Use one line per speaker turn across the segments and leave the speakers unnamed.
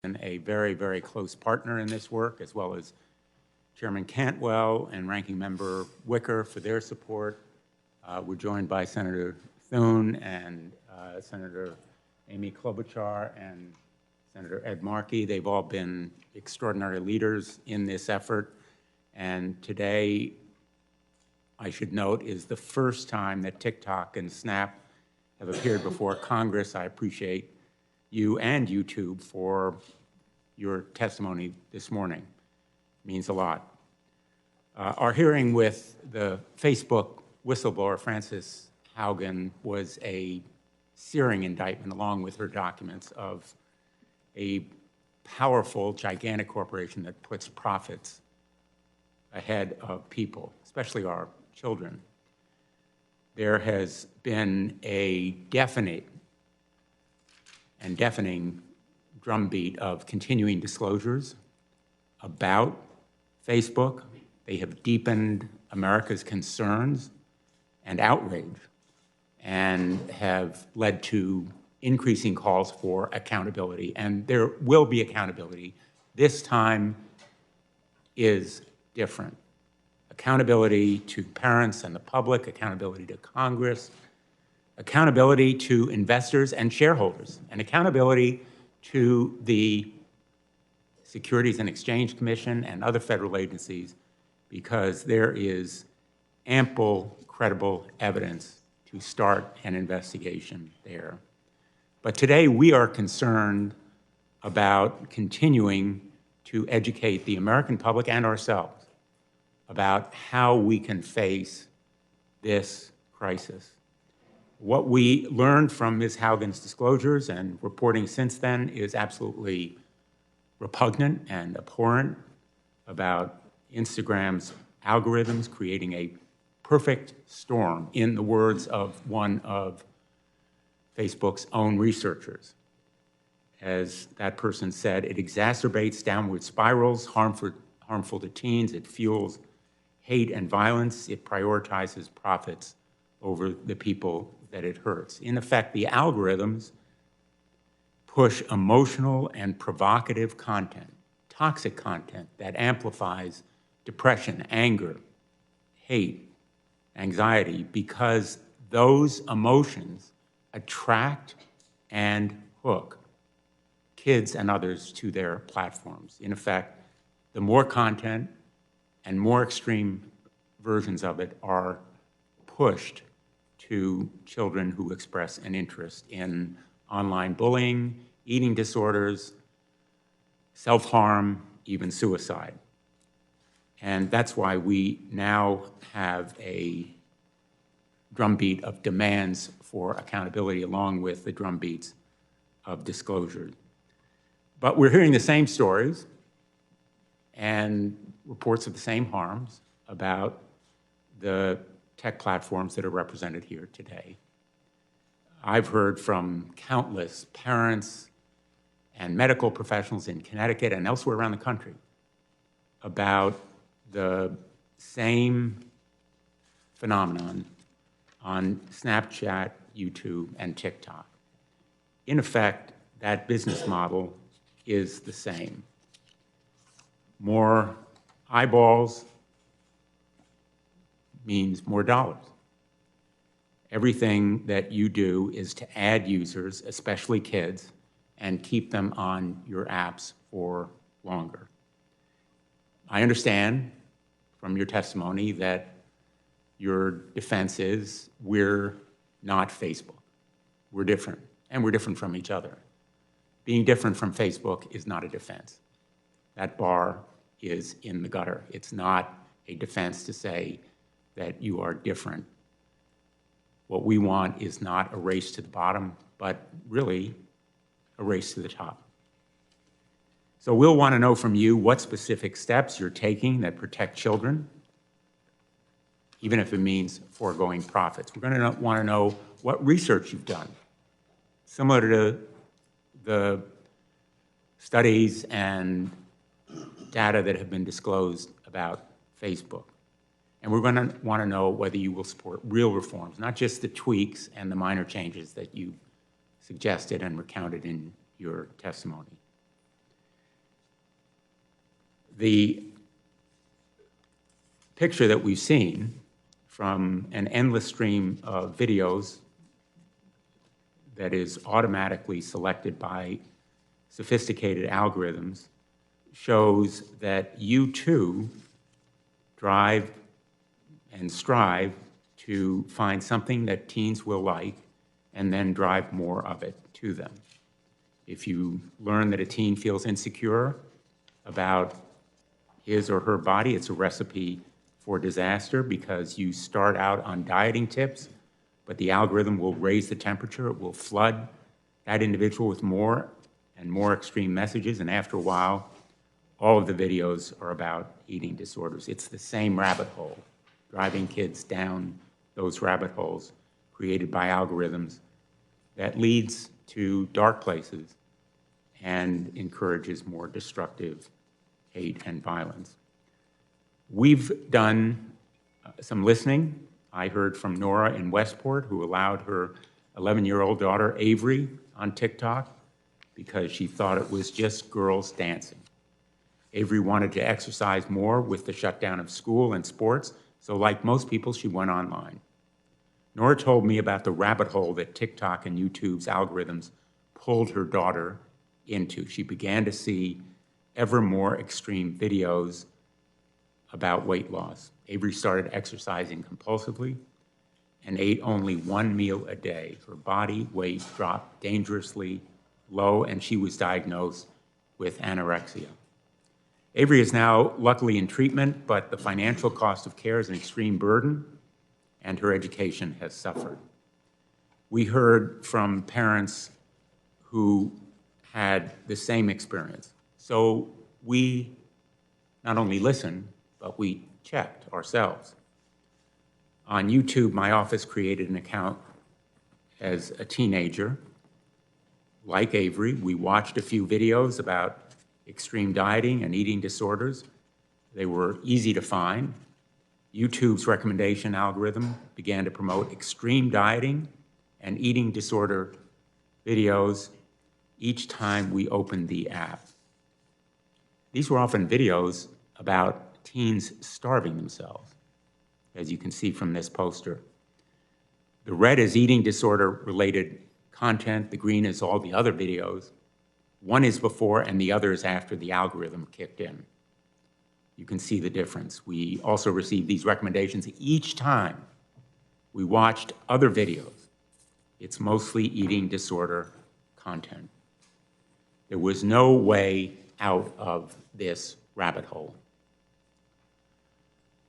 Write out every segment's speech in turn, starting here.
been a very, very close partner in this work, as well as Chairman Cantwell and Ranking Member Wicker for their support. We're joined by Senator Thune and Senator Amy Klobuchar and Senator Ed Markey. They've all been extraordinary leaders in this effort. And today, I should note, is the first time that TikTok and Snap have appeared before Congress. I appreciate you and YouTube for your testimony this morning. It means a lot. Our hearing with the Facebook whistleblower, Frances Haugen, was a searing indictment, along with her documents, of a powerful, gigantic corporation that puts profits ahead of people, especially our children. There has been a definite and deafening drumbeat of continuing disclosures about Facebook. They have deepened America's concerns and outrage and have led to increasing calls for accountability. And there will be accountability. This time is different. Accountability to parents and the public, accountability to Congress, accountability to investors and shareholders, and accountability to the Securities and Exchange Commission and other federal agencies, because there is ample, credible evidence to start an investigation there. But today we are concerned about continuing to educate the American public and ourselves about how we can face this crisis. What we learned from Ms. Haugen's disclosures and reporting since then is absolutely repugnant and abhorrent about Instagram's algorithms creating a perfect storm, in the words of one of Facebook's own researchers. As that person said, it exacerbates downward spirals, harmful to teens, it fuels hate and violence, it prioritizes profits over the people that it hurts. In effect, the algorithms push emotional and provocative content, toxic content that amplifies depression, anger, hate, anxiety, because those emotions attract and hook kids and others to their platforms. In effect, the more content and more extreme versions of it are pushed to children who express an interest in online bullying, eating disorders, self-harm, even suicide. And that's why we now have a drumbeat of demands for accountability, along with the drumbeats of disclosure. But we're hearing the same stories and reports of the same harms about the tech platforms that are represented here today. I've heard from countless parents and medical professionals in Connecticut and elsewhere around the country about the same phenomenon on Snapchat, YouTube, and TikTok. In effect, that business model is the same. More eyeballs means more dollars. Everything that you do is to add users, especially kids, and keep them on your apps for longer. I understand from your testimony that your defense is we're not Facebook. We're different, and we're different from each other. Being different from Facebook is not a defense. That bar is in the gutter. It's not a defense to say that you are different. What we want is not a race to the bottom, but really a race to the top. So we'll want to know from you what specific steps you're taking that protect children, even if it means foregoing profits. We're going to want to know what research you've done, similar to the studies and data that have been disclosed about Facebook. And we're going to want to know whether you will support real reforms, not just the tweaks and the minor changes that you suggested and recounted in your testimony. The picture that we've seen from an endless stream of videos that is automatically selected by sophisticated algorithms shows that you too drive and strive to find something that teens will like and then drive more of it to them. If you learn that a teen feels insecure about his or her body, it's a recipe for disaster because you start out on dieting tips, but the algorithm will raise the temperature, it will flood that individual with more and more extreme messages, and after a while, all of the videos are about eating disorders. It's the same rabbit hole, driving kids down those rabbit holes created by algorithms that leads to dark places and encourages more destructive hate and violence. We've done some listening. I heard from Nora in Westport, who allowed her 11-year-old daughter, Avery, on TikTok because she thought it was just girls dancing. Avery wanted to exercise more with the shutdown of school and sports, so like most people, she went online. Nora told me about the rabbit hole that TikTok and YouTube's algorithms pulled her daughter into. She began to see ever more extreme videos about weight loss. Avery started exercising compulsively and ate only one meal a day. Her body weight dropped dangerously low, and she was diagnosed with anorexia. Avery is now luckily in treatment, but the financial cost of care is an extreme burden, and her education has suffered. We heard from parents who had the same experience. So we not only listened, but we checked ourselves. On YouTube, my office created an account as a teenager. Like Avery, we watched a few videos about extreme dieting and eating disorders. They were easy to find. YouTube's recommendation algorithm began to promote extreme dieting and eating disorder videos each time we opened the app. These were often videos about teens starving themselves, as you can see from this poster. The red is eating disorder-related content. The green is all the other videos. One is before and the other is after the algorithm kicked in. You can see the difference. We also received these recommendations each time we watched other videos. It's mostly eating disorder content. There was no way out of this rabbit hole.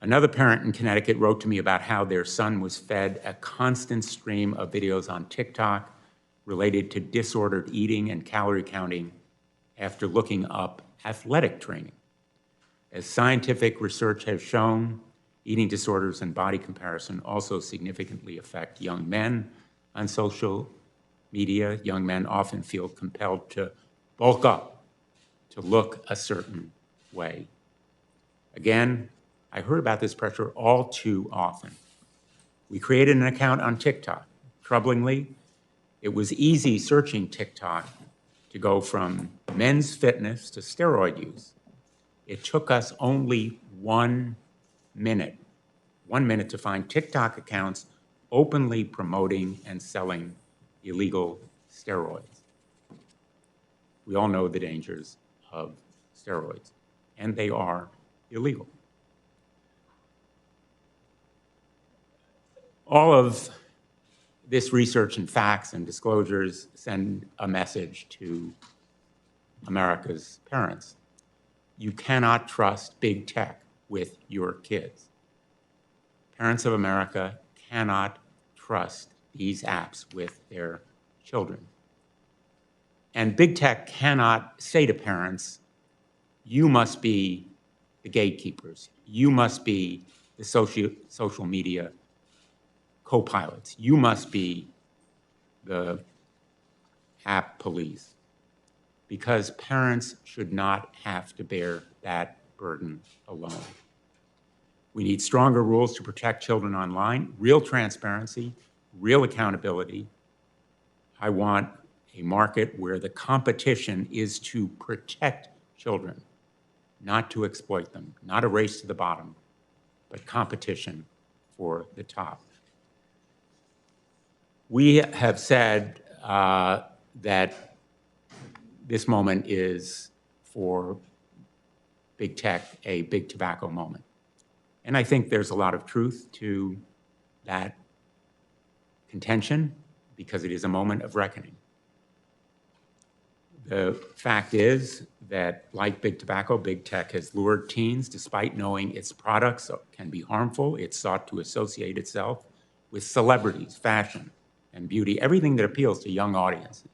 Another parent in Connecticut wrote to me about how their son was fed a constant stream of videos on TikTok related to disordered eating and calorie counting after looking up athletic training. As scientific research has shown, eating disorders and body comparison also significantly affect young men on social media. Young men often feel compelled to bulk up, to look a certain way. Again, I heard about this pressure all too often. We created an account on TikTok. Troublingly, it was easy searching TikTok to go from men's fitness to steroid use. It took us only 1 minute to find TikTok accounts openly promoting and selling illegal steroids. We all know the dangers of steroids, and they are illegal. All of this research and facts and disclosures send a message to America's parents. You cannot trust big tech with your kids. Parents of America cannot trust these apps with their children. And big tech cannot say to parents, you must be the gatekeepers. You must be the social media co-pilots. You must be the app police, because parents should not have to bear that burden alone. We need stronger rules to protect children online, real transparency, real accountability. I want a market where the competition is to protect children, not to exploit them, not a race to the bottom, but competition for the top. We have said that this moment is for big tech a big tobacco moment. And I think there's a lot of truth to that contention because it is a moment of reckoning. The fact is that, like big tobacco, big tech has lured teens. Despite knowing its products can be harmful, it's sought to associate itself with celebrities, fashion, and beauty, everything that appeals to young audiences.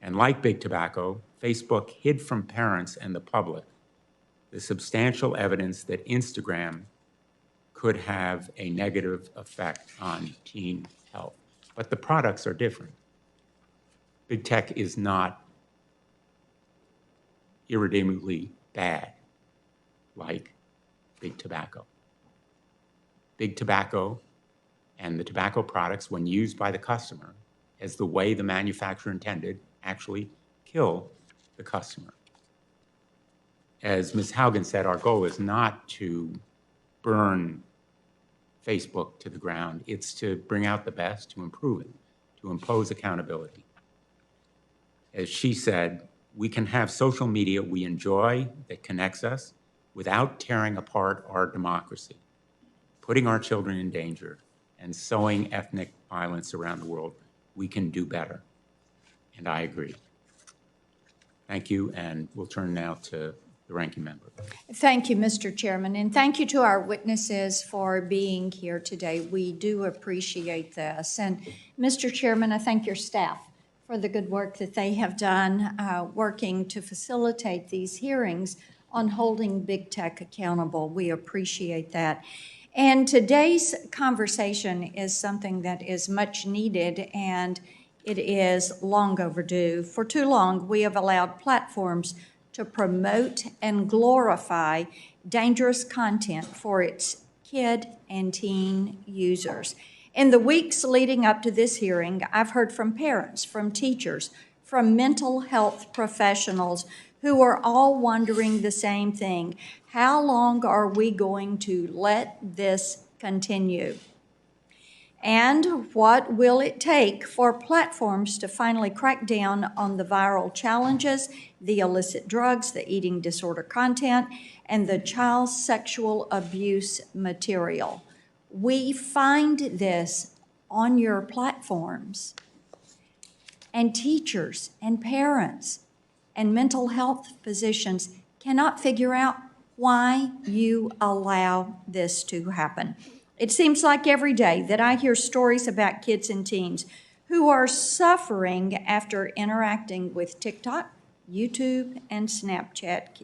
And like big tobacco, Facebook hid from parents and the public the substantial evidence that Instagram could have a negative effect on teen health. But the products are different. Big tech is not irredeemably bad like big tobacco. Big tobacco and the tobacco products, when used by the customer as the way the manufacturer intended, actually kill the customer. As Ms. Haugen said, our goal is not to burn Facebook to the ground. It's to bring out the best, to improve it, to impose accountability. As she said, we can have social media we enjoy that connects us without tearing apart our democracy, putting our children in danger, and sowing ethnic violence around the world. We can do better, and I agree. Thank you, and we'll turn now to the ranking member.
Thank you, Mr. Chairman, and thank you to our witnesses for being here today. We do appreciate this. And Mr. Chairman, I thank your staff for the good work that they have done working to facilitate these hearings on holding big tech accountable. We appreciate that. And today's conversation is something that is much needed, and it is long overdue. For too long, we have allowed platforms to promote and glorify dangerous content for its kid and teen users. In the weeks leading up to this hearing, I've heard from parents, from teachers, from mental health professionals who are all wondering the same thing. How long are we going to let this continue? And what will it take for platforms to finally crack down on the viral challenges, the illicit drugs, the eating disorder content, and the child sexual abuse material? We find this on your platforms. And teachers and parents and mental health physicians cannot figure out why you allow this to happen. It seems like every day that I hear stories about kids and teens who are suffering after interacting with TikTok, YouTube, and Snapchat.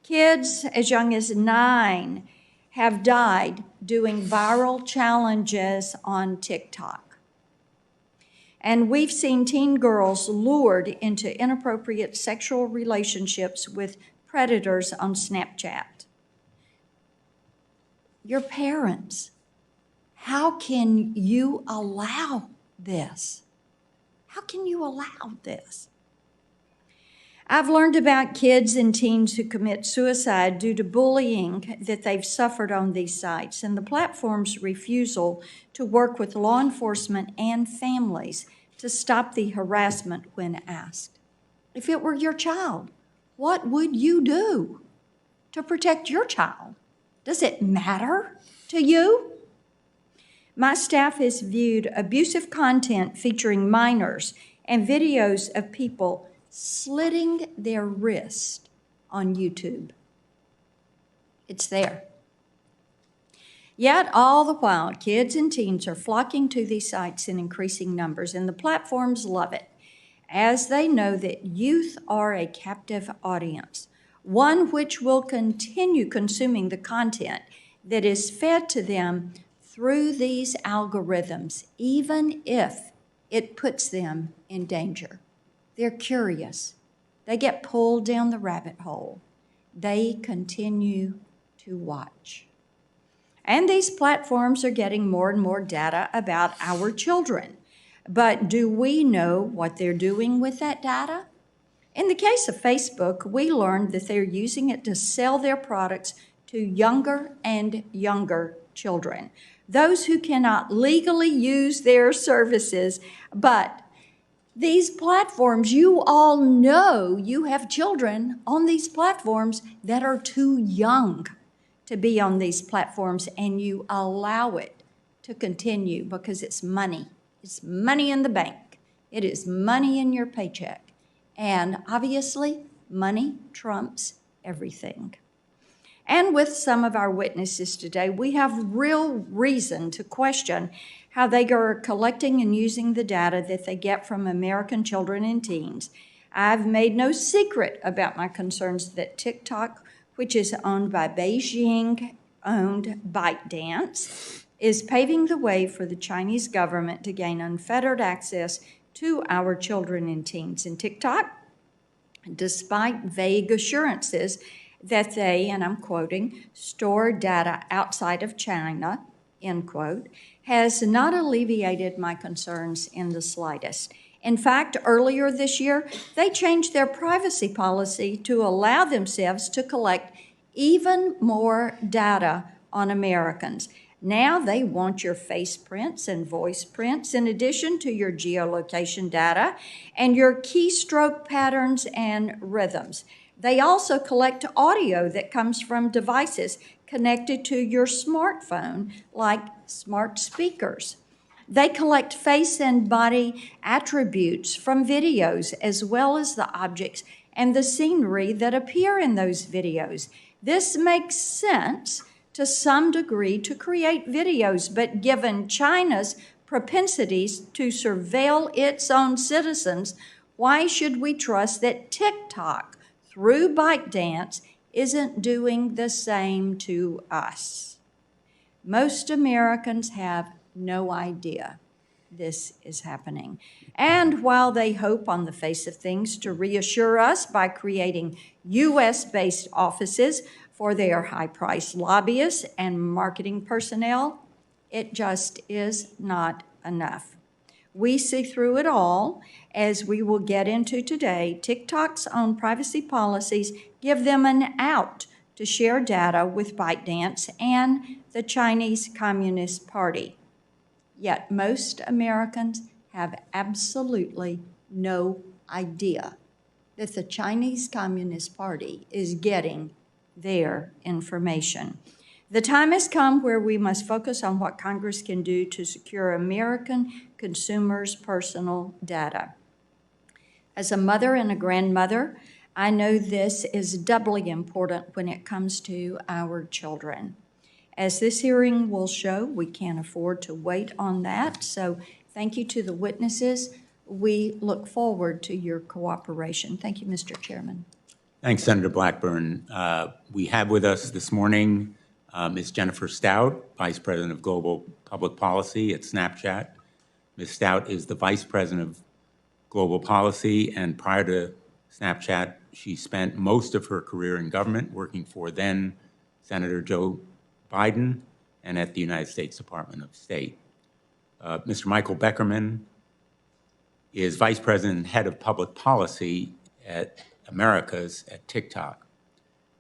Kids as young as 9 have died doing viral challenges on TikTok. And we've seen teen girls lured into inappropriate sexual relationships with predators on Snapchat. Your parents, how can you allow this? How can you allow this? I've learned about kids and teens who commit suicide due to bullying that they've suffered on these sites and the platform's refusal to work with law enforcement and families to stop the harassment when asked. If it were your child, what would you do to protect your child? Does it matter to you? My staff has viewed abusive content featuring minors and videos of people slitting their wrist on YouTube. It's there. Yet all the while, kids and teens are flocking to these sites in increasing numbers, and the platforms love it, as they know that youth are a captive audience, one which will continue consuming the content that is fed to them through these algorithms, even if it puts them in danger. They're curious. They get pulled down the rabbit hole. They continue to watch. And these platforms are getting more and more data about our children. But do we know what they're doing with that data? In the case of Facebook, we learned that they're using it to sell their products to younger and younger children, those who cannot legally use their services. But these platforms, you all know you have children on these platforms that are too young to be on these platforms, and you allow it to continue because it's money. It's money in the bank. It is money in your paycheck. And obviously, money trumps everything. And with some of our witnesses today, we have real reason to question how they are collecting and using the data that they get from American children and teens. I've made no secret about my concerns that TikTok, which is owned by Beijing-owned ByteDance, is paving the way for the Chinese government to gain unfettered access to our children and teens. And TikTok, despite vague assurances that they, and I'm quoting, store data outside of China, end quote, has not alleviated my concerns in the slightest. In fact, earlier this year, they changed their privacy policy to allow themselves to collect even more data on Americans. Now they want your face prints and voice prints in addition to your geolocation data and your keystroke patterns and rhythms. They also collect audio that comes from devices connected to your smartphone, like smart speakers. They collect face and body attributes from videos, as well as the objects and the scenery that appear in those videos. This makes sense to some degree to create videos, but given China's propensities to surveil its own citizens, why should we trust that TikTok, through ByteDance, isn't doing the same to us? Most Americans have no idea this is happening. And while they hope on the face of things to reassure us by creating U.S.-based offices for their high-priced lobbyists and marketing personnel, it just is not enough. We see through it all, as we will get into today. TikTok's own privacy policies give them an out to share data with ByteDance and the Chinese Communist Party. Yet most Americans have absolutely no idea that the Chinese Communist Party is getting their information. The time has come where we must focus on what Congress can do to secure American consumers' personal data. As a mother and a grandmother, I know this is doubly important when it comes to our children. As this hearing will show, we can't afford to wait on that, so thank you to the witnesses. We look forward to your cooperation. Thank you, Mr. Chairman.
Thanks, Senator Blackburn. We have with us this morning Ms. Jennifer Stout, Vice President of Global Public Policy at Snapchat. Ms. Stout is the Vice President of Global Policy, and prior to Snapchat, she spent most of her career in government working for then Senator Joe Biden and at the United States Department of State. Mr. Michael Beckerman is Vice President and Head of Public Policy at Americas at TikTok.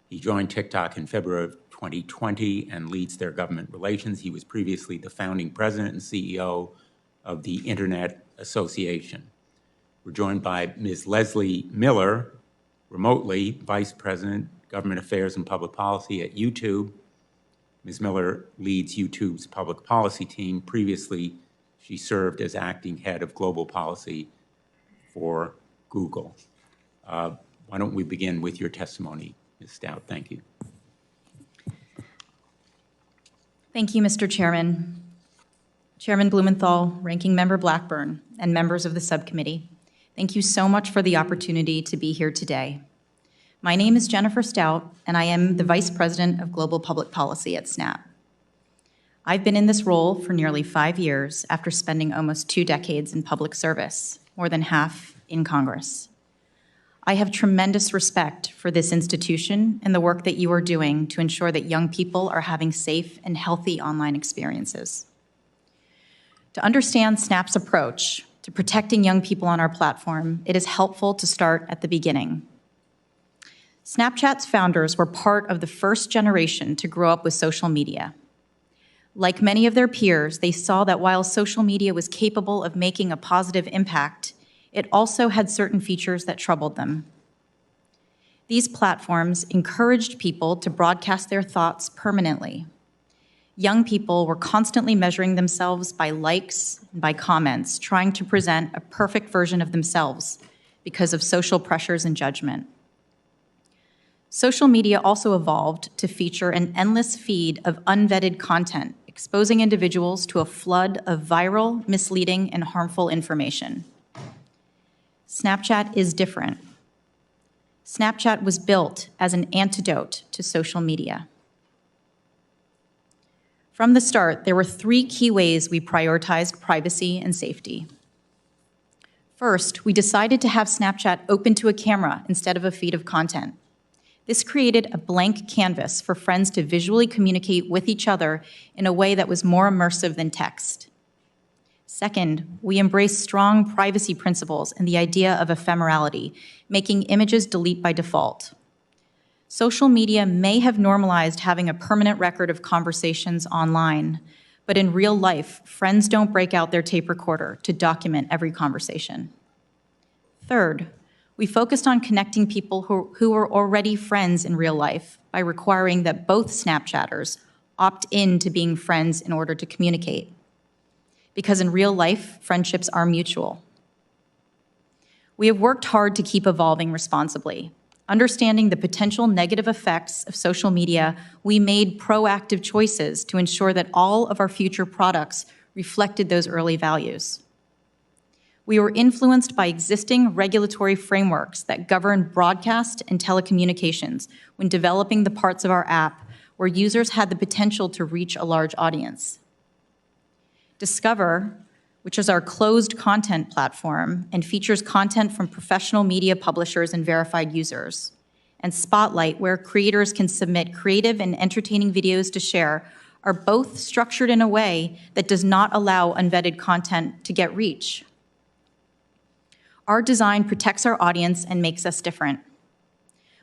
He joined TikTok in February of 2020 and leads their government relations. He was previously the founding president and CEO of the Internet Association. We're joined by Ms. Leslie Miller, remotely Vice President, Government Affairs and Public Policy at YouTube. Ms. Miller leads YouTube's public policy team. Previously, she served as acting head of global policy for Google. Why don't we begin with your testimony, Ms. Stout? Thank you.
Thank you, Mr. Chairman. Chairman Blumenthal, Ranking Member Blackburn, and members of the subcommittee, thank you so much for the opportunity to be here today. My name is Jennifer Stout, and I am the Vice President of Global Public Policy at Snap. I've been in this role for nearly 5 years after spending almost 2 decades in public service, more than half in Congress. I have tremendous respect for this institution and the work that you are doing to ensure that young people are having safe and healthy online experiences. To understand Snap's approach, to protecting young people on our platform, it is helpful to start at the beginning. Snapchat's founders were part of the first generation to grow up with social media. Like many of their peers, they saw that while social media was capable of making a positive impact, it also had certain features that troubled them. These platforms encouraged people to broadcast their thoughts permanently. Young people were constantly measuring themselves by likes and by comments, trying to present a perfect version of themselves because of social pressures and judgment. Social media also evolved to feature an endless feed of unvetted content, exposing individuals to a flood of viral, misleading, and harmful information. Snapchat is different. Snapchat was built as an antidote to social media. From the start, there were 3 key ways we prioritized privacy and safety. First, we decided to have Snapchat open to a camera instead of a feed of content. This created a blank canvas for friends to visually communicate with each other in a way that was more immersive than text. Second, we embraced strong privacy principles and the idea of ephemerality, making images delete by default. Social media may have normalized having a permanent record of conversations online, but in real life, friends don't break out their tape recorder to document every conversation. Third, we focused on connecting people who were already friends in real life by requiring that both Snapchatters opt in to being friends in order to communicate. Because in real life, friendships are mutual. We have worked hard to keep evolving responsibly. Understanding the potential negative effects of social media, we made proactive choices to ensure that all of our future products reflected those early values. We were influenced by existing regulatory frameworks that govern broadcast and telecommunications when developing the parts of our app where users had the potential to reach a large audience. Discover, which is our closed content platform and features content from professional media publishers and verified users, and Spotlight, where creators can submit creative and entertaining videos to share, are both structured in a way that does not allow unvetted content to get reach. Our design protects our audience and makes us different.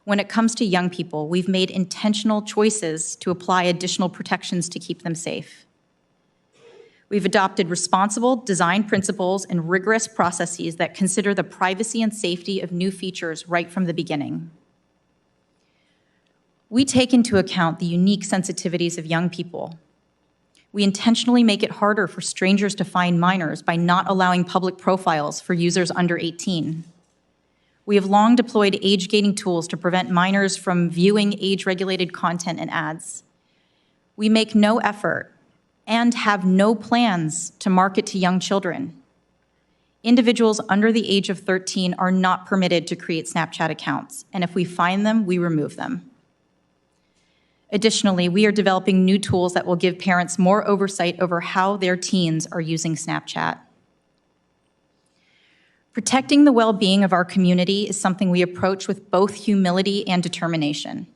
When it comes to young people, we've made intentional choices to apply additional protections to keep them safe. We've adopted responsible design principles and rigorous processes that consider the privacy and safety of new features right from the beginning. We take into account the unique sensitivities of young people. We intentionally make it harder for strangers to find minors by not allowing public profiles for users under 18. We have long deployed age-gating tools to prevent minors from viewing age-regulated content and ads. We make no effort and have no plans to market to young children. Individuals under the age of 13 are not permitted to create Snapchat accounts, and if we find them, we remove them. Additionally, we are developing new tools that will give parents more oversight over how their teens are using Snapchat. Protecting the well-being of our community is something we approach with both humility and determination.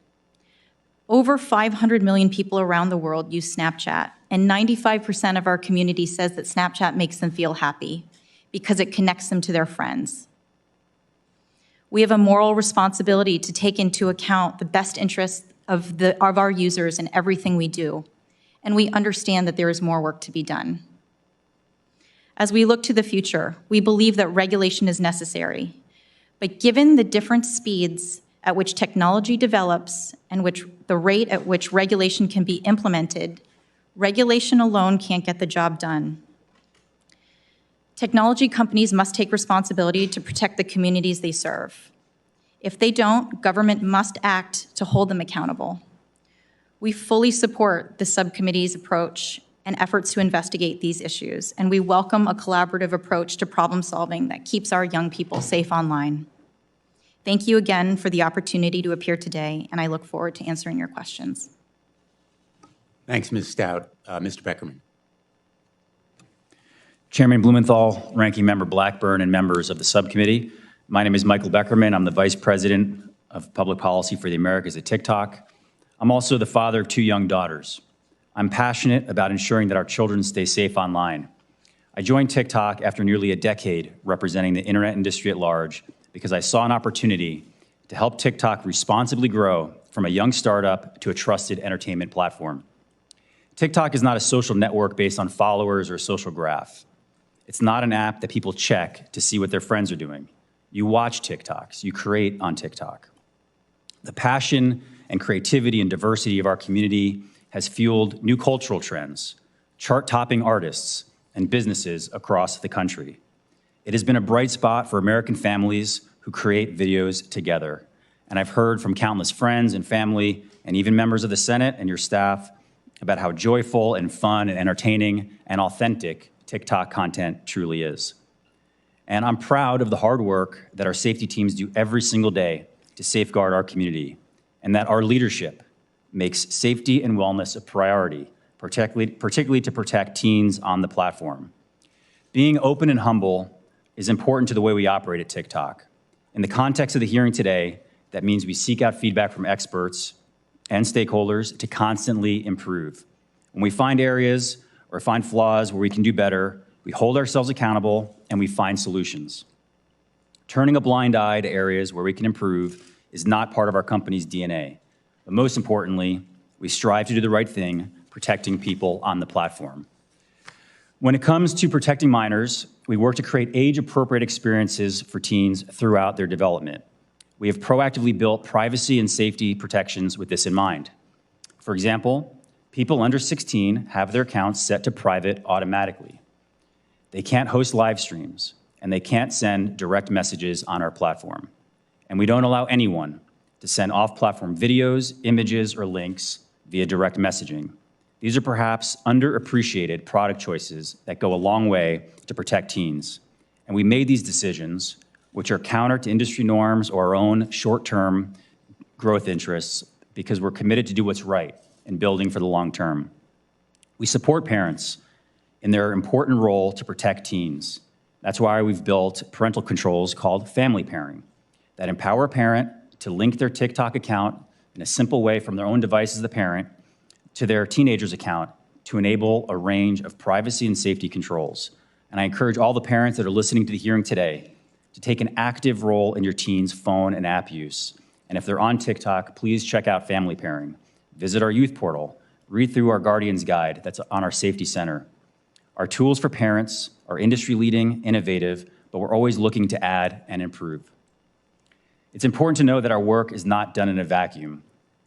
Over 500 million people around the world use Snapchat, and 95% of our community says that Snapchat makes them feel happy because it connects them to their friends. We have a moral responsibility to take into account the best interests of our users in everything we do, and we understand that there is more work to be done. As we look to the future, we believe that regulation is necessary, but given the different speeds at which technology develops and the rate at which regulation can be implemented, regulation alone can't get the job done. Technology companies must take responsibility to protect the communities they serve. If they don't, government must act to hold them accountable. We fully support the subcommittee's approach and efforts to investigate these issues, and we welcome a collaborative approach to problem solving that keeps our young people safe online. Thank you again for the opportunity to appear today, and I look forward to answering your questions.
Thanks, Ms. Stout. Mr. Beckerman.
Chairman Blumenthal, Ranking Member Blackburn, and members of the subcommittee. My name is Michael Beckerman. I'm the Vice President of Public Policy for the Americas at TikTok. I'm also the father of 2 young daughters. I'm passionate about ensuring that our children stay safe online. I joined TikTok after nearly a decade representing the internet industry at large because I saw an opportunity to help TikTok responsibly grow from a young startup to a trusted entertainment platform. TikTok is not a social network based on followers or social graph. It's not an app that people check to see what their friends are doing. You watch TikToks, you create on TikTok. The passion and creativity and diversity of our community has fueled new cultural trends, chart-topping artists, and businesses across the country. It has been a bright spot for American families who create videos together. And I've heard from countless friends and family, and even members of the Senate and your staff, about how joyful and fun and entertaining and authentic TikTok content truly is. And I'm proud of the hard work that our safety teams do every single day to safeguard our community, and that our leadership makes safety and wellness a priority, particularly to protect teens on the platform. Being open and humble is important to the way we operate at TikTok. In the context of the hearing today, that means we seek out feedback from experts and stakeholders to constantly improve. When we find areas or find flaws where we can do better, we hold ourselves accountable and we find solutions. Turning a blind eye to areas where we can improve is not part of our company's DNA. But most importantly, we strive to do the right thing, protecting people on the platform. When it comes to protecting minors, we work to create age-appropriate experiences for teens throughout their development. We have proactively built privacy and safety protections with this in mind. For example, people under 16 have their accounts set to private automatically. They can't host live streams, and they can't send direct messages on our platform. And we don't allow anyone to send off-platform videos, images, or links via direct messaging. These are perhaps underappreciated product choices that go a long way to protect teens. And we made these decisions, which are counter to industry norms or our own short-term growth interests, because we're committed to do what's right in building for the long term. We support parents in their important role to protect teens. That's why we've built parental controls called family pairing that empower a parent to link their TikTok account in a simple way from their own device as the parent to their teenager's account to enable a range of privacy and safety controls. And I encourage all the parents that are listening to the hearing today to take an active role in your teen's phone and app use. And if they're on TikTok, please check out family pairing. Visit our youth portal, read through our Guardian's Guide that's on our Safety Center. Our tools for parents are industry-leading, innovative, but we're always looking to add and improve. It's important to know that our work is not done in a vacuum.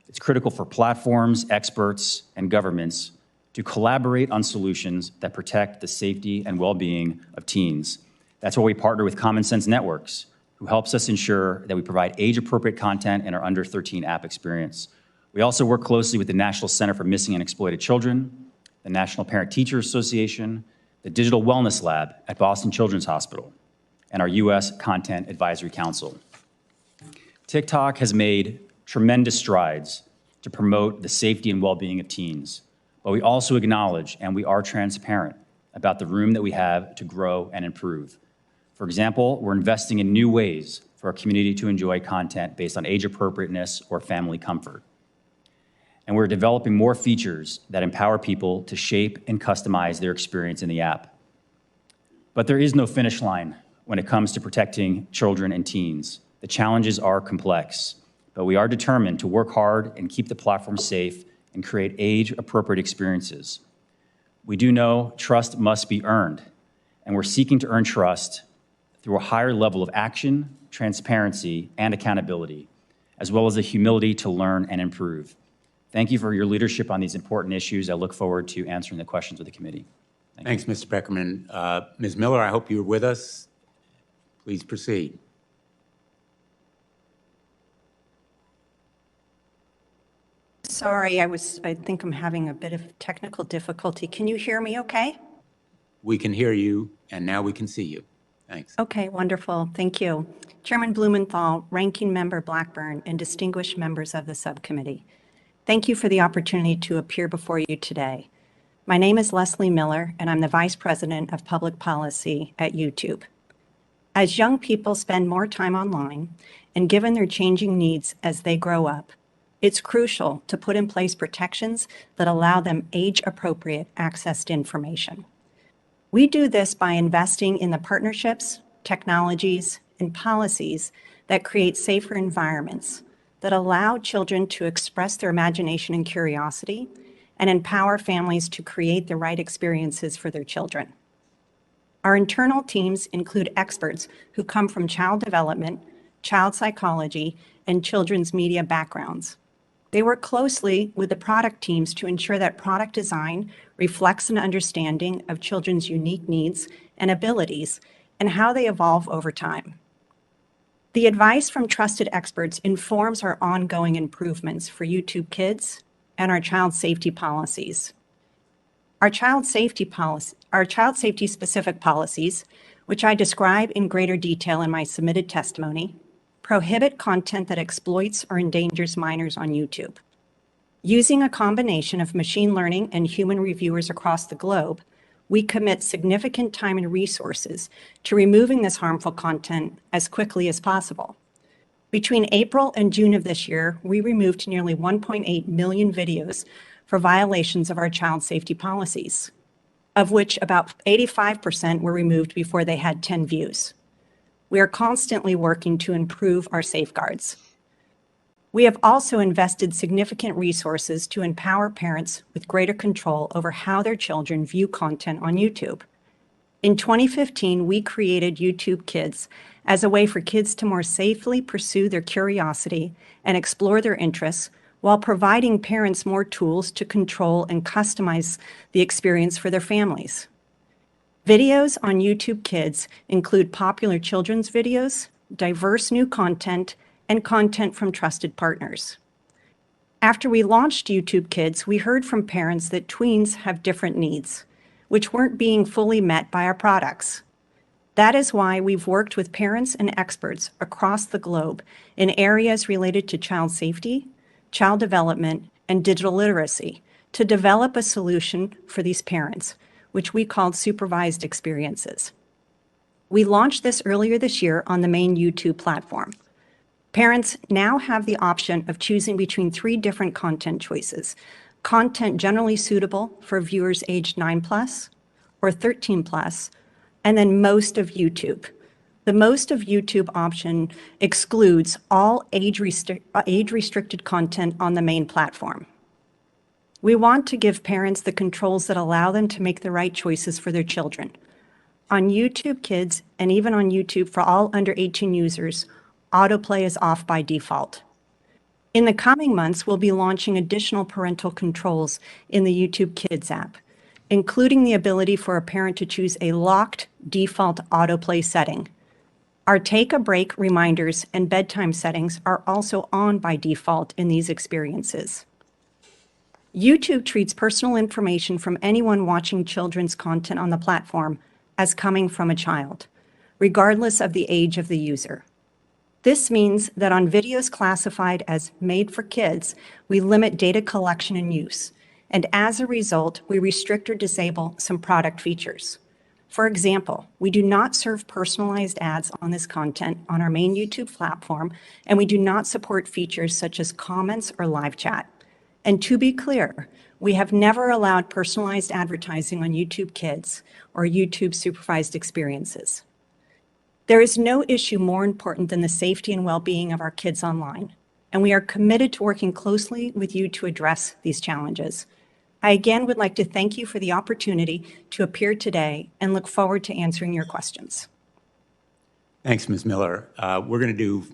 It's critical for platforms, experts, and governments to collaborate on solutions that protect the safety and well-being of teens. That's why we partner with Common Sense Networks, who helps us ensure that we provide age-appropriate content in our under 13 app experience. We also work closely with the National Center for Missing and Exploited Children, the National Parent-Teacher Association, the Digital Wellness Lab at Boston Children's Hospital, and our U.S. Content Advisory Council. TikTok has made tremendous strides to promote the safety and well-being of teens, but we also acknowledge and we are transparent about the room that we have to grow and improve. For example, we're investing in new ways for our community to enjoy content based on age appropriateness or family comfort. And we're developing more features that empower people to shape and customize their experience in the app. But there is no finish line when it comes to protecting children and teens. The challenges are complex, but we are determined to work hard and keep the platform safe and create age-appropriate experiences. We do know trust must be earned, and we're seeking to earn trust through a higher level of action, transparency, and accountability, as well as the humility to learn and improve. Thank you for your leadership on these important issues. I look forward to answering the questions of the committee.
Thanks, Mr. Beckerman. Ms. Miller, I hope you're with us. Please proceed.
Sorry, I think I'm having a bit of technical difficulty. Can you hear me okay?
We can hear you, and now we can see you. Thanks.
Okay, wonderful. Thank you. Chairman Blumenthal, Ranking Member Blackburn, and distinguished members of the subcommittee. Thank you for the opportunity to appear before you today. My name is Leslie Miller, and I'm the Vice President of Public Policy at YouTube. As young people spend more time online, and given their changing needs as they grow up, it's crucial to put in place protections that allow them age-appropriate access to information. We do this by investing in the partnerships, technologies, and policies that create safer environments that allow children to express their imagination and curiosity and empower families to create the right experiences for their children. Our internal teams include experts who come from child development, child psychology, and children's media backgrounds. They work closely with the product teams to ensure that product design reflects an understanding of children's unique needs and abilities and how they evolve over time. The advice from trusted experts informs our ongoing improvements for YouTube Kids and our child safety policies. Our child safety specific policies, which I describe in greater detail in my submitted testimony, prohibit content that exploits or endangers minors on YouTube. Using a combination of machine learning and human reviewers across the globe, we commit significant time and resources to removing this harmful content as quickly as possible. Between April and June of this year, we removed nearly 1.8 million videos for violations of our child safety policies, of which about 85% were removed before they had 10 views. We are constantly working to improve our safeguards. We have also invested significant resources to empower parents with greater control over how their children view content on YouTube. In 2015, we created YouTube Kids as a way for kids to more safely pursue their curiosity and explore their interests while providing parents more tools to control and customize the experience for their families. Videos on YouTube Kids include popular children's videos, diverse new content, and content from trusted partners. After we launched YouTube Kids, we heard from parents that tweens have different needs, which weren't being fully met by our products. That is why we've worked with parents and experts across the globe in areas related to child safety, child development, and digital literacy to develop a solution for these parents, which we called supervised experiences. We launched this earlier this year on the main YouTube platform. Parents now have the option of choosing between 3 different content choices: content generally suitable for viewers aged 9+ or 13+, and then most of YouTube. The most of YouTube option excludes all age-restricted content on the main platform. We want to give parents the controls that allow them to make the right choices for their children. On YouTube Kids, and even on YouTube for all under 18 users, autoplay is off by default. In the coming months, we'll be launching additional parental controls in the YouTube Kids app, including the ability for a parent to choose a locked default autoplay setting. Our take a break reminders and bedtime settings are also on by default in these experiences. YouTube treats personal information from anyone watching children's content on the platform as coming from a child, regardless of the age of the user. This means that on videos classified as made for kids, we limit data collection and use, and as a result, we restrict or disable some product features. For example, we do not serve personalized ads on this content on our main YouTube platform, and we do not support features such as comments or live chat. And to be clear, we have never allowed personalized advertising on YouTube Kids or YouTube supervised experiences. There is no issue more important than the safety and well-being of our kids online, and we are committed to working closely with you to address these challenges. I again would like to thank you for the opportunity to appear today and look forward to answering your questions.
Thanks, Ms. Miller. We're going to do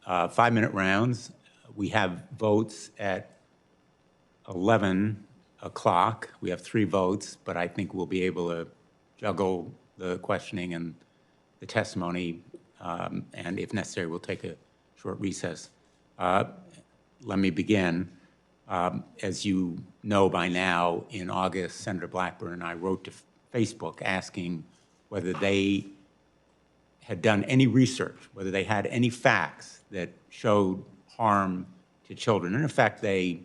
5-minute rounds. We have votes at 11 o'clock. We have 3 votes, but I think we'll be able to juggle the questioning and the testimony, and if necessary, we'll take a short recess. Let me begin. As you know by now, in August, Senator Blackburn and I wrote to Facebook asking whether they had done any research, whether they had any facts that showed harm to children. And in fact, they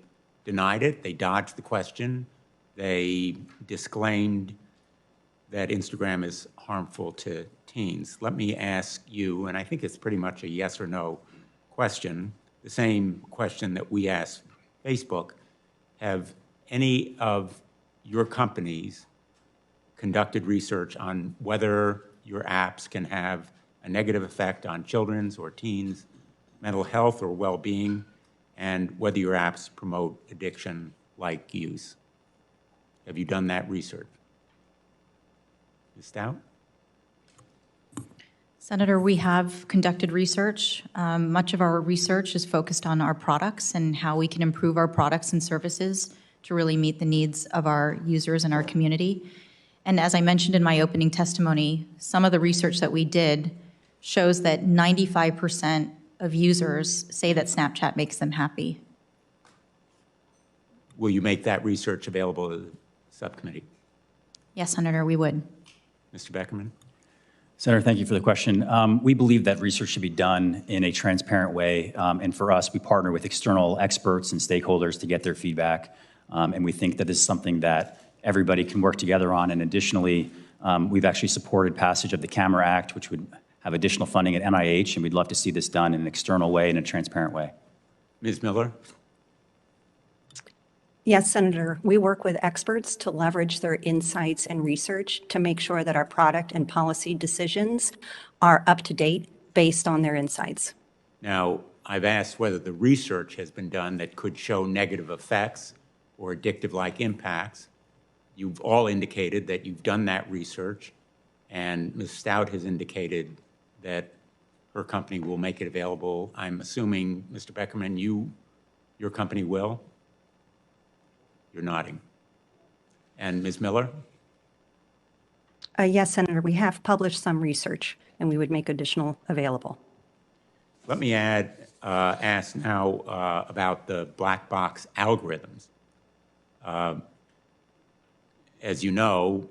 denied it. They dodged the question. They disclaimed that Instagram is harmful to teens. Let me ask you, and I think it's pretty much a yes or no question, the same question that we asked Facebook: have any of your companies conducted research on whether your apps can have a negative effect on children's or teens' mental health or well-being, and whether your apps promote addiction-like use? Have you done that research? Ms. Stout?
Senator, we have conducted research. Much of our research is focused on our products and how we can improve our products and services to really meet the needs of our users and our community. And as I mentioned in my opening testimony, some of the research that we did shows that 95% of users say that Snapchat makes them happy.
Will you make that research available to the subcommittee?
Yes, Senator, we would.
Mr. Beckerman?
Senator, thank you for the question. We believe that research should be done in a transparent way. And for us, we partner with external experts and stakeholders to get their feedback. And we think that this is something that everybody can work together on. And additionally, we've actually supported passage of the CAMERA Act, which would have additional funding at NIH, and we'd love to see this done in an external way, in a transparent way.
Ms. Miller?
Yes, Senator, we work with experts to leverage their insights and research to make sure that our product and policy decisions are up to date based on their insights.
Now, I've asked whether the research has been done that could show negative effects or addictive-like impacts. You've all indicated that you've done that research, and Ms. Stout has indicated that her company will make it available. I'm assuming, Mr. Beckerman, your company will? You're nodding. And Ms. Miller?
Yes, Senator, we have published some research, and we would make additional available.
Let me ask now about the black box algorithms. As you know,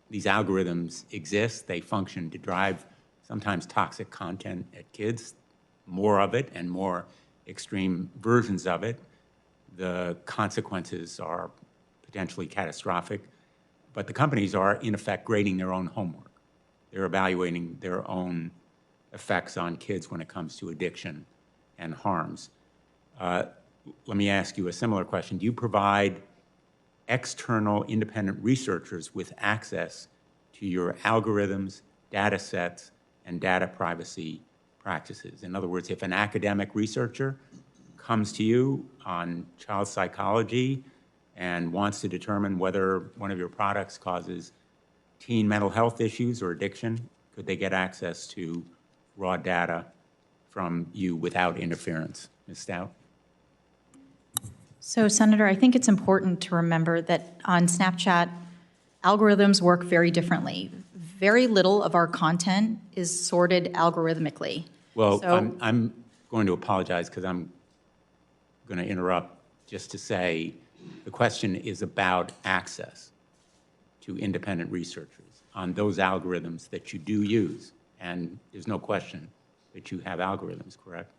these algorithms exist. They function to drive sometimes toxic content at kids, more of it and more extreme versions of it. The consequences are potentially catastrophic, but the companies are, in effect, grading their own homework. They're evaluating their own effects on kids when it comes to addiction and harms. Let me ask you a similar question. Do you provide external independent researchers with access to your algorithms, data sets, and data privacy practices? In other words, if an academic researcher comes to you on child psychology and wants to determine whether one of your products causes teen mental health issues or addiction, could they get access to raw data from you without interference? Ms. Stout?
So, Senator, I think it's important to remember that on Snapchat, algorithms work very differently. Very little of our content is sorted algorithmically.
Well,
So-
I'm going to apologize because I'm going to interrupt just to say the question is about access to independent researchers on those algorithms that you do use. And there's no question that you have algorithms, correct?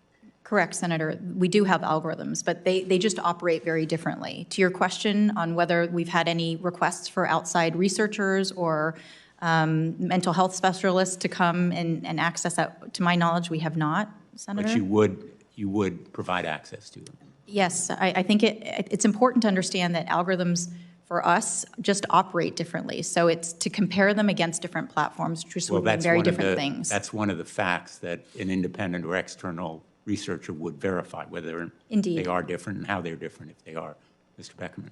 Correct, Senator. We do have algorithms, but they just operate very differently. To your question on whether we've had any requests for outside researchers or mental health specialists to come and access that, to my knowledge, we have not, Senator.
But you would provide access to them.
Yes, I think it's important to understand that algorithms for us just operate differently. So it's to compare them against different platforms, which would mean very different things.
That's one of the facts that an independent or external researcher would verify, whether
Indeed.
they are different and how they're different if they are. Mr. Beckerman.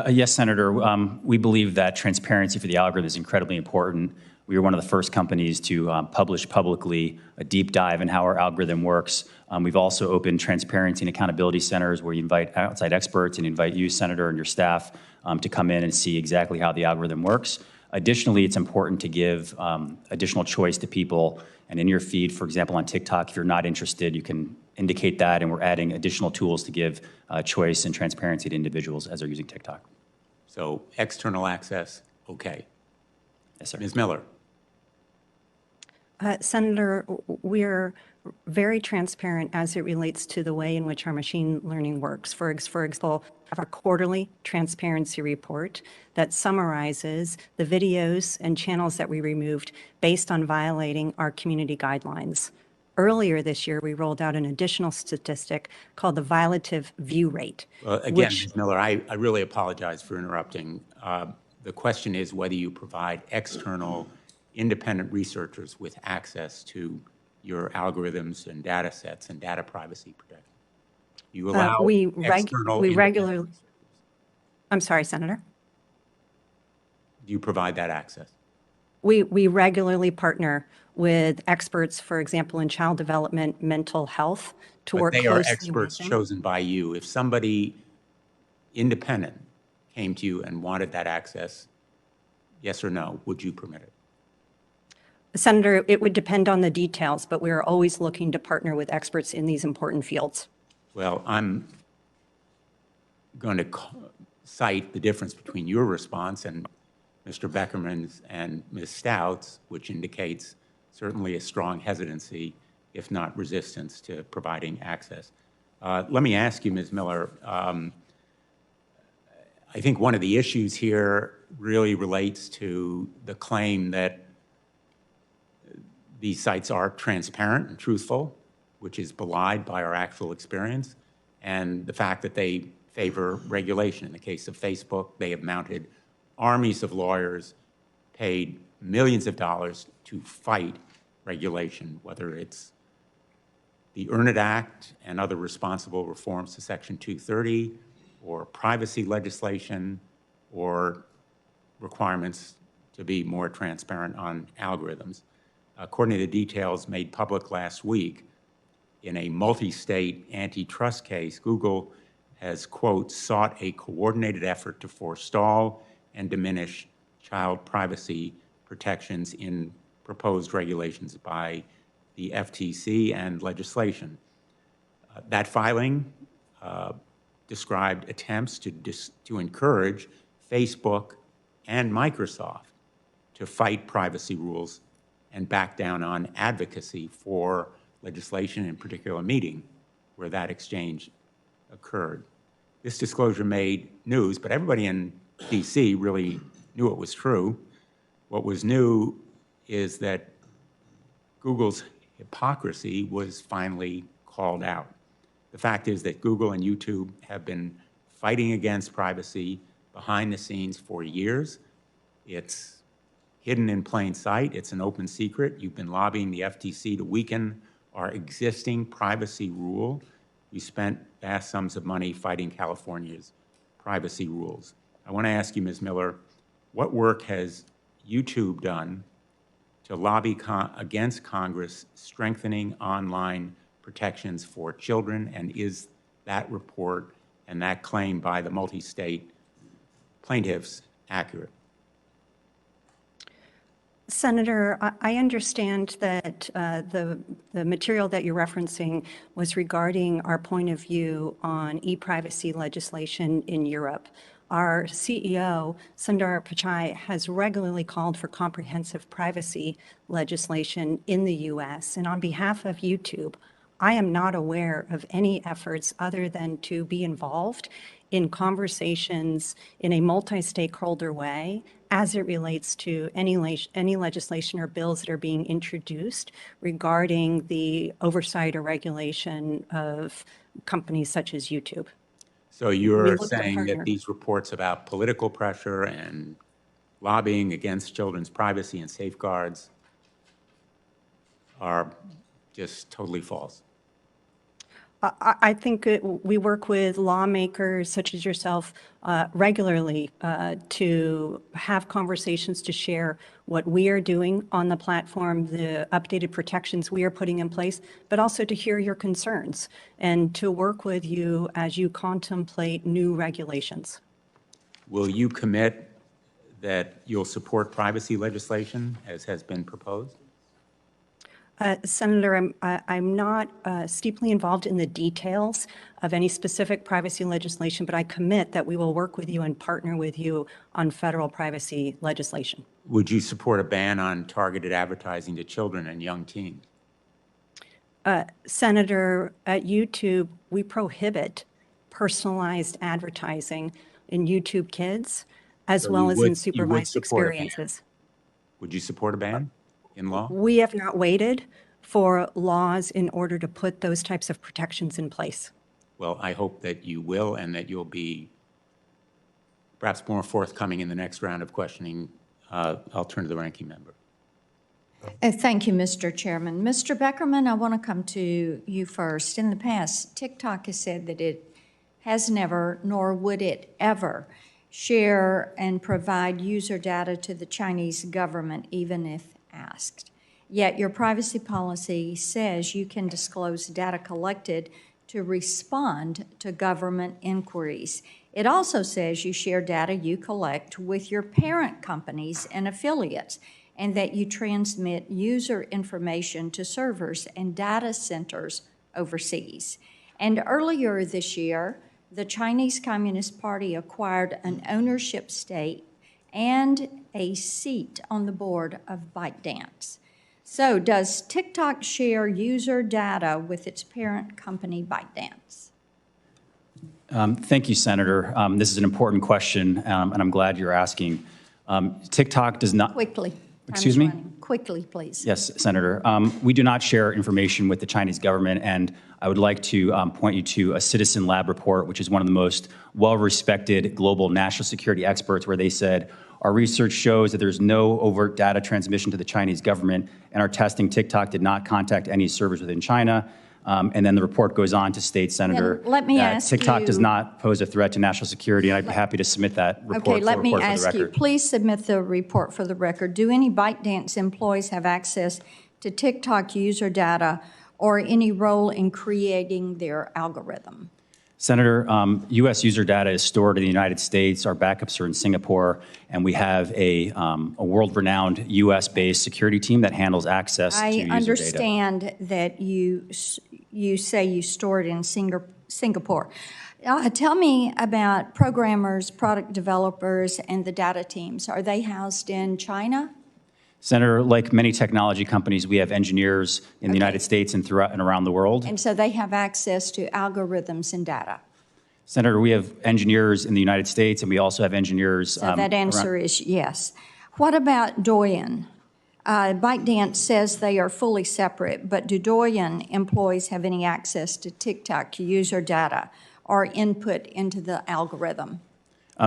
Yes, Senator. We believe that transparency for the algorithm is incredibly important. We were one of the first companies to publish publicly a deep dive in how our algorithm works. We've also opened transparency and accountability centers where you invite outside experts and invite you, Senator, and your staff to come in and see exactly how the algorithm works. Additionally, it's important to give additional choice to people. And in your feed, for example, on TikTok, if you're not interested, you can indicate that, and we're adding additional tools to give choice and transparency to individuals as they're using TikTok.
So external access, okay.
Yes, sir.
Ms. Miller.
Senator, we're very transparent as it relates to the way in which our machine learning works. For example, we have our quarterly transparency report that summarizes the videos and channels that we removed based on violating our community guidelines. Earlier this year, we rolled out an additional statistic called the violative view rate.
Well, again, Ms. Miller, I really apologize for interrupting. The question is whether you provide external independent researchers with access to your algorithms and data sets and data privacy protection. You allow external independent
regularly,
researchers.
I'm sorry, Senator.
Do you provide that access?
We regularly partner with experts, for example, in child development, mental health, to
But
work
they are
closely
experts
with them.
chosen by you. If somebody independent came to you and wanted that access, yes or no, would you permit it?
Senator, it would depend on the details, but we are always looking to partner with experts in these important fields.
Well, I'm going to cite the difference between your response and Mr. Beckerman's and Ms. Stout's, which indicates certainly a strong hesitancy, if not resistance, to providing access. Let me ask you, Ms. Miller, I think one of the issues here really relates to the claim that these sites are transparent and truthful, which is belied by our actual experience, and the fact that they favor regulation. In the case of Facebook, they have mounted armies of lawyers, paid millions of dollars to fight regulation, whether it's the Earn It Act and other responsible reforms to Section 230, or privacy legislation, or requirements to be more transparent on algorithms. According to the details made public last week, in a multi-state antitrust case, Google has, quote, sought a coordinated effort to forestall and diminish child privacy protections in proposed regulations by the FTC and legislation. That filing described attempts to encourage Facebook and Microsoft to fight privacy rules and back down on advocacy for legislation, in particular a meeting where that exchange occurred. This disclosure made news, but everybody in DC really knew it was true. What was new is that Google's hypocrisy was finally called out. The fact is that Google and YouTube have been fighting against privacy behind the scenes for years. It's hidden in plain sight. It's an open secret. You've been lobbying the FTC to weaken our existing privacy rule. We spent vast sums of money fighting California's privacy rules. I want to ask you, Ms. Miller, what work has YouTube done to lobby against Congress strengthening online protections for children, and is that report and that claim by the multi-state plaintiffs accurate?
Senator, I understand that the material that you're referencing was regarding our point of view on e-privacy legislation in Europe. Our CEO, Sundar Pichai, has regularly called for comprehensive privacy legislation in the U.S. And on behalf of YouTube, I am not aware of any efforts other than to be involved in conversations in a multi-stakeholder way as it relates to any legislation or bills that are being introduced regarding the oversight or regulation of companies such as YouTube.
So you're saying that these reports about political pressure and lobbying against children's privacy and safeguards are just totally false?
I think we work with lawmakers such as yourself regularly to have conversations to share what we are doing on the platform, the updated protections we are putting in place, but also to hear your concerns and to work with you as you contemplate new regulations.
Will you commit that you'll support privacy legislation as has been proposed?
Senator, I'm not steeply involved in the details of any specific privacy legislation, but I commit that we will work with you and partner with you on federal privacy legislation.
Would you support a ban on targeted advertising to children and young teens?
Senator, at YouTube, we prohibit personalized advertising in YouTube Kids, as well as in supervised experiences.
Would you support a ban in law?
We have not waited for laws in order to put those types of protections in place.
Well, I hope that you will and that you'll be perhaps more forthcoming in the next round of questioning, I'll turn to the ranking member.
Thank you, Mr. Chairman. Mr. Beckerman, I want to come to you first. In the past, TikTok has said that it has never, nor would it ever, share and provide user data to the Chinese government, even if asked. Yet your privacy policy says you can disclose data collected to respond to government inquiries. It also says you share data you collect with your parent companies and affiliates, and that you transmit user information to servers and data centers overseas. And earlier this year, the Chinese Communist Party acquired an ownership stake and a seat on the board of ByteDance. So does TikTok share user data with its parent company, ByteDance?
Thank you, Senator. This is an important question, and I'm glad you're asking. TikTok does not...
Quickly.
Excuse me?
Running. Quickly, please.
Yes, Senator. We do not share information with the Chinese government, and I would like to point you to a Citizen Lab report, which is one of the most well-respected global national security experts, where they said, our research shows that there's no overt data transmission to the Chinese government, and our testing, TikTok did not contact any servers within China. And then the report goes on to state, Senator,
Then let me
that
ask
TikTok
you-
does not pose a threat to national security, and I'd be happy to submit that report
Okay, let me
for the
ask you,
record.
please submit the report for the record. Do any ByteDance employees have access to TikTok user data or any role in creating their algorithm?
Senator, U.S. user data is stored in the United States. Our backups are in Singapore, and we have a world-renowned U.S.-based security team that handles access to user data.
I understand that you say you store it in Singapore. Tell me about programmers, product developers, and the data teams. Are they housed in China?
Senator, like many technology companies, we have engineers in the United States and throughout and around the world.
And so they have access to algorithms and data?
Senator, we have engineers in the United States, and we also have engineers.
So that answer is yes. What about Douyin? ByteDance says they are fully separate, but do Douyin employees have any access to TikTok user data or input into the algorithm?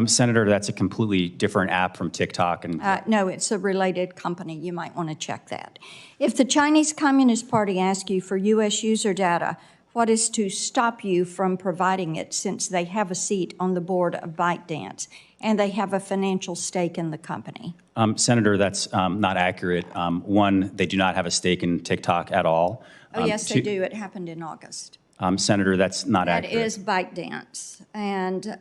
Senator, that's a completely different app from TikTok. And
No, it's a related company. You might want to check that. If the Chinese Communist Party asks you for U.S. user data, what is to stop you from providing it, since they have a seat on the board of ByteDance and they have a financial stake in the company?
Senator, that's not accurate. One, they do not have a stake in TikTok at all.
Oh, yes, they do. It happened in August.
Senator, that's not
That
accurate.
is ByteDance, and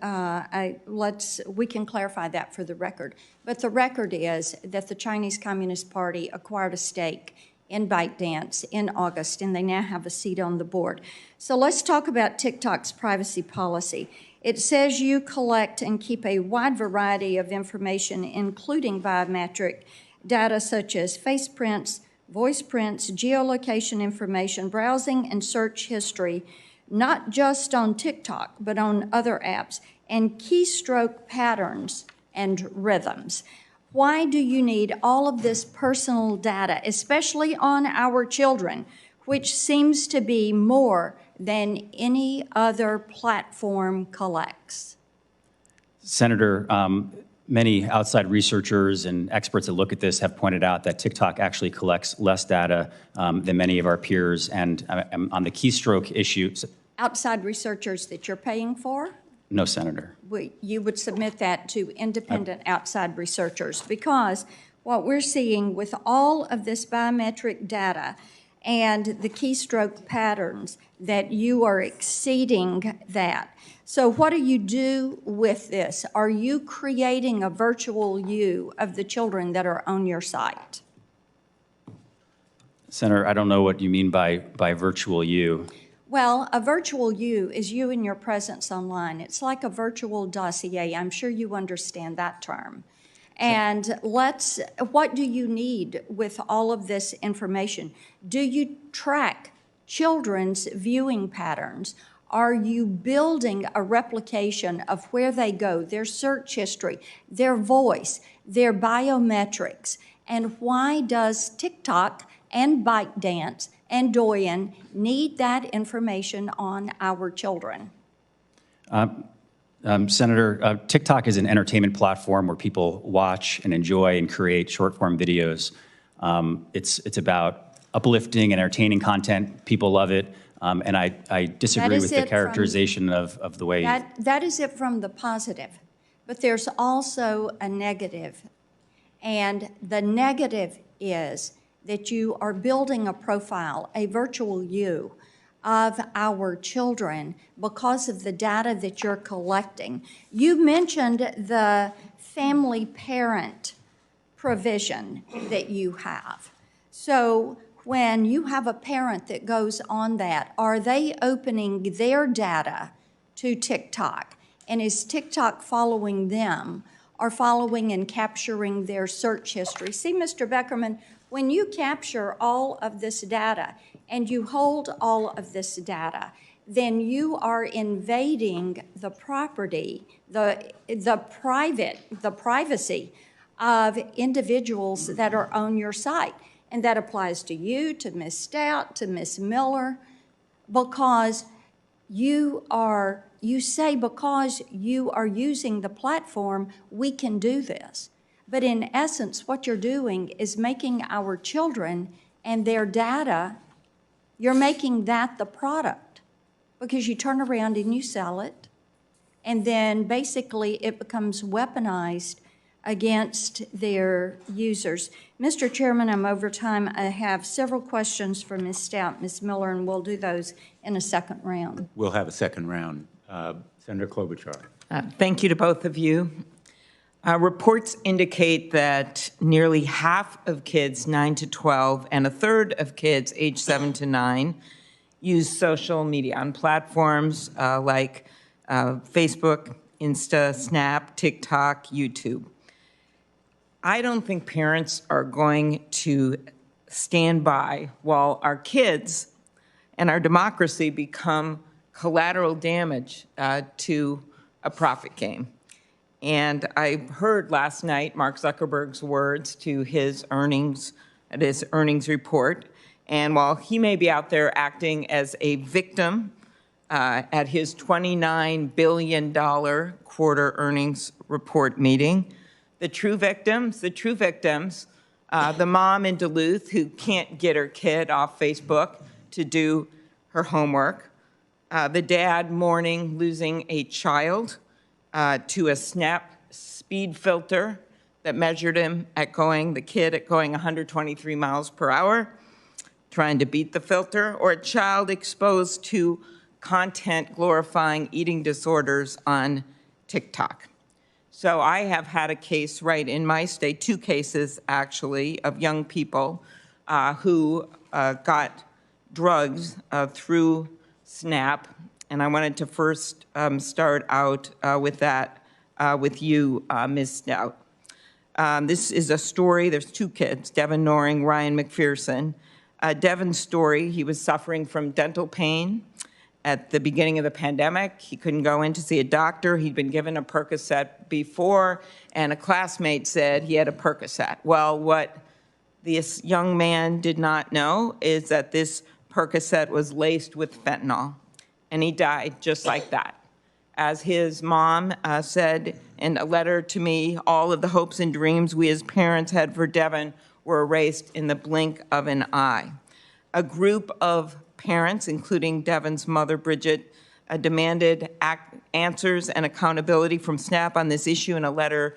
we can clarify that for the record. But the record is that the Chinese Communist Party acquired a stake in ByteDance in August, and they now have a seat on the board. So let's talk about TikTok's privacy policy. It says you collect and keep a wide variety of information, including biometric data such as face prints, voice prints, geolocation information, browsing and search history, not just on TikTok, but on other apps, and keystroke patterns and rhythms. Why do you need all of this personal data, especially on our children, which seems to be more than any other platform collects?
Senator, many outside researchers and experts that look at this have pointed out that TikTok actually collects less data than many of our peers. And on the keystroke issue...
Outside researchers that you're paying for?
No, Senator.
You would submit that to independent outside researchers, because what we're seeing with all of this biometric data and the keystroke patterns, that you are exceeding that. So what do you do with this? Are you creating a virtual you of the children that are on your site?
Senator, I don't know what you mean by virtual you.
Well, a virtual you is you and your presence online. It's like a virtual dossier. I'm sure you understand that term. And what do you need with all of this information? Do you track children's viewing patterns? Are you building a replication of where they go, their search history, their voice, their biometrics? And why does TikTok and ByteDance and Douyin need that information on our children?
Senator, TikTok is an entertainment platform where people watch and enjoy and create short-form videos. It's about uplifting and entertaining content. People love it. And I disagree with the characterization of the way.
That is it from the positive. But there's also a negative. And the negative is that you are building a profile, a virtual you, of our children because of the data that you're collecting. You mentioned the family parent provision that you have. So when you have a parent that goes on that, are they opening their data to TikTok? And is TikTok following them or following and capturing their search history? See, Mr. Beckerman, when you capture all of this data and you hold all of this data, then you are invading the property, the privacy of individuals that are on your site. And that applies to you, to Ms. Stout, to Ms. Miller, because you say because you are using the platform, we can do this. But in essence, what you're doing is making our children and their data, you're making that the product because you turn around and you sell it. And then basically it becomes weaponized against their users. Mr. Chairman, I'm over time. I have several questions for Ms. Stout, Ms. Miller, and we'll do those in a second round.
We'll have a second round. Senator Klobuchar.
Thank you to both of you. Reports indicate that nearly half of kids 9 to 12 and a third of kids age 7 to 9 use social media on platforms like Facebook, Insta, Snap, TikTok, YouTube. I don't think parents are going to stand by while our kids and our democracy become collateral damage to a profit game. And I heard last night Mark Zuckerberg's words to his earnings report. And while he may be out there acting as a victim at his $29 billion quarter earnings report meeting, the true victims, the mom in Duluth who can't get her kid off Facebook to do her homework, the dad mourning losing a child to a Snap speed filter that measured the kid at going 123 miles per hour, trying to beat the filter, or a child exposed to content glorifying eating disorders on TikTok. So I have had a case right in my state, 2 cases actually, of young people who got drugs through Snap. And I wanted to first start out with that with you, Ms. Stout. This is a story, there's 2 kids, Devin Noring, Ryan McPherson. Devin's story, he was suffering from dental pain at the beginning of the pandemic. He couldn't go in to see a doctor. He'd been given a Percocet before, and a classmate said he had a Percocet. Well, what this young man did not know is that this Percocet was laced with fentanyl, and he died just like that. As his mom said in a letter to me, all of the hopes and dreams we as parents had for Devin were erased in the blink of an eye. A group of parents, including Devin's mother, Bridget, demanded answers and accountability from Snap on this issue in a letter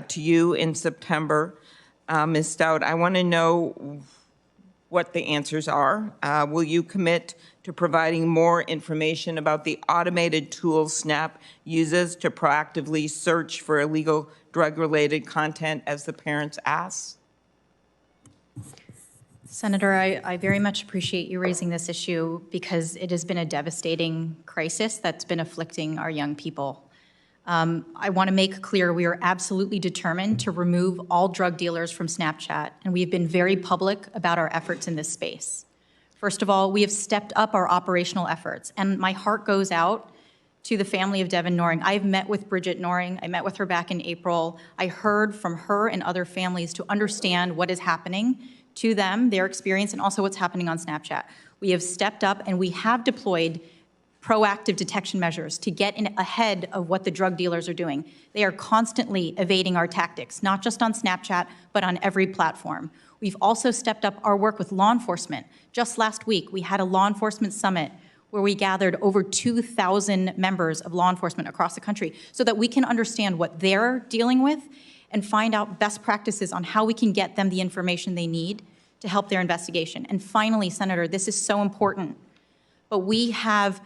to you in September. Ms. Stout, I want to know what the answers are. Will you commit to providing more information about the automated tools Snap uses to proactively search for illegal drug-related content as the parents ask?
Senator, I very much appreciate you raising this issue because it has been a devastating crisis that's been afflicting our young people. I want to make clear we are absolutely determined to remove all drug dealers from Snapchat, and we have been very public about our efforts in this space. First of all, we have stepped up our operational efforts, and my heart goes out to the family of Devin Noring. I've met with Bridget Noring. I met with her back in April. I heard from her and other families to understand what is happening to them, their experience, and also what's happening on Snapchat. We have stepped up and we have deployed proactive detection measures to get in ahead of what the drug dealers are doing. They are constantly evading our tactics, not just on Snapchat, but on every platform. We've also stepped up our work with law enforcement. Just last week, we had a law enforcement summit where we gathered over 2,000 members of law enforcement across the country so that we can understand what they're dealing with and find out best practices on how we can get them the information they need to help their investigation. And finally, Senator, this is so important, but we have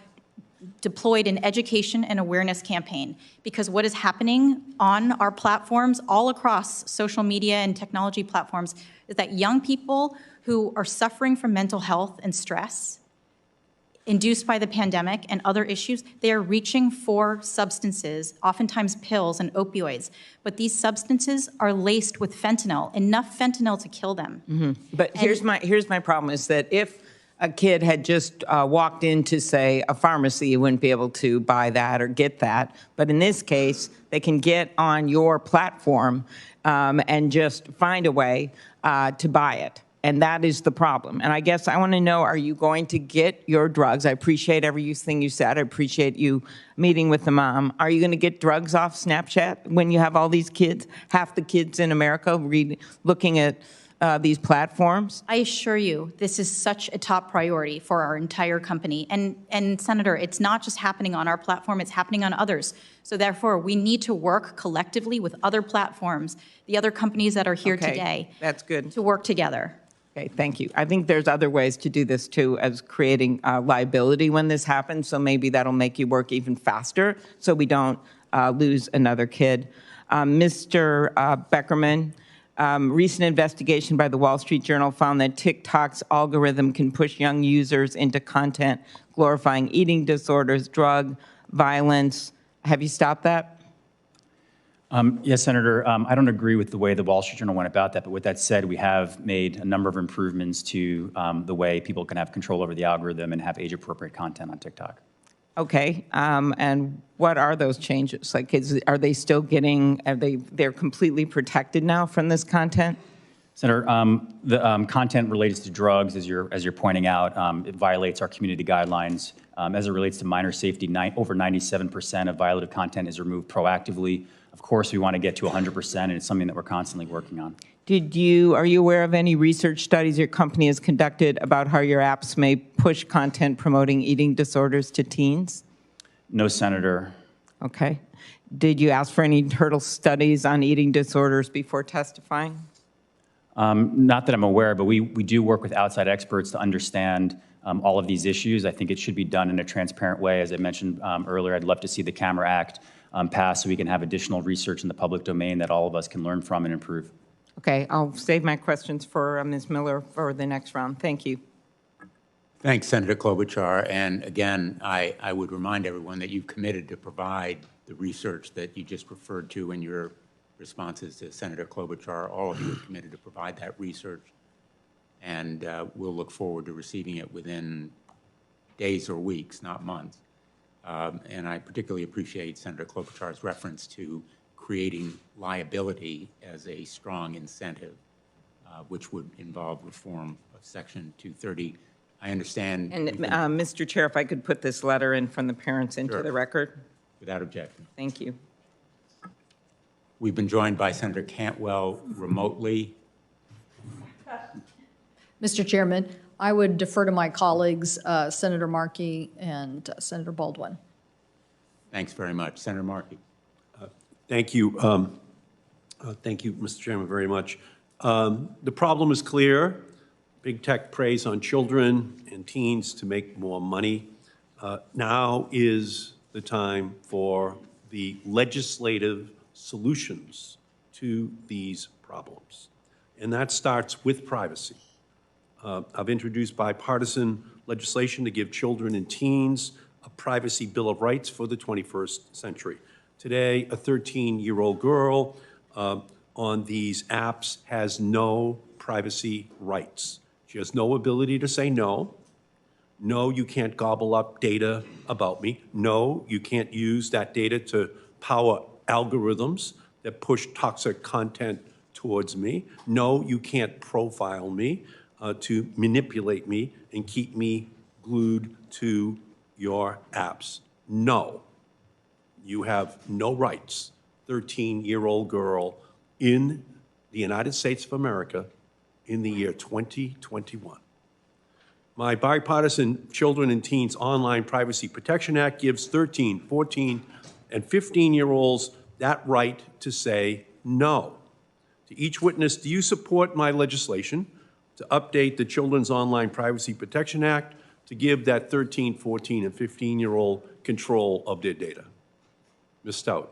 deployed an education and awareness campaign because what is happening on our platforms all across social media and technology platforms is that young people who are suffering from mental health and stress induced by the pandemic and other issues, they are reaching for substances, oftentimes pills and opioids. But these substances are laced with fentanyl, enough fentanyl to kill them.
But here's my problem is that if a kid had just walked into, say, a pharmacy, you wouldn't be able to buy that or get that. But in this case, they can get on your platform and just find a way to buy it. And that is the problem. And I guess I want to know, are you going to get your drugs? I appreciate everything you said. I appreciate you meeting with the mom. Are you going to get drugs off Snapchat when you have all these kids, half the kids in America looking at these platforms?
I assure you, this is such a top priority for our entire company. And Senator, it's not just happening on our platform, it's happening on others. So therefore, we need to work collectively with other platforms, the other companies that are here today.
That's good.
To work together.
Okay, thank you. I think there's other ways to do this too, as creating liability when this happens. So maybe that'll make you work even faster so we don't lose another kid. Mr. Beckerman, recent investigation by the Wall Street Journal found that TikTok's algorithm can push young users into content glorifying eating disorders, drug, violence. Have you stopped that?
Yes, Senator. I don't agree with the way the Wall Street Journal went about that, but with that said, we have made a number of improvements to the way people can have control over the algorithm and have age-appropriate content on TikTok.
Okay, and what are those changes? Like, are they still getting? They're completely protected now from this content?
Senator, the content related to drugs, as you're pointing out, it violates our community guidelines. As it relates to minor safety, over 97% of violative content is removed proactively. Of course, we want to get to 100%, and it's something that we're constantly working on.
Are you aware of any research studies your company has conducted about how your apps may push content promoting eating disorders to teens?
No, Senator.
Okay. Did you ask for any hurdle studies on eating disorders before testifying?
Not that I'm aware, but we do work with outside experts to understand all of these issues. I think it should be done in a transparent way. As I mentioned earlier, I'd love to see the CAMERA Act passed so we can have additional research in the public domain that all of us can learn from and improve.
Okay, I'll save my questions for Ms. Miller for the next round. Thank you.
Thanks, Senator Klobuchar. And again, I would remind everyone that you've committed to provide the research that you just referred to in your responses to Senator Klobuchar. All of you have committed to provide that research, and we'll look forward to receiving it within days or weeks, not months. And I particularly appreciate Senator Klobuchar's reference to creating liability as a strong incentive, which would involve reform of Section 230. I understand.
And Mr. Chair, if I could put this letter in from the parents into the record.
Without objection.
Thank you.
We've been joined by Senator Cantwell remotely.
Mr. Chairman, I would defer to my colleagues, Senator Markey and Senator Baldwin.
Thanks very much. Senator Markey.
Thank you. Thank you, Mr. Chairman, very much. The problem is clear. Big tech preys on children and teens to make more money. Now is the time for the legislative solutions to these problems. And that starts with privacy. I've introduced bipartisan legislation to give children and teens a privacy bill of rights for the 21st century. Today, a 13-year-old girl on these apps has no privacy rights. She has no ability to say no. No, you can't gobble up data about me. No, you can't use that data to power algorithms that push toxic content towards me. No, you can't profile me to manipulate me and keep me glued to your apps. No. You have no rights. 13-year-old girl in the United States of America in the year 2021. My bipartisan Children and Teens Online Privacy Protection Act gives 13, 14, and 15-year-olds that right to say no. To each witness, do you support my legislation to update the Children's Online Privacy Protection Act to give that 13, 14, and 15-year-old control of their data? Ms. Stout.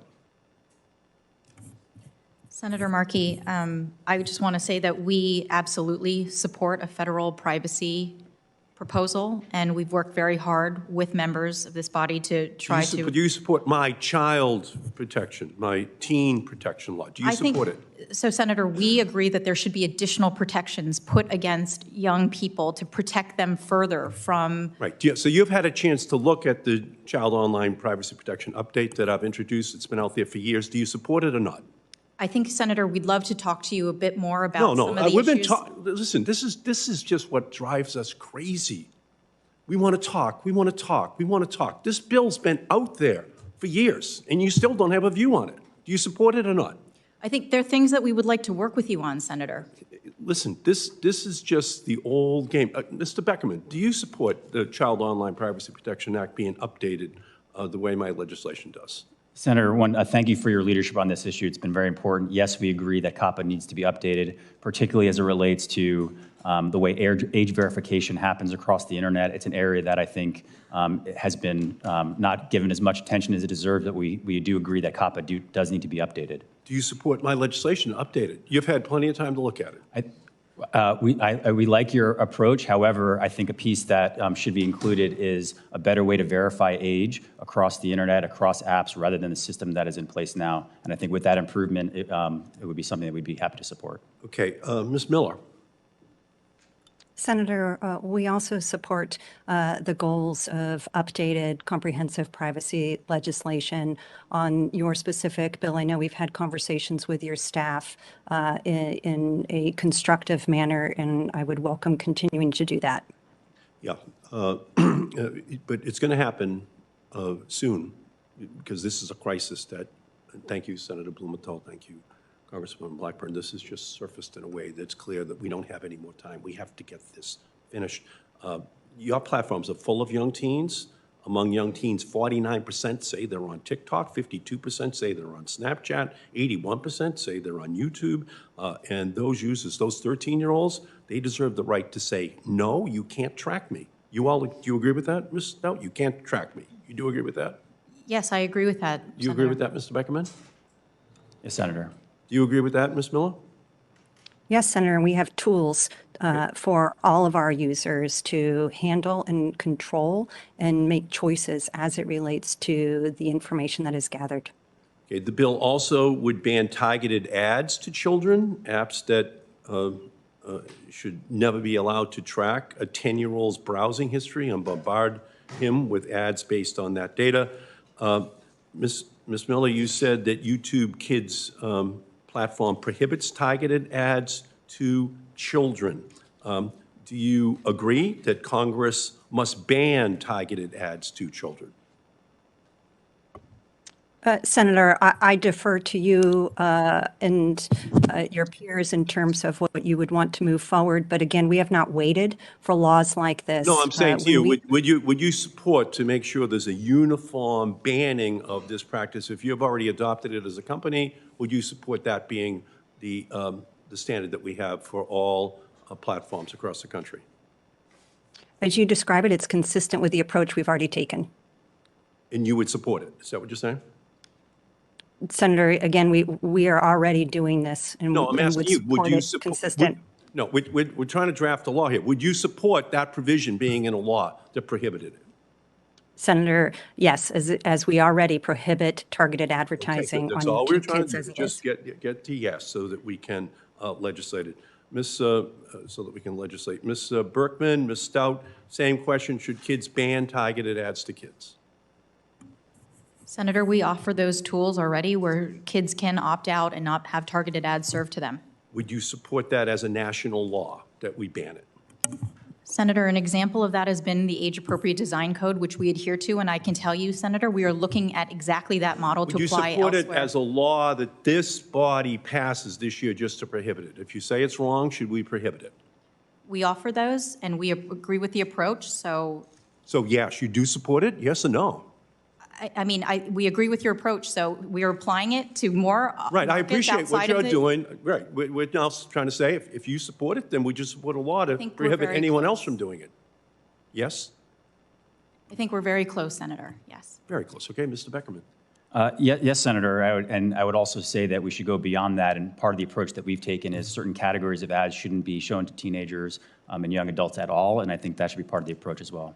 Senator Markey, I just want to say that we absolutely support a federal privacy proposal, and we've worked very hard with members of this body to try to...
Do you support my child protection, my teen protection law? Do you support it?
So, Senator, we agree that there should be additional protections put against young people to protect them further from...
Right. So you've had a chance to look at the Child Online Privacy Protection update that I've introduced. It's been out there for years. Do you support it or not?
I think, Senator, we'd love to talk to you a bit more about
No,
some of the
we've
issues.
Listen, this is just what drives us crazy. We want to talk, we want to talk, we want to talk. This bill's been out there for years, and you still don't have a view on it. Do you support it or not?
I think there are things that we would like to work with you on, Senator.
Listen, this is just the old game. Mr. Beckerman, do you support the Child Online Privacy Protection Act being updated the way my legislation does?
Senator, thank you for your leadership on this issue. It's been very important. Yes, we agree that COPPA needs to be updated, particularly as it relates to the way age verification happens across the internet. It's an area that I think has been not given as much attention as it deserves, that we do agree that COPPA does need to be updated.
Do you support my legislation to update it? You've had plenty of time to look at it.
We like your approach. However, I think a piece that should be included is a better way to verify age across the internet, across apps, rather than the system that is in place now. And I think with that improvement, it would be something that we'd be happy to support.
Okay, Ms. Miller.
Senator, we also support the goals of updated comprehensive privacy legislation. On your specific bill, I know we've had conversations with your staff in a constructive manner, and I would welcome continuing to do that.
Yeah, but it's going to happen soon, because this is a crisis that, thank you, Senator Blumenthal, thank you, Congressman Blackburn, this has just surfaced in a way that's clear that we don't have any more time. We have to get this finished. Your platforms are full of young teens. Among young teens, 49% say they're on TikTok, 52% say they're on Snapchat, 81% say they're on YouTube. And those users, those 13-year-olds, they deserve the right to say, no, you can't track me. You all, do you agree with that, Ms. Stout? You can't track me. You do agree with that?
Yes, I agree with that,
Do you agree with that, Mr. Beckerman?
Yes, Senator.
Do you agree with that, Ms. Miller?
Yes, Senator, we have tools for all of our users to handle and control and make choices as it relates to the information that is gathered.
Okay, the bill also would ban targeted ads to children, apps that should never be allowed to track a 10-year-old's browsing history and bombard him with ads based on that data. Ms. Miller, you said that YouTube Kids platform prohibits targeted ads to children. Do you agree that Congress must ban targeted ads to children?
Senator, I defer to you and your peers in terms of what you would want to move forward. But again, we have not waited for laws like this.
No, I'm saying to you, would you support to make sure there's a uniform banning of this practice? If you've already adopted it as a company, would you support that being the standard that we have for all platforms across the country?
As you describe it, it's consistent with the approach we've already taken.
And you would support it? Is that what you're saying?
Senator, again, we are already doing this, and
No, I'm asking you, would you support?
Consistent.
No, we're trying to draft a law here. Would you support that provision being in a law that prohibited it?
Senator, yes, as we already prohibit targeted advertising
That's
on
all we're
YouTube
trying
Kids
to
as
do,
it
just
is.
get to yes, so that we can legislate it. So that we can legislate. Ms. Berkman, Ms. Stout, same question, should kids ban targeted ads to kids?
Senator, we offer those tools already where kids can opt out and not have targeted ads served to them.
Would you support that as a national law, that we ban it?
Senator, an example of that has been the age-appropriate design code, which we adhere to, and I can tell you, Senator, we are looking at exactly that model to
Would you
apply
support
elsewhere.
it as a law that this body passes this year just to prohibit it? If you say it's wrong, should we prohibit it?
We offer those, and we agree with the approach, so,
So yes, you do support it, yes or no?
we agree with your approach, so we are applying it to more
Right, I
markets
appreciate what
outside of
you're
the-
doing. Right, we're now trying to say, if you support it, then we just support a law to
think we're
prohibit
very
anyone else
close.
from doing it. Yes?
I think we're very close, Senator, yes.
Very close. Okay, Mr. Beckerman.
Yes, Senator, I would also say that we should go beyond that, and part of the approach that we've taken is certain categories of ads shouldn't be shown to teenagers and young adults at all, and I think that should be part of the approach as well.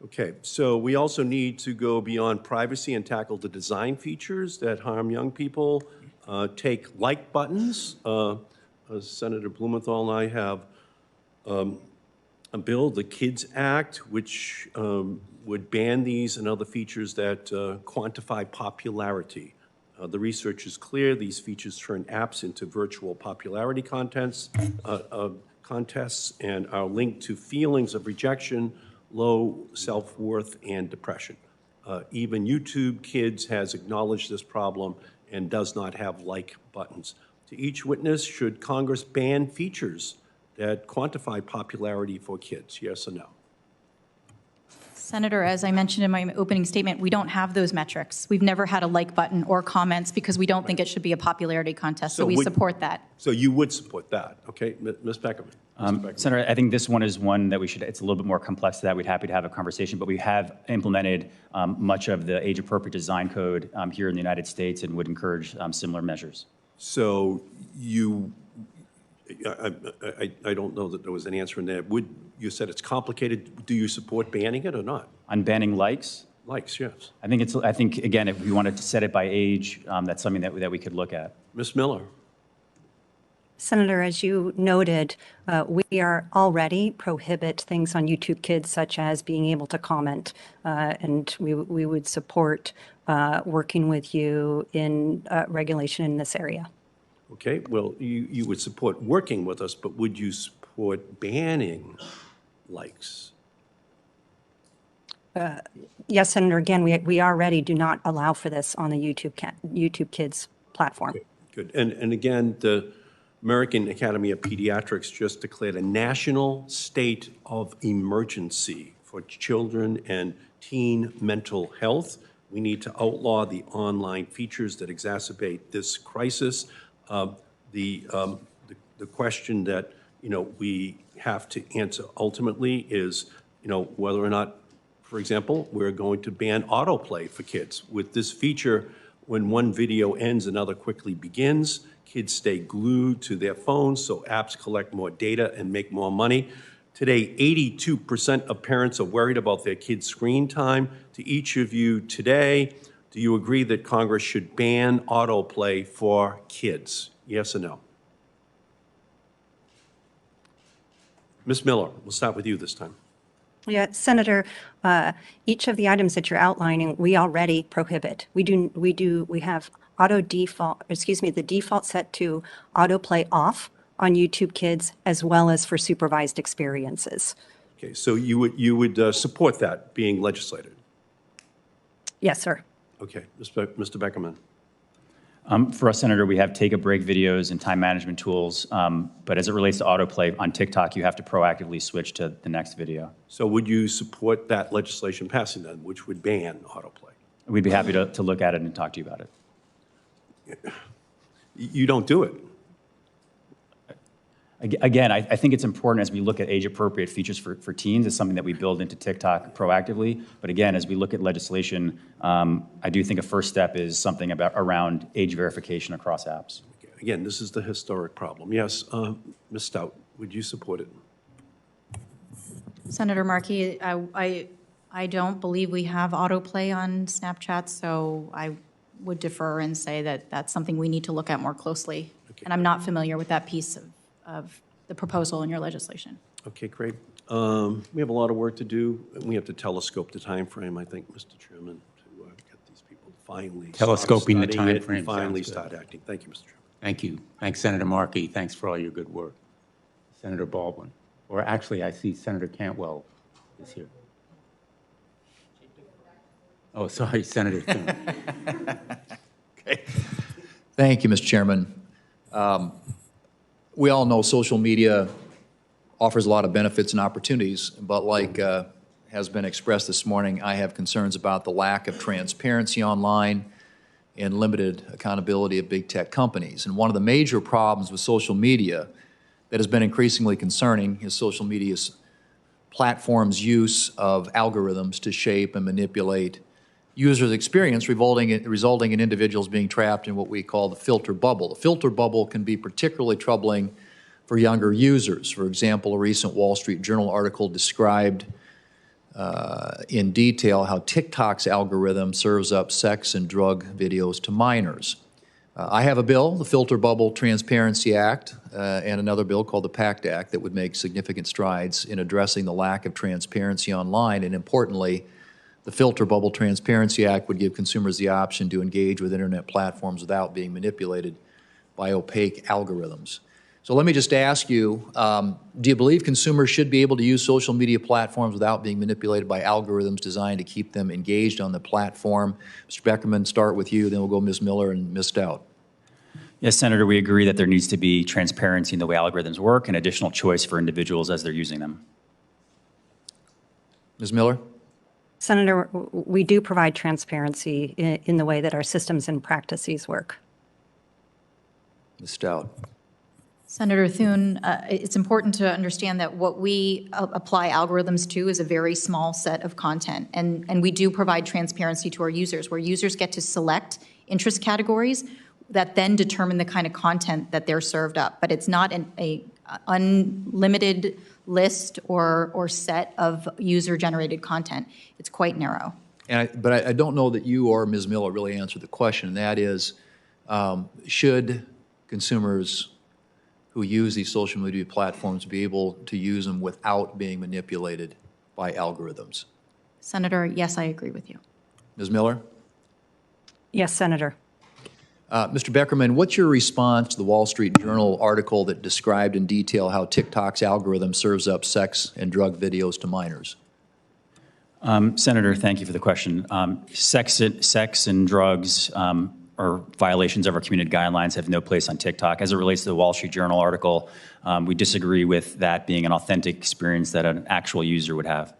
Okay, so we also need to go beyond privacy and tackle the design features that harm young people. Take like buttons. Senator Blumenthal and I have a bill, the KIDS Act, which would ban these and other features that quantify popularity. The research is clear. These features turn apps into virtual popularity contests and are linked to feelings of rejection, low self-worth, and depression. Even YouTube Kids has acknowledged this problem and does not have like buttons. To each witness, should Congress ban features that quantify popularity for kids, yes or no?
Senator, as I mentioned in my opening statement, we don't have those metrics. We've never had a like button or comments because we don't think it should be a popularity contest, so we support that.
So you would support that, okay? Ms. Beckerman. Mr. Beckerman.
Senator, I think this one is one that we should, it's a little bit more complex than that. We'd happy to have a conversation, but we have implemented much of the age-appropriate design code here in the United States and would encourage similar measures.
So I don't know that there was an answer in there. You said it's complicated. Do you support banning it or not?
On banning likes,
Likes, yes.
I think, again, if we wanted to set it by age, that's something that we could look at.
Ms. Miller?
Senator, as you noted, we are already prohibit things on YouTube Kids such as being able to comment, and we would support working with you in regulation in this area.
Okay, well, you would support working with us, but would you support banning likes?
Yes, Senator, again, we already do not allow for this on the YouTube Kids platform.
Okay, good. And again, the American Academy of Pediatrics just declared a national state of emergency for children and teen mental health. We need to outlaw the online features that exacerbate this crisis. The question that, we have to answer ultimately is, whether or not, for example, we're going to ban autoplay for kids. With this feature, when one video ends, another quickly begins. Kids stay glued to their phones, so apps collect more data and make more money. Today, 82% of parents are worried about their kids' screen time. To each of you today, do you agree that Congress should ban autoplay for kids? Yes or no? Ms. Miller, we'll start with you this time.
Yeah, Senator, each of the items that you're outlining, we already prohibit. We have the default set to autoplay off on YouTube Kids as well as for supervised experiences.
Okay, so you would support that being legislated?
Yes, sir.
Okay, Mr. Beckerman.
For us, Senator, we have take-a-break videos and time management tools, but as it relates to autoplay on TikTok, you have to proactively switch to the next video.
So would you support that legislation passing then, which would ban autoplay?
We'd be happy to look at it and talk to you about it.
You don't do it.
Again, I think it's important as we look at age-appropriate features for teens. It's something that we build into TikTok proactively. But again, as we look at legislation, I do think a first step is something around age verification across apps.
Again, this is the historic problem. Yes, Ms. Stout, would you support it?
Senator Markey, I don't believe we have autoplay on Snapchat, so I would defer and say that that's something we need to look at more closely.
Okay.
And I'm not familiar with that piece of the proposal in your legislation.
Okay, great. We have a lot of work to do. We have to telescope the time frame, I think, Mr. Chairman, to get these people to finally
Telescoping the
start studying it
timeframe
and finally
sounds good.
start acting. Thank you, Mr. Chairman.
Thank you. Thanks, Senator Markey. Thanks for all your good work. Senator Baldwin. Or actually, I see Senator Cantwell is here. Oh, sorry, Senator Thune.
Thank you, Mr. Chairman. We all know social media offers a lot of benefits and opportunities, but like has been expressed this morning, I have concerns about the lack of transparency online and limited accountability of big tech companies. And one of the major problems with social media that has been increasingly concerning is social media's platforms' use of algorithms to shape and manipulate users' experience, resulting in individuals being trapped in what we call the filter bubble. The filter bubble can be particularly troubling for younger users. For example, a recent Wall Street Journal article described in detail how TikTok's algorithm serves up sex and drug videos to minors. I have a bill, the Filter Bubble Transparency Act, and another bill called the PACT Act that would make significant strides in addressing the lack of transparency online. And importantly, the Filter Bubble Transparency Act would give consumers the option to engage with internet platforms without being manipulated by opaque algorithms. So let me just ask you, do you believe consumers should be able to use social media platforms without being manipulated by algorithms designed to keep them engaged on the platform? Mr. Beckerman, start with you, then we'll go Ms. Miller and Ms. Stout.
Yes, Senator, we agree that there needs to be transparency in the way algorithms work and additional choice for individuals as they're using them.
Ms. Miller?
Senator, we do provide transparency in the way that our systems and practices work.
Ms. Stout?
Senator Thune, it's important to understand that what we apply algorithms to is a very small set of content, and we do provide transparency to our users, where users get to select interest categories that then determine the kind of content that they're served up. But it's not an unlimited list or set of user-generated content. It's quite narrow.
But I don't know that you or Ms. Miller really answered the question, and that is, should consumers who use these social media platforms be able to use them without being manipulated by algorithms?
Senator, yes, I agree with you.
Ms. Miller?
Yes, Senator.
Mr. Beckerman, what's your response to the Wall Street Journal article that described in detail how TikTok's algorithm serves up sex and drug videos to minors?
Senator, thank you for the question. Sex and drugs or violations of our community guidelines have no place on TikTok. As it relates to the Wall Street Journal article, we disagree with that being an authentic experience that an actual user would have.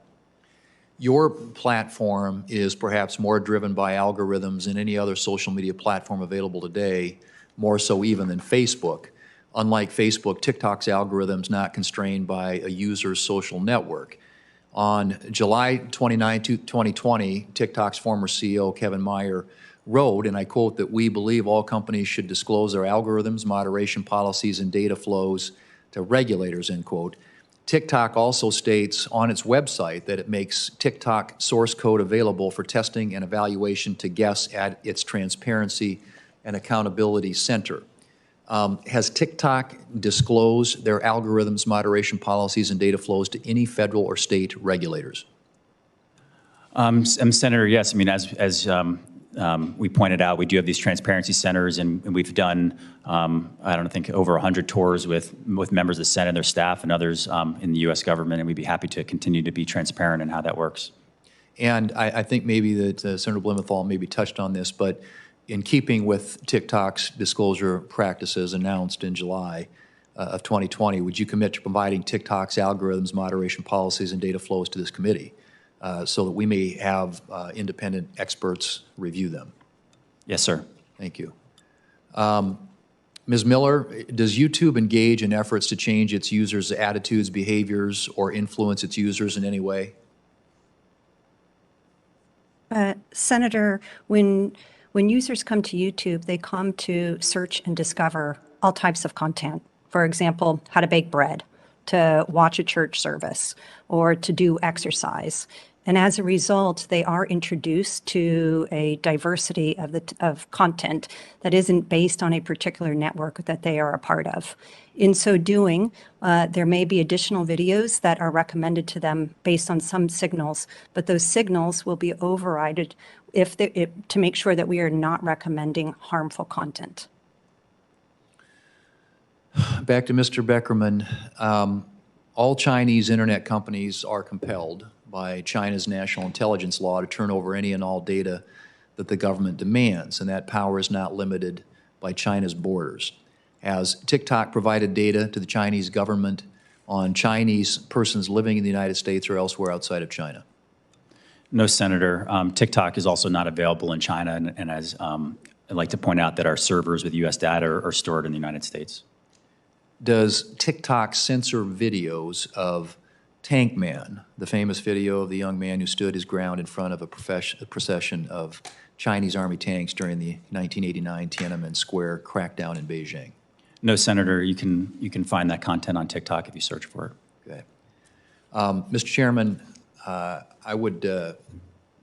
Your platform is perhaps more driven by algorithms than any other social media platform available today, more so even than Facebook. Unlike Facebook, TikTok's algorithm's not constrained by a user's social network. On July 29, 2020, TikTok's former CEO, Kevin Mayer, wrote, and I quote, that we believe all companies should disclose their algorithms, moderation policies, and data flows to regulators, end quote. TikTok also states on its website that it makes TikTok source code available for testing and evaluation to guests at its Transparency and Accountability Center. Has TikTok disclosed their algorithms, moderation policies, and data flows to any federal or state regulators?
Senator, yes. I mean, as we pointed out, we do have these transparency centers, and we've done, I think over 100 tours with members of the Senate, their staff, and others in the U.S. government, and we'd be happy to continue to be transparent in how that works.
And I think maybe that Senator Blumenthal maybe touched on this, but in keeping with TikTok's disclosure practices announced in July of 2020, would you commit to providing TikTok's algorithms, moderation policies, and data flows to this committee? So that we may have independent experts review them?
Yes, sir.
Thank you. Ms. Miller, does YouTube engage in efforts to change its users' attitudes, behaviors, or influence its users in any way?
Senator, when users come to YouTube, they come to search and discover all types of content. For example, how to bake bread, to watch a church service, or to do exercise. And as a result, they are introduced to a diversity of content that isn't based on a particular network that they are a part of. In so doing, there may be additional videos that are recommended to them based on some signals, but those signals will be overridden to make sure that we are not recommending harmful content.
Back to Mr. Beckerman. all Chinese internet companies are compelled by China's national intelligence law to turn over any and all data that the government demands, and that power is not limited by China's borders. Has TikTok provided data to the Chinese government on Chinese persons living in the United States or elsewhere outside of China?
No, Senator. TikTok is also not available in China, and as I'd like to point out that our servers with U.S. data are stored in the United States.
Does TikTok censor videos of Tank Man, the famous video of the young man who stood his ground in front of a procession of Chinese Army tanks during the 1989 Tiananmen Square crackdown in Beijing?
No, Senator. You can find that content on TikTok if you search for it.
Okay. Mr. Chairman, I would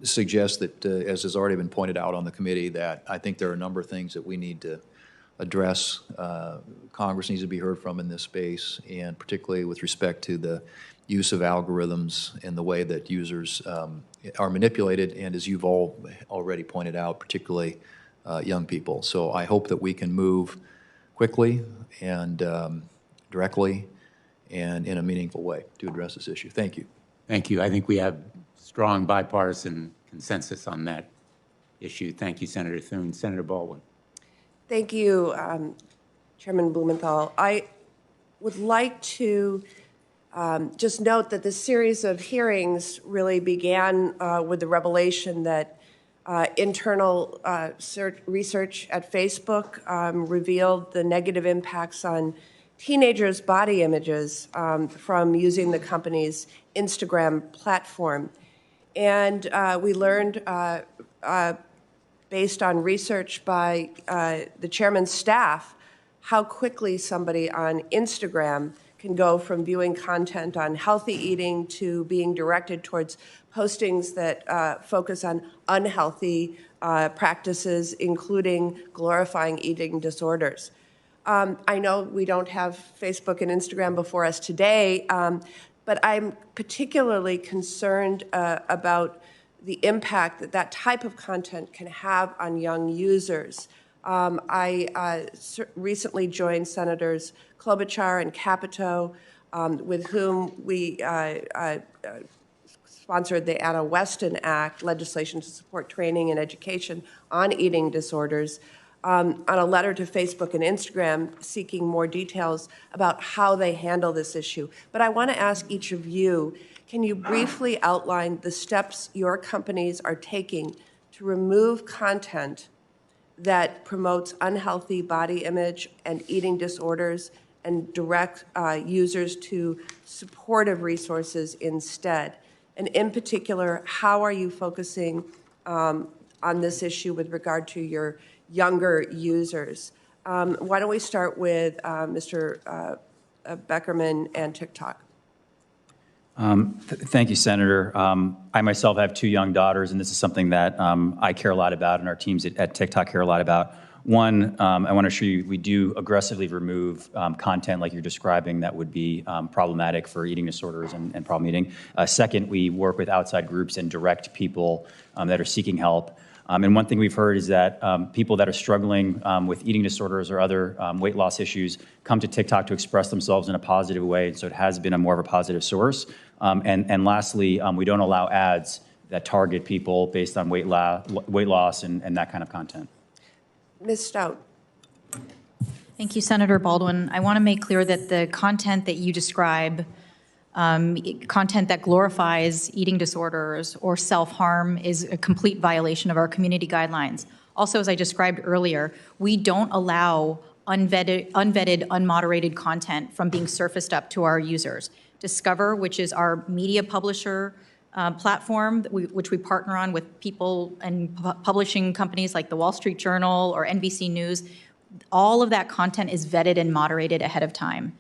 suggest that, as has already been pointed out on the committee, that I think there are a number of things that we need to address. Congress needs to be heard from in this space, and particularly with respect to the use of algorithms and the way that users are manipulated, and as you've all already pointed out, particularly young people. So I hope that we can move quickly and directly and in a meaningful way to address this issue. Thank you.
Thank you. I think we have strong bipartisan consensus on that issue. Thank you, Senator Thune. Senator Baldwin.
Thank you, Chairman Blumenthal. I would like to just note that this series of hearings really began with the revelation that internal research at Facebook revealed the negative impacts on teenagers' body images from using the company's Instagram platform. And we learned, based on research by the chairman's staff, how quickly somebody on Instagram can go from viewing content on healthy eating to being directed towards postings that focus on unhealthy practices, including glorifying eating disorders. I know we don't have Facebook and Instagram before us today, but I'm particularly concerned about the impact that that type of content can have on young users. I recently joined Senators Klobuchar and Capito, with whom we sponsored the Anna Weston Act, legislation to support training and education on eating disorders, on a letter to Facebook and Instagram seeking more details about how they handle this issue. But I want to ask each of you, can you briefly outline the steps your companies are taking to remove content that promotes unhealthy body image and eating disorders and direct users to supportive resources instead? And in particular, how are you focusing on this issue with regard to your younger users? Why don't we start with Mr. Beckerman and TikTok?
Thank you, Senator. I myself have two young daughters, and this is something that I care a lot about, and our teams at TikTok care a lot about. One, I want to assure you we do aggressively remove content like you're describing that would be problematic for eating disorders and problem eating. Second, we work with outside groups and direct people that are seeking help. And one thing we've heard is that people that are struggling with eating disorders or other weight loss issues come to TikTok to express themselves in a positive way, and so it has been a more of a positive source. And lastly, we don't allow ads that target people based on weight loss and that kind of content.
Ms. Stout.
Thank you, Senator Baldwin. I want to make clear that the content that you describe, content that glorifies eating disorders or self-harm, is a complete violation of our community guidelines. Also, as I described earlier, we don't allow unvetted, unmoderated content from being surfaced up to our users. Discover, which is our media publisher platform, which we partner on with people and publishing companies like the Wall Street Journal or NBC News, all of that content is vetted and moderated ahead of time.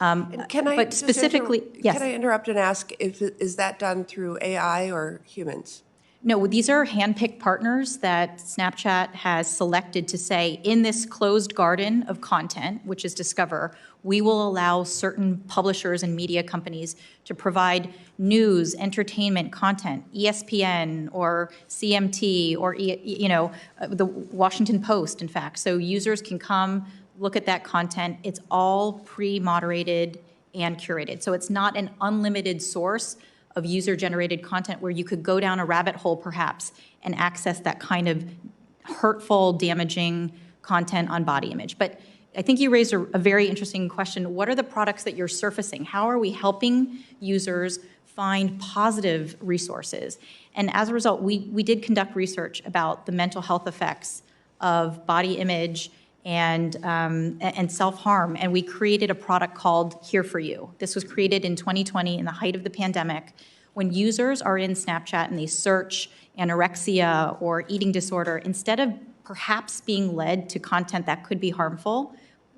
But
specifically, yes.
Can I interrupt and ask, is that done through AI or humans?
No, these are hand-picked partners that Snapchat has selected to say, in this closed garden of content, which is Discover, we will allow certain publishers and media companies to provide news, entertainment content, ESPN or CMT or, the Washington Post, in fact. So users can come, look at that content. It's all pre-moderated and curated. So it's not an unlimited source of user-generated content where you could go down a rabbit hole perhaps and access that kind of hurtful, damaging content on body image. But I think you raised a very interesting question. What are the products that you're surfacing? How are we helping users find positive resources? And as a result, we did conduct research about the mental health effects of body image and self-harm, and we created a product called Here For You. This was created in 2020 in the height of the pandemic, when users are in Snapchat and they search anorexia or eating disorder, instead of perhaps being led to content that could be harmful,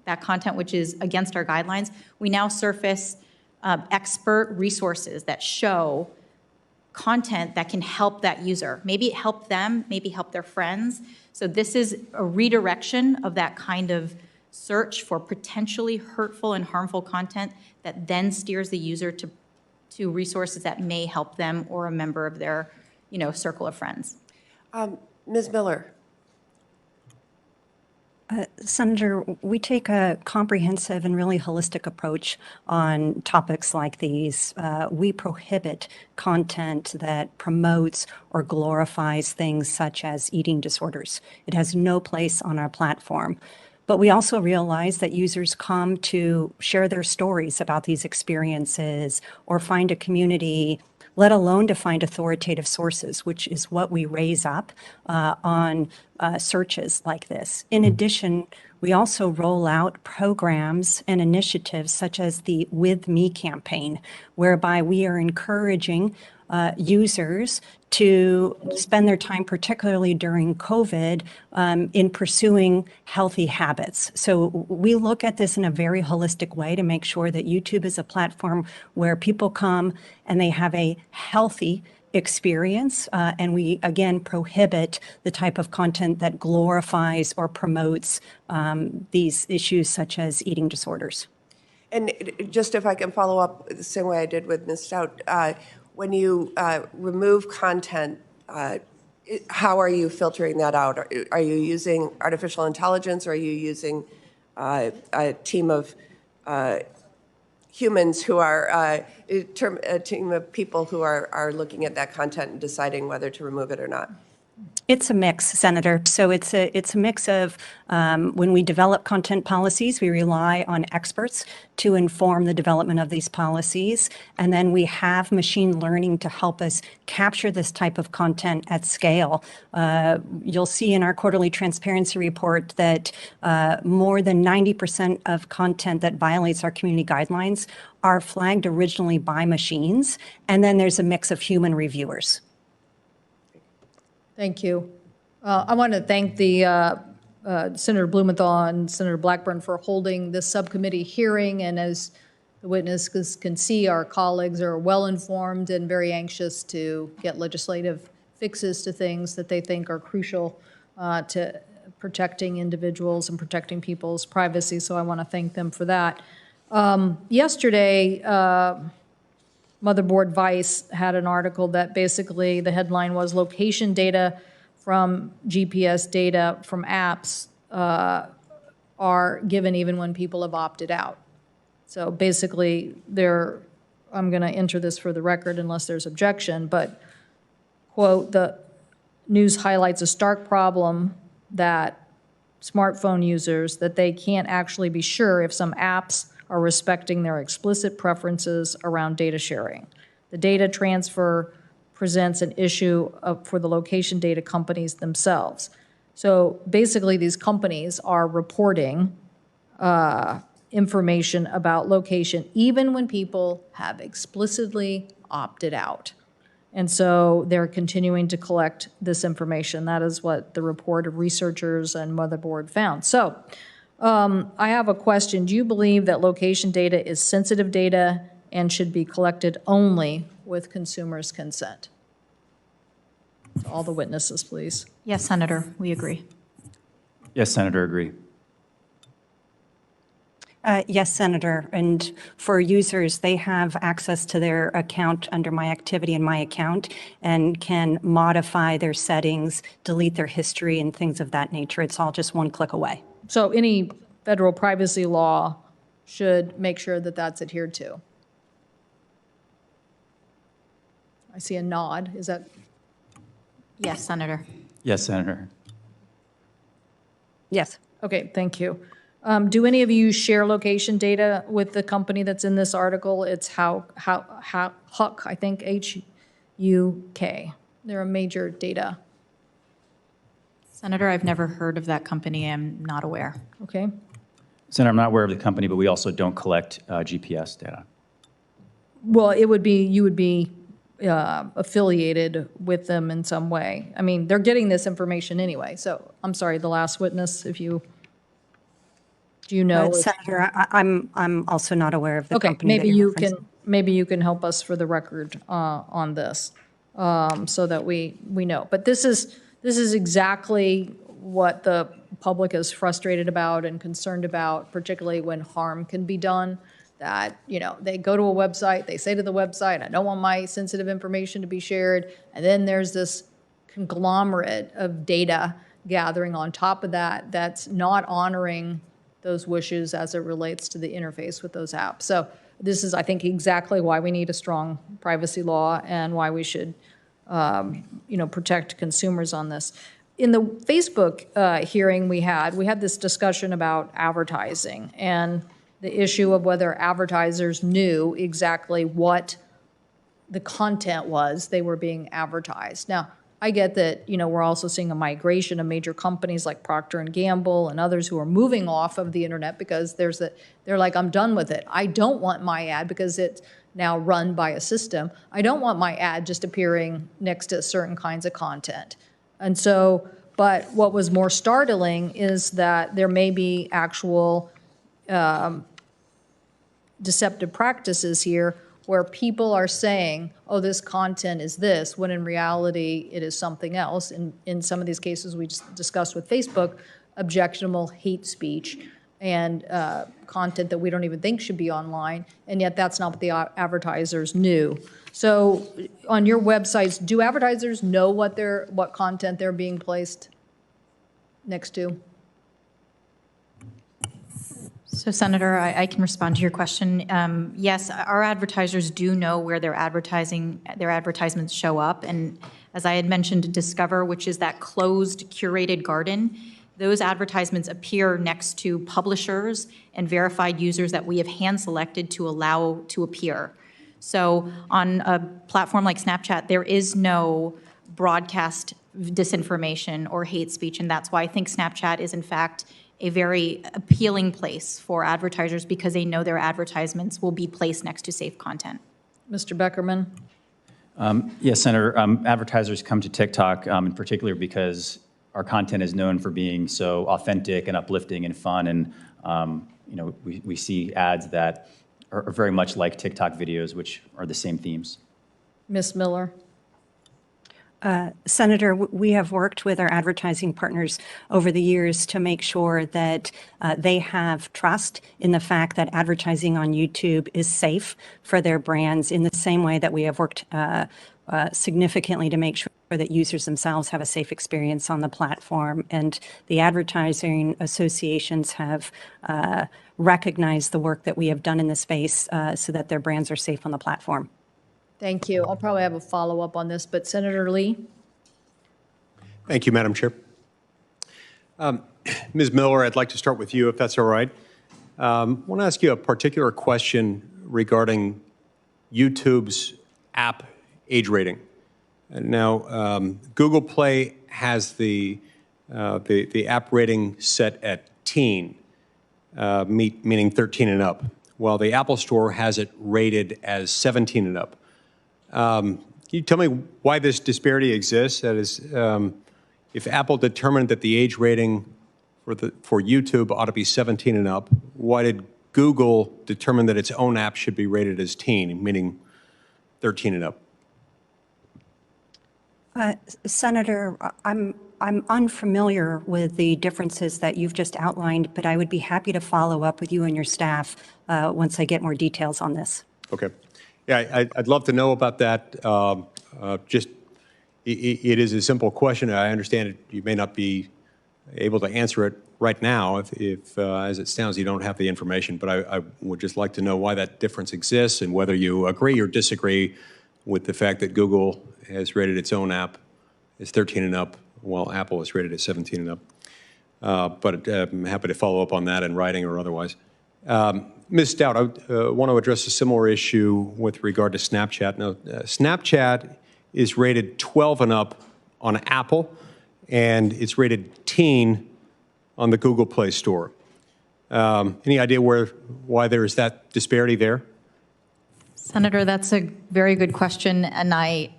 that content which is against our guidelines, we now surface expert resources that show content that can help that user. Maybe it helped them, maybe help their friends. So this is a redirection of that kind of search for potentially hurtful and harmful content that then steers the user to resources that may help them or a member of their, circle of friends.
Ms. Miller.
Senator, we take a comprehensive and really holistic approach on topics like these. We prohibit content that promotes or glorifies things such as eating disorders. It has no place on our platform. But we also realize that users come to share their stories about these experiences or find a community, let alone to find authoritative sources, which is what we raise up on searches like this. In addition, we also roll out programs and initiatives such as the With Me campaign, whereby we are encouraging users to spend their time, particularly during COVID, in pursuing healthy habits. So we look at this in a very holistic way to make sure that YouTube is a platform where people come and they have a healthy experience, and we, again, prohibit the type of content that glorifies or promotes these issues such as eating disorders.
And just if I can follow up the same way I did with Ms. Stout, when you remove content, how are you filtering that out? Are you using artificial intelligence, or are you using a team of humans who are a team of people who are looking at that content and deciding whether to remove it or not?
It's a mix, Senator. So it's a mix of when we develop content policies, we rely on experts to inform the development of these policies. And then we have machine learning to help us capture this type of content at scale. You'll see in our quarterly transparency report that more than 90% of content that violates our community guidelines are flagged originally by machines. And then there's a mix of human reviewers.
Thank you. I want to thank the Senator Blumenthal and Senator Blackburn for holding this subcommittee hearing. And as the witnesses can see, our colleagues are well-informed and very anxious to get legislative fixes to things that they think are crucial to protecting individuals and protecting people's privacy. So I want to thank them for that. Yesterday, Motherboard Vice had an article that basically the headline was location data from GPS data from apps are given even when people have opted out. So basically, I'm going to enter this for the record unless there's objection, but, quote, the news highlights a stark problem that smartphone users, that they can't actually be sure if some apps are respecting their explicit preferences around data sharing. The data transfer presents an issue for the location data companies themselves. So basically, these companies are reporting information about location even when people have explicitly opted out. And so they're continuing to collect this information. That is what the report of researchers and Motherboard found. So I have a question. Do you believe that location data is sensitive data and should be collected only with consumers' consent? All the witnesses, please.
Yes, Senator, we agree.
Yes, Senator, agree.
Yes, Senator. And for users, they have access to their account under My Activity and My Account and can modify their settings, delete their history, and things of that nature. It's all just one click away.
So any federal privacy law should make sure that that's adhered to. I see a nod. Is that,
Yes, Senator.
Yes, Senator.
Yes.
okay, thank you. Do any of you share location data with the company that's in this article? It's Huck, I think, H-U-K. They're a major data,
Senator, I've never heard of that company. I'm not aware.
okay?
Senator, I'm not aware of the company, but we also don't collect GPS data.
Well, it would be, you would be affiliated with them in some way. I mean, they're getting this information anyway, so, I'm sorry, the last witness, if you, do you know? if-
Senator, I'm also not aware of the
Okay,
company that
maybe
you're
you can,
referencing.
maybe you can help us for the record on this, so that we know. But this is exactly what the public is frustrated about and concerned about, particularly when harm can be done. That, they go to a website, they say to the website, I don't want my sensitive information to be shared, and then there's this conglomerate of data gathering on top of that that's not honoring those wishes as it relates to the interface with those apps. So this is, I think, exactly why we need a strong privacy law and why we should, protect consumers on this. In the Facebook hearing we had this discussion about advertising and the issue of whether advertisers knew exactly what the content was they were being advertised. Now, I get that, we're also seeing a migration of major companies like Procter & Gamble and others who are moving off of the internet because they're like, I'm done with it. I don't want my ad, because it's now run by a system. I don't want my ad just appearing next to certain kinds of content. And so, but what was more startling is that there may be actual deceptive practices here where people are saying, oh, this content is this, when in reality it is something else. In some of these cases we just discussed with Facebook, objectionable hate speech and content that we don't even think should be online, and yet that's not what the advertisers knew. So on your websites, do advertisers know what content they're being placed next to?
So Senator, I can respond to your question. Yes, our advertisers do know where their advertisements show up. And as I had mentioned, Discover, which is that closed curated garden, those advertisements appear next to publishers and verified users that we have hand-selected to allow to appear. So on a platform like Snapchat, there is no broadcast disinformation or hate speech, and that's why I think Snapchat is in fact a very appealing place for advertisers, because they know their advertisements will be placed next to safe content.
Mr. Beckerman?
Yes, Senator. Advertisers come to TikTok in particular because our content is known for being so authentic and uplifting and fun, and we see ads that are very much like TikTok videos, which are the same themes.
Ms. Miller?
Senator, we have worked with our advertising partners over the years to make sure that they have trust in the fact that advertising on YouTube is safe for their brands, in the same way that we have worked significantly to make sure that users themselves have a safe experience on the platform. And the advertising associations have recognized the work that we have done in this space so that their brands are safe on the platform.
Thank you. I'll probably have a follow-up on this, but Senator Lee?
Thank you, Madam Chair. Ms. Miller, I'd like to start with you, if that's all right. I want to ask you a particular question regarding YouTube's app age rating. Now, Google Play has the app rating set at teen, meaning 13 and up, while the Apple Store has it rated as 17 and up. Can you tell me why this disparity exists? That is, if Apple determined that the age rating for YouTube ought to be 17 and up, why did Google determine that its own app should be rated as teen, meaning 13 and up?
Senator, I'm unfamiliar with the differences that you've just outlined, but I would be happy to follow up with you and your staff once I get more details on this.
Okay. Yeah, I'd love to know about that. It is a simple question. I understand you may not be able to answer it right now if as it stands, you don't have the information. But I would just like to know why that difference exists and whether you agree or disagree with the fact that Google has rated its own app as 13 and up, while Apple has rated it 17 and up. But I'm happy to follow up on that in writing or otherwise. Ms. Stout, I want to address a similar issue with regard to Snapchat. Now, Snapchat is rated 12 and up on Apple, and it's rated teen on the Google Play Store. Any idea why there is that disparity there?
Senator, that's a very good question, and I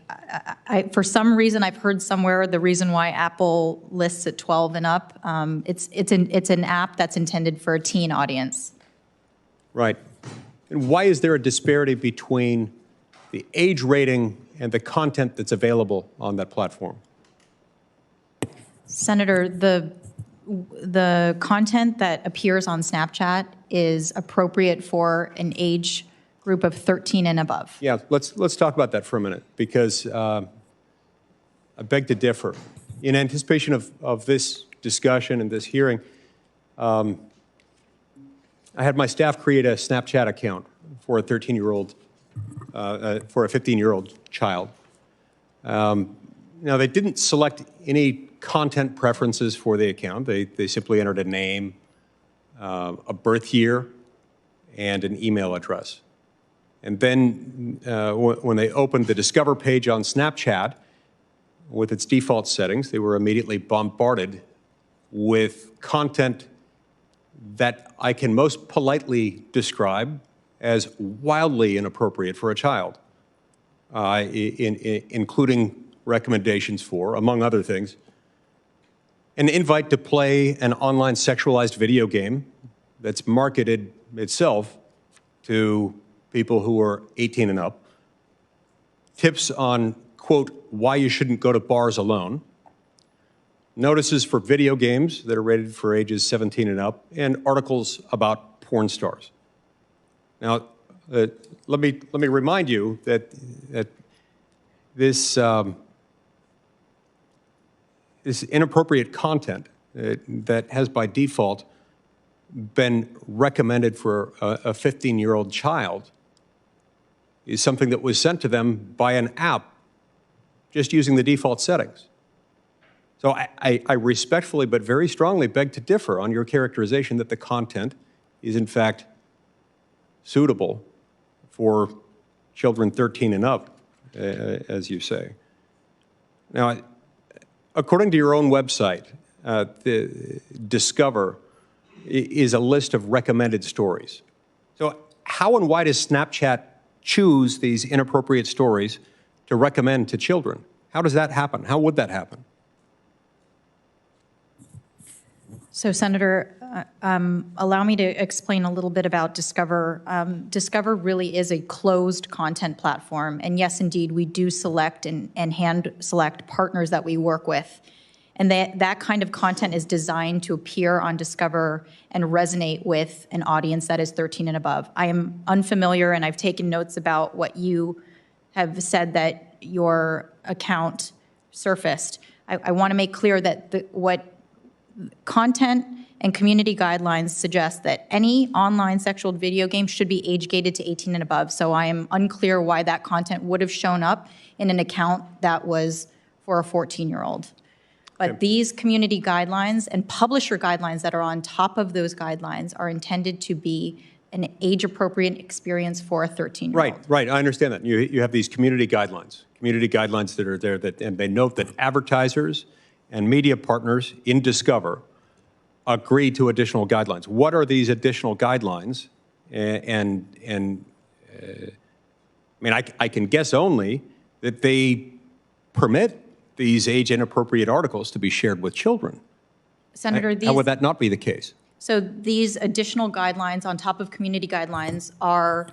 for some reason I've heard somewhere the reason why Apple lists at 12 and up. It's an app that's intended for a teen audience.
Right. And why is there a disparity between the age rating and the content that's available on that platform?
Senator, the content that appears on Snapchat is appropriate for an age group of 13 and above.
Yeah, let's talk about that for a minute, because I beg to differ. In anticipation of this discussion and this hearing, I had my staff create a Snapchat account for a 13-year-old, for a 15-year-old child. Now, they didn't select any content preferences for the account. They simply entered a name, a birth year, and an email address. And then when they opened the Discover page on Snapchat, with its default settings, they were immediately bombarded with content that I can most politely describe as wildly inappropriate for a child, including recommendations for, among other things, an invite to play an online sexualized video game that's marketed itself to people who are 18 and up, tips on, quote, why you shouldn't go to bars alone, notices for video games that are rated for ages 17 and up, and articles about porn stars. Now, let me remind you that this this inappropriate content that has by default been recommended for a 15-year-old child is something that was sent to them by an app just using the default settings. So I respectfully but very strongly beg to differ on your characterization that the content is in fact suitable for children 13 and up, as you say. Now, according to your own website, the Discover is a list of recommended stories. So how and why does Snapchat choose these inappropriate stories to recommend to children? How does that happen? How would that happen?
So, Senator, allow me to explain a little bit about Discover. Discover really is a closed content platform, and yes, indeed, we do select and hand select partners that we work with. And that kind of content is designed to appear on Discover and resonate with an audience that is 13 and above. I am unfamiliar, and I've taken notes about what you have said that your account surfaced. I want to make clear that what content and community guidelines suggest that any online sexual video game should be age-gated to 18 and above. So I am unclear why that content would have shown up in an account that was for a 14-year-old. But these community guidelines and publisher guidelines that are on top of those guidelines are intended to be an age-appropriate experience for a 13-year-old.
Right. I understand that. You have these community guidelines that are there, and they note that advertisers and media partners in Discover agree to additional guidelines. What are these additional guidelines? I mean, I can guess only that they permit these age-inappropriate articles to be shared with children.
Senator,
how would that not be the case?
So these additional guidelines on top of community guidelines are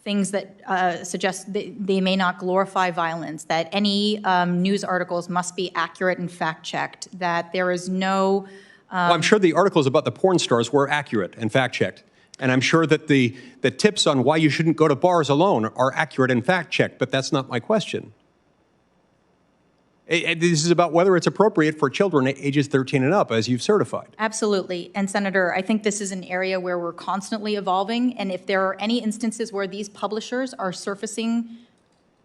things that suggest that they may not glorify violence, that any news articles must be accurate and fact-checked, that there is no...
Well, I'm sure the articles about the porn stars were accurate and fact-checked. And I'm sure that the tips on why you shouldn't go to bars alone are accurate and fact-checked, but that's not my question.
This is about whether it's appropriate for children ages 13 and up, as you've certified.
Absolutely. And Senator, I think this is an area where we're constantly evolving. And if there are any instances where these publishers are surfacing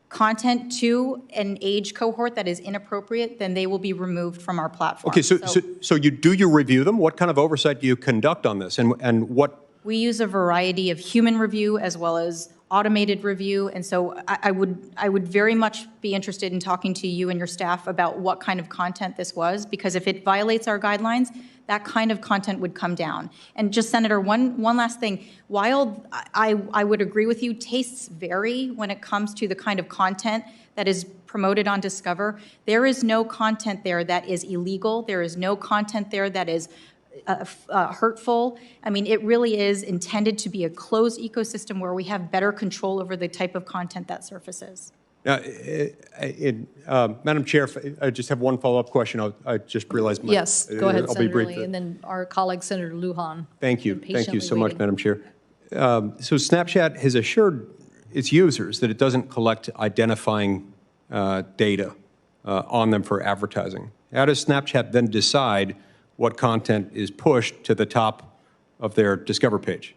content to an age cohort that is inappropriate, then they will be removed from our platform.
Okay, so you review them? What kind of oversight do you conduct on this? And what?
We use a variety of human review as well as automated review, and so I would very much be interested in talking to you and your staff about what kind of content this was, because if it violates our guidelines, that kind of content would come down. And just, Senator, one last thing. While I would agree with you, tastes vary when it comes to the kind of content that is promoted on Discover. There is no content there that is illegal. There is no content there that is hurtful. I mean, it really is intended to be a closed ecosystem where we have better control over the type of content that surfaces.
Madam Chair, I just have one follow-up question. I just realized my...
Yes, go ahead,
I'll be
Senator
brief.
Lee, and then our colleague, Senator Lujan.
Thank you. Thank you so much,
waiting.
Madam Chair. So Snapchat has assured its users that it doesn't collect identifying data on them for advertising. How does Snapchat then decide what content is pushed to the top of their Discover page?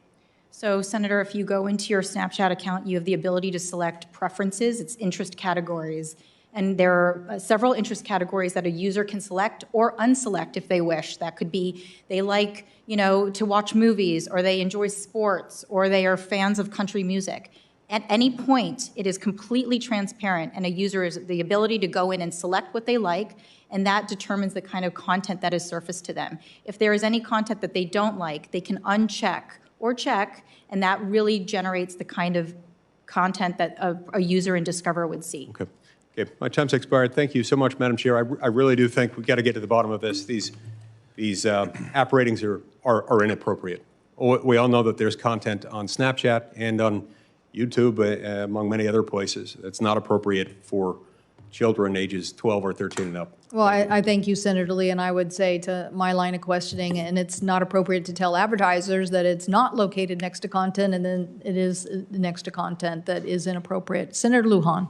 So, Senator, if you go into your Snapchat account, you have the ability to select preferences, it's interest categories, and there are several interest categories that a user can select or unselect if they wish. That could be they like, to watch movies, or they enjoy sports, or they are fans of country music. At any point, it is completely transparent, and a user has the ability to go in and select what they like, and that determines the kind of content that is surfaced to them. If there is any content that they don't like, they can uncheck or check, and that really generates the kind of content that a user in Discover would see.
Okay, my time's expired. Thank you so much, Madam Chair. I really do think we've got to get to the bottom of this. These app ratings are inappropriate. We all know that there's content on Snapchat and on YouTube, among many other places, that's not appropriate for children ages 12 or 13 and up.
Well, I thank you, Senator Lee, and I would say to my line of questioning, and it's not appropriate to tell advertisers that it's not located next to content, and then it is next to content that is inappropriate. Senator Lujan.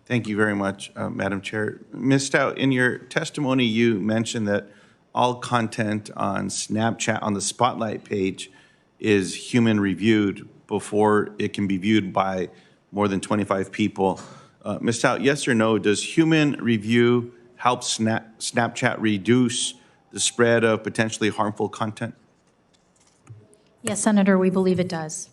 Thank you very much, Madam Chair. Ms. Stout, in your testimony, you mentioned that all content on Snapchat on the Spotlight page is human reviewed before it can be viewed by more than 25 people. Ms. Stout, yes or no, does human review help Snapchat reduce the spread of potentially harmful content?
Yes, Senator, we believe it does.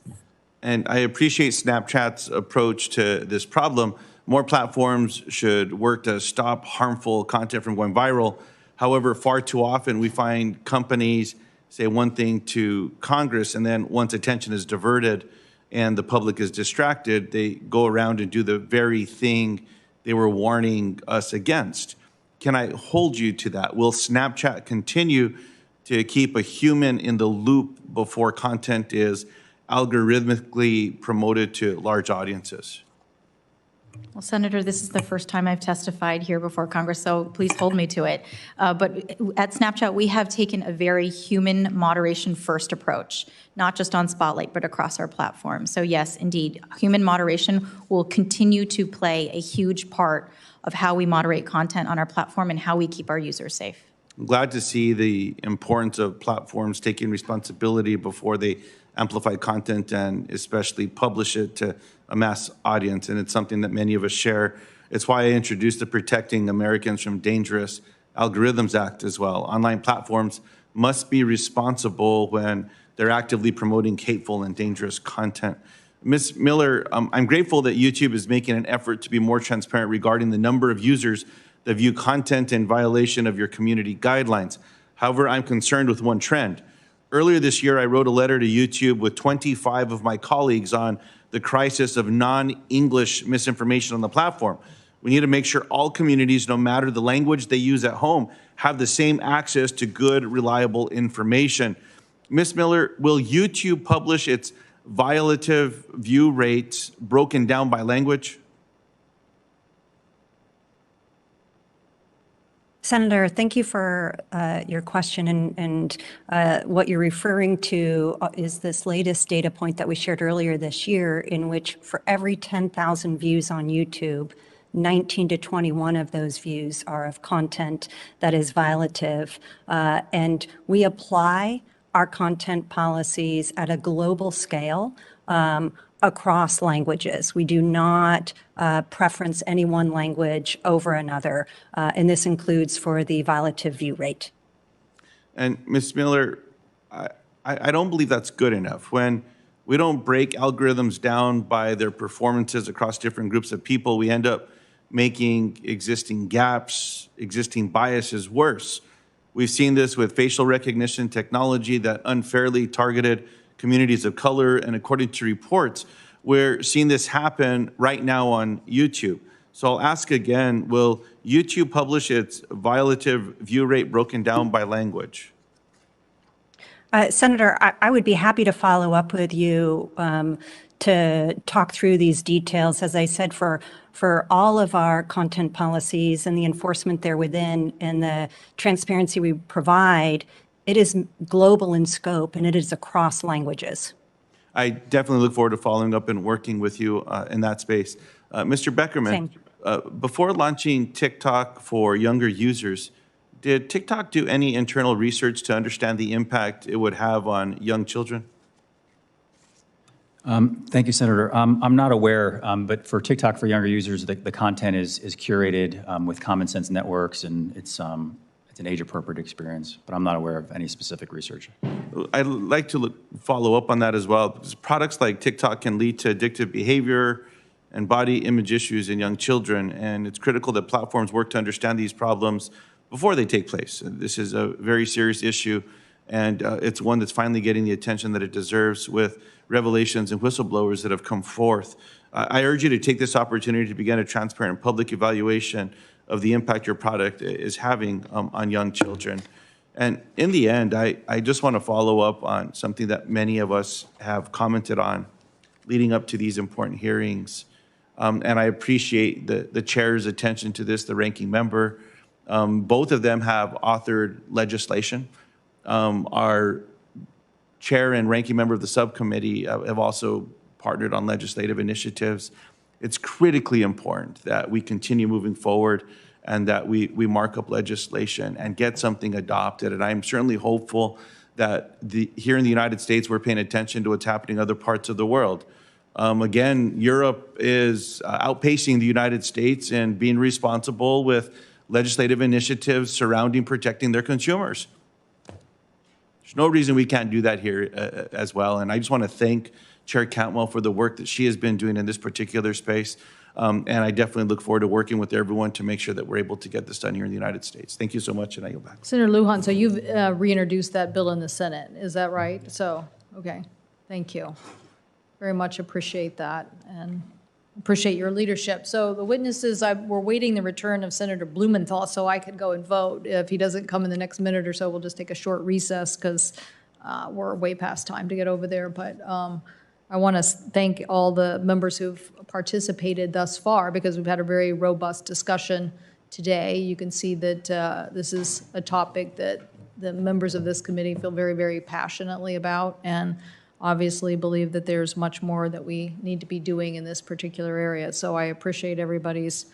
And I appreciate Snapchat's approach to this problem. More platforms should work to stop harmful content from going viral. However, far too often we find companies say one thing to Congress, and then once attention is diverted and the public is distracted, they go around and do the very thing they were warning us against. Can I hold you to that? Will Snapchat continue to keep a human in the loop before content is algorithmically promoted to large audiences?
Well, Senator, this is the first time I've testified here before Congress, so please hold me to it. But at Snapchat, we have taken a very human moderation first approach, not just on Spotlight, but across our platform. So yes, indeed, human moderation will continue to play a huge part of how we moderate content on our platform and how we keep our users safe.
I'm glad to see the importance of platforms taking responsibility before they amplify content and especially publish it to a mass audience, and it's something that many of us share. It's why I introduced the Protecting Americans from Dangerous Algorithms Act as well. Online platforms must be responsible when they're actively promoting hateful and dangerous content. Ms. Miller, I'm grateful that YouTube is making an effort to be more transparent regarding the number of users that view content in violation of your community guidelines. However, I'm concerned with one trend. Earlier this year, I wrote a letter to YouTube with 25 of my colleagues on the crisis of non-English misinformation on the platform. We need to make sure all communities, no matter the language they use at home, have the same access to good, reliable information. Ms. Miller, will YouTube publish its violative view rates broken down by language?
Senator, thank you for your question, and what you're referring to is this latest data point that we shared earlier this year, in which for every 10,000 views on YouTube, 19 to 21 of those views are of content that is violative. And we apply our content policies at a global scale across languages. We do not preference any one language over another, and this includes for the violative view rate.
And Ms. Miller, I don't believe that's good enough. When we don't break algorithms down by their performances across different groups of people, we end up making existing gaps, existing biases worse. We've seen this with facial recognition technology that unfairly targeted communities of color, and according to reports, we're seeing this happen right now on YouTube. So I'll ask again, will YouTube publish its violative view rate broken down by language?
Senator, I would be happy to follow up with you to talk through these details. As I said, for all of our content policies and the enforcement there within and the transparency we provide, it is global in scope and it is across languages.
I definitely look forward to following up and working with you in that space. Mr. Beckerman, before launching TikTok for younger users, did TikTok do any internal research to understand the impact it would have on young children?
Thank you, Senator. I'm not aware, but for TikTok for younger users, the content is curated with common sense networks, and it's an age-appropriate experience, but I'm not aware of any specific research.
I'd like to follow up on that as well, because products like TikTok can lead to addictive behavior and body image issues in young children, and it's critical that platforms work to understand these problems before they take place. This is a very serious issue, and it's one that's finally getting the attention that it deserves with revelations and whistleblowers that have come forth. I urge you to take this opportunity to begin a transparent public evaluation of the impact your product is having on young children. And in the end, I just want to follow up on something that many of us have commented on leading up to these important hearings. And I appreciate the chair's attention to this, the ranking member. Both of them have authored legislation. Our chair and ranking member of the subcommittee have also partnered on legislative initiatives. It's critically important that we continue moving forward and that we mark up legislation and get something adopted. And I'm certainly hopeful that here in the United States, we're paying attention to what's happening in other parts of the world. Again, Europe is outpacing the United States in being responsible with legislative initiatives surrounding protecting their consumers. There's no reason we can't do that here as well. And I just want to thank Chair Cantwell for the work that she has been doing in this particular space. And I definitely look forward to working with everyone to make sure that we're able to get this done here in the United States. Thank you so much, and I yield back.
Senator Lujan, so you've reintroduced that bill in the Senate, is that right? So, okay, thank you. Very much appreciate that and appreciate your leadership. So the witnesses, we're waiting the return of Senator Blumenthal so I could go and vote. If he doesn't come in the next minute or so, we'll just take a short recess because we're way past time to get over there. But I want to thank all the members who've participated thus far because we've had a very robust discussion today. You can see that this is a topic that the members of this committee feel very, very passionately about and obviously believe that there's much more that we need to be doing in this particular area. So I appreciate everybody's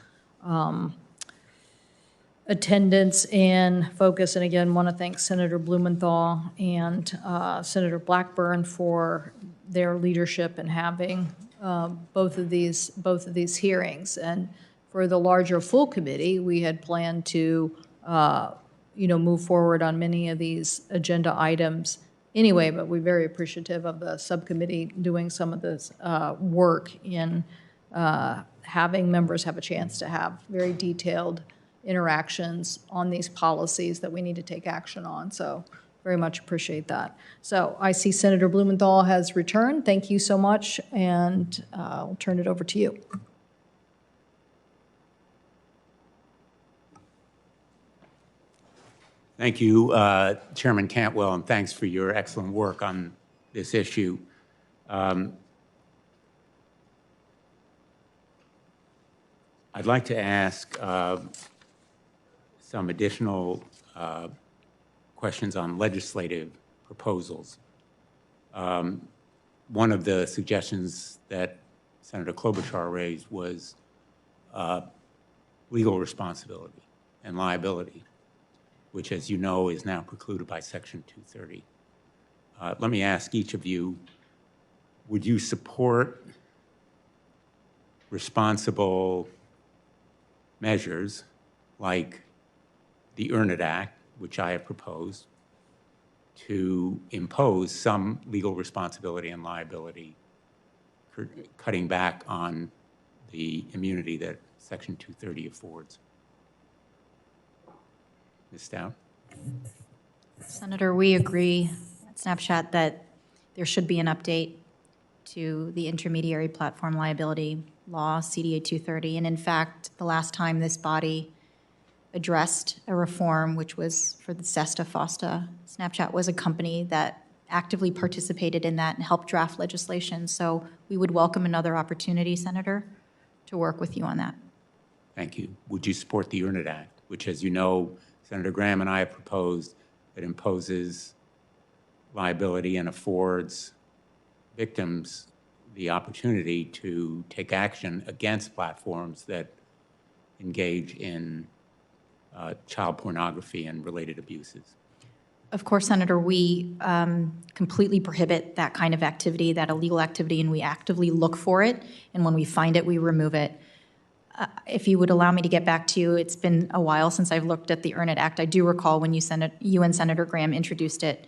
attendance and focus. And again, want to thank Senator Blumenthal and Senator Blackburn for their leadership in having both of these hearings. And for the larger full committee, we had planned to move forward on many of these agenda items anyway, but we're very appreciative of the subcommittee doing some of this work in having members have a chance to have very detailed interactions on these policies that we need to take action on. So very much appreciate that. So I see Senator Blumenthal has returned. Thank you so much, and I'll turn it over to you.
Thank you, Chairman Cantwell, and thanks for your excellent work on this issue. I'd like to ask some additional questions on legislative proposals. One of the suggestions that Senator Klobuchar raised was legal responsibility and liability, which, as you know, is now precluded by Section 230. Let me ask each of you, would you support responsible measures like the Earn It Act, which I have proposed, to impose some legal responsibility and liability, cutting back on the immunity that Section 230 affords? Ms. Stout?
Senator, we agree at Snapchat that there should be an update to the intermediary platform liability law, CDA 230. And in fact, the last time this body addressed a reform, which was for the SESTA FOSTA, Snapchat was a company that actively participated in that and helped draft legislation. So we would welcome another opportunity, Senator, to work with you on that.
Thank you. Would you support the Earn It Act, which, as you know, Senator Graham and I have proposed, that imposes liability and affords victims the opportunity to take action against platforms that engage in child pornography and related abuses?
Of course, Senator, we completely prohibit that kind of activity, that illegal activity, and we actively look for it. And when we find it, we remove it. If you would allow me to get back to you, it's been a while since I've looked at the Earn It Act. I do recall when you and Senator Graham introduced it,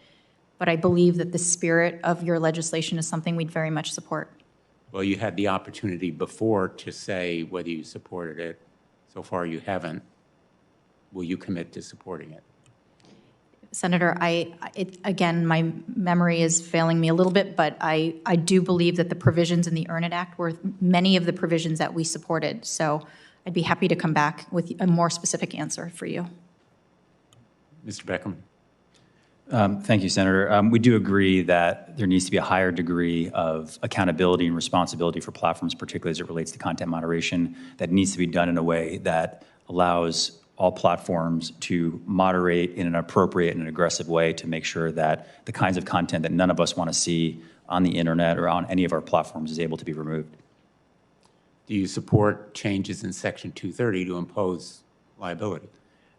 but I believe that the spirit of your legislation is something we'd very much support.
Well, you had the opportunity before to say whether you supported it. So far, you haven't. Will you commit to supporting it?
Senator, again, my memory is failing me a little bit, but I do believe that the provisions in the Earn It Act were many of the provisions that we supported. So I'd be happy to come back with a more specific answer for you.
Mr. Beckerman?
Thank you, Senator. We do agree that there needs to be a higher degree of accountability and responsibility for platforms, particularly as it relates to content moderation, that needs to be done in a way that allows all platforms to moderate in an appropriate and aggressive way to make sure that the kinds of content that none of us want to see on the internet or on any of our platforms is able to be removed.
Do you support changes in Section 230 to impose liability?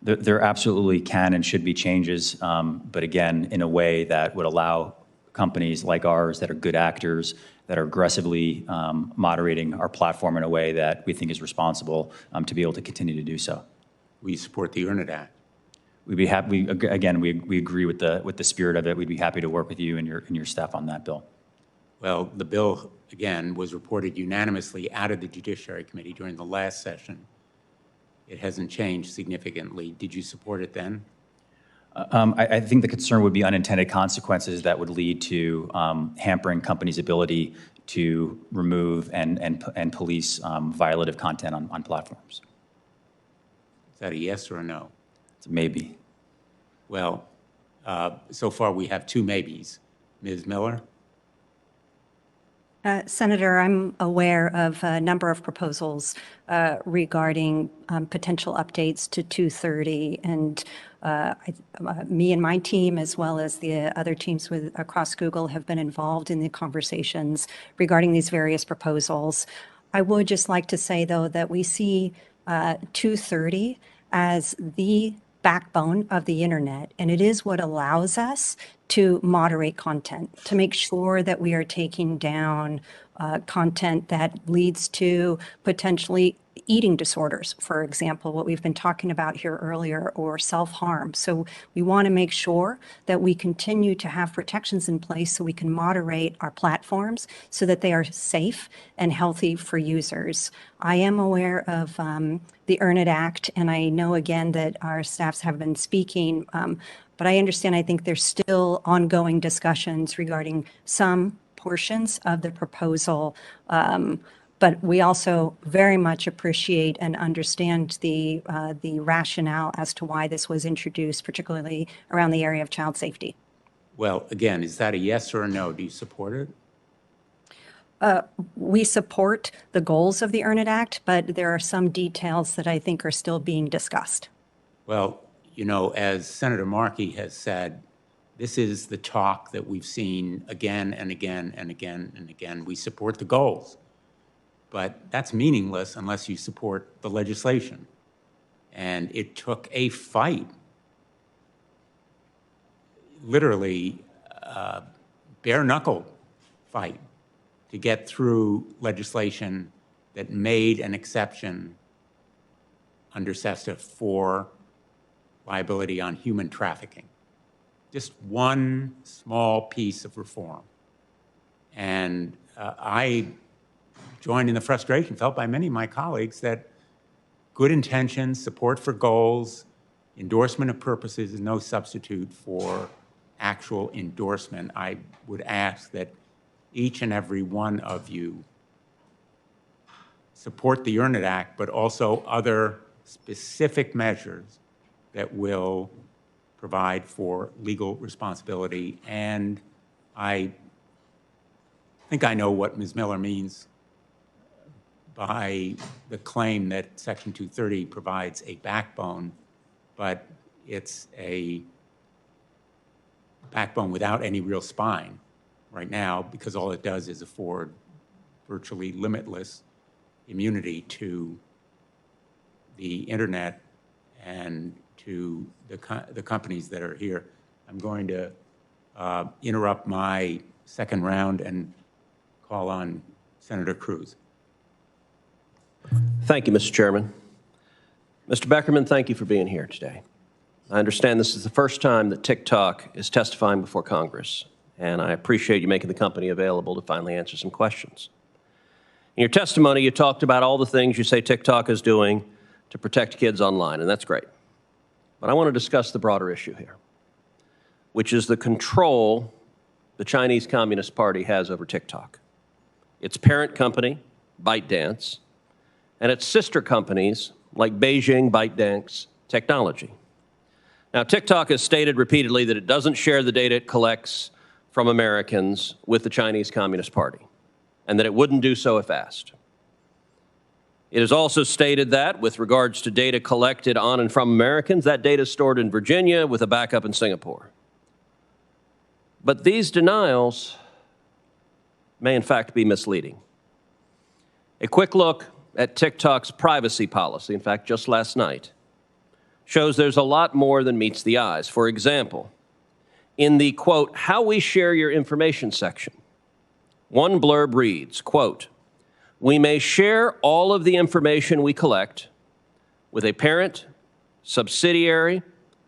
There absolutely can and should be changes, but again, in a way that would allow companies like ours that are good actors, that are aggressively moderating our platform in a way that we think is responsible, to be able to continue to do so.
Will you support the Earn It Act?
We'd be happy. Again, we agree with the spirit of it. We'd be happy to work with you and your staff on that bill.
Well, the bill, again, was reported unanimously out of the Judiciary Committee during the last session. It hasn't changed significantly. Did you support it then?
I think the concern would be unintended consequences that would lead to hampering companies' ability to remove and police violative content on platforms.
Is that a yes or a no?
It's a maybe.
Well, so far we have two maybes. Ms. Miller?
Senator, I'm aware of a number of proposals regarding potential updates to 230, and me and my team, as well as the other teams across Google, have been involved in the conversations regarding these various proposals. I would just like to say, though, that we see 230 as the backbone of the internet, and it is what allows us to moderate content, to make sure that we are taking down content that leads to potentially eating disorders, for example, what we've been talking about here earlier, or self-harm. So we want to make sure that we continue to have protections in place so we can moderate our platforms so that they are safe and healthy for users. I am aware of the Earn It Act, and I know again that our staffs have been speaking, but I understand, I think there's still ongoing discussions regarding some portions of the proposal. But we also very much appreciate and understand the rationale as to why this was introduced, particularly around the area of child safety.
Well, again, is that a yes or a no? Do you support it?
We support the goals of the Earn It Act, but there are some details that I think are still being discussed.
Well, you know, as Senator Markey has said, this is the talk that we've seen again and again and again and again. We support the goals, but that's meaningless unless you support the legislation. And it took a fight, literally bare knuckle fight, to get through legislation that made an exception under SESTA for liability on human trafficking. Just one small piece of reform. And I joined in the frustration felt by many of my colleagues that good intentions, support for goals, endorsement of purposes is no substitute for actual endorsement. I would ask that each and every one of you support the Earn It Act, but also other specific measures that will provide for legal responsibility. And I think I know what Ms. Miller means by the claim that Section 230 provides a backbone, but it's a backbone without any real spine right now, because all it does is afford virtually limitless immunity to the internet and to the companies that are here. I'm going to interrupt my second round and call on Senator Cruz.
Thank you, Mr. Chairman. Mr. Beckerman, thank you for being here today. I understand this is the first time that TikTok is testifying before Congress, and I appreciate you making the company available to finally answer some questions. In your testimony, you talked about all the things you say TikTok is doing to protect kids online, and that's great. But I want to discuss the broader issue here, which is the control the Chinese Communist Party has over TikTok. Its parent company, ByteDance, and its sister companies like Beijing ByteDance Technology. Now, TikTok has stated repeatedly that it doesn't share the data it collects from Americans with the Chinese Communist Party, and that it wouldn't do so if asked. It has also stated that, with regards to data collected on and from Americans, that data is stored in Virginia with a backup in Singapore. But these denials may in fact be misleading. A quick look at TikTok's privacy policy, in fact, just last night, shows there's a lot more than meets the eyes. For example, in the, quote, how we share your information section, one blurb reads, quote, we may share all of the information we collect with a parent, subsidiary,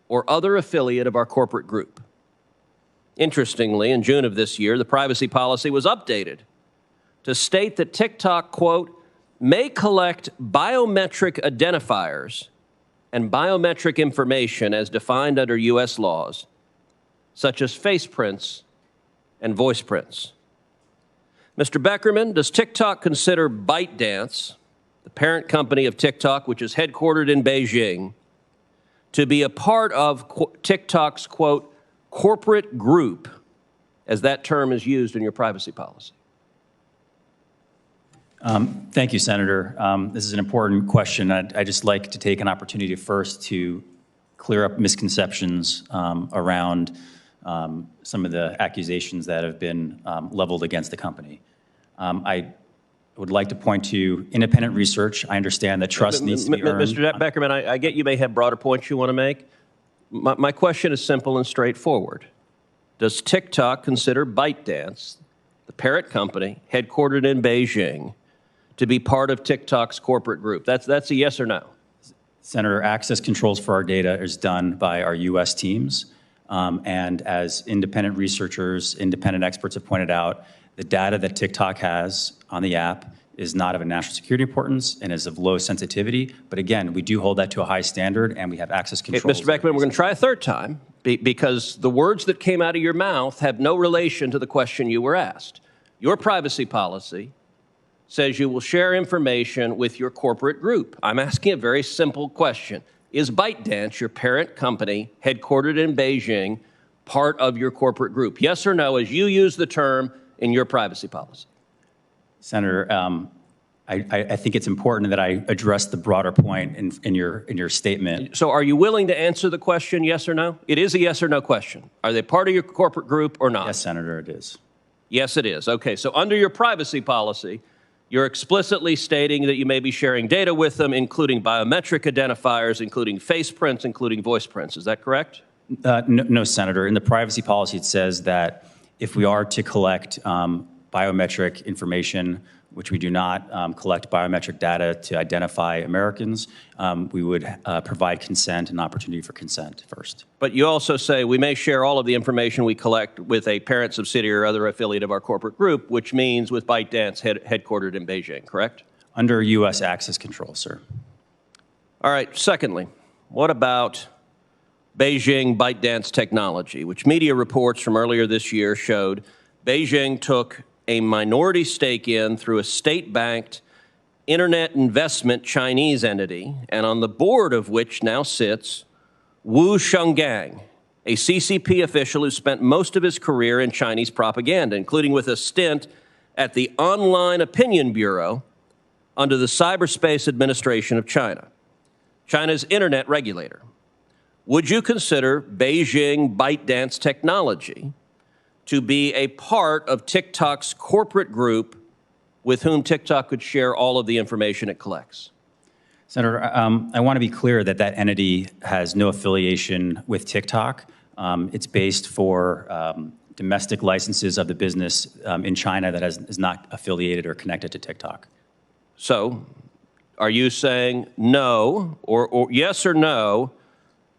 or other affiliate of our corporate group. Interestingly, in June of this year, the privacy policy was updated to state that TikTok, quote, may collect biometric identifiers and biometric information as defined under U.S. laws, such as face prints and voice prints. Mr. Beckerman, does TikTok consider ByteDance, the parent company of TikTok, which is headquartered in Beijing, to be a part of TikTok's, quote, corporate group, as that term is used in your privacy policy?
Thank you, Senator. This is an important question. I'd just like to take an opportunity first to clear up misconceptions around some of the accusations that have been leveled against the company. I would like to point to independent research. I understand that trust needs to be earned.
Mr. Beckerman, I get you may have broader points you want to make. My question is simple and straightforward. Does TikTok consider ByteDance, the parent company headquartered in Beijing, to be part of TikTok's corporate group? That's a yes or no.
Senator, access controls for our data is done by our U.S. teams. And as independent researchers, independent experts have pointed out, the data that TikTok has on the app is not of a national security importance and is of low sensitivity. But again, we do hold that to a high standard, and we have access controls.
Mr. Beckerman, we're going to try a third time because the words that came out of your mouth have no relation to the question you were asked. Your privacy policy says you will share information with your corporate group. I'm asking a very simple question. Is ByteDance, your parent company, headquartered in Beijing, part of your corporate group? Yes or no, as you use the term in your privacy policy?
Senator, I think it's important that I address the broader point in your statement.
So are you willing to answer the question, yes or no? It is a yes or no question. Are they part of your corporate group or not?
Yes, Senator, it is.
Yes, it is. Okay, so under your privacy policy, You're explicitly stating that you may be sharing data with them, including biometric identifiers, including face prints, including voice prints. Is that correct?
No, Senator. In the privacy policy, it says that if we are to collect biometric information, which we do not collect biometric data to identify Americans, we would provide consent and opportunity for consent first.
But you also say we may share all of the information we collect with a parent, subsidiary, or other affiliate of our corporate group, which means with ByteDance headquartered in Beijing, correct?
Under U.S. access control, sir.
All right. Secondly, what about Beijing ByteDance technology, which media reports from earlier this year showed Beijing took a minority stake in through a state-backed internet investment Chinese entity, and on the board of which now sits Wu Shenggang, a CCP official who spent most of his career in Chinese propaganda, including with a stint at the Online Opinion Bureau under the Cyberspace Administration of China, China's internet regulator. Would you consider Beijing ByteDance technology to be a part of TikTok's corporate group with whom TikTok could share all of the information it collects?
Senator, I want to be clear that that entity has no affiliation with TikTok. It's based for domestic licenses of the business in China that is not affiliated or connected to TikTok.
So, are you saying no, or yes or no,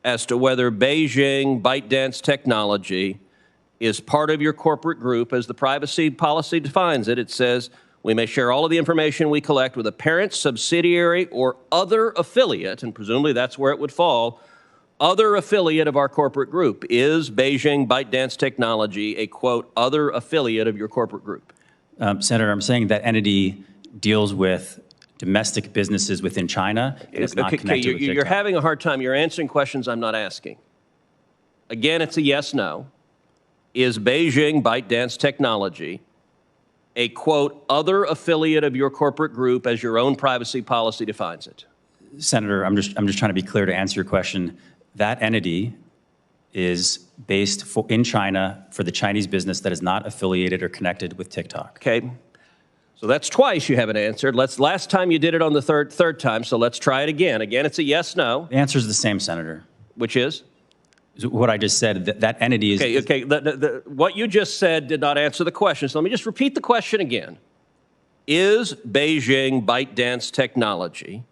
as to whether Beijing ByteDance technology is part of your corporate group? As the privacy policy defines it, it says we may share all of the information we collect with a parent, subsidiary, or other affiliate, and presumably that's where it would fall, other affiliate of our corporate group. Is Beijing ByteDance technology a, quote, other affiliate of your corporate group?
Senator, I'm saying that entity deals with domestic businesses within China. It's not connected with TikTok.
You're having a hard time. You're answering questions I'm not asking. Again, it's a yes-no. Is Beijing ByteDance technology a, quote, other affiliate of your corporate group as your own privacy policy defines it?
Senator, I'm just trying to be clear to answer your question. That entity is based in China for the Chinese business that is not affiliated or connected with TikTok.
Okay. So that's twice you haven't answered. Last time you did it on the third time, so let's try it again. Again, it's a yes-no.
The answer is the same, Senator.
Which is?
What I just said, that entity is...
Okay. What you just said did not answer the question, so let me just repeat the question again. Is Beijing ByteDance technology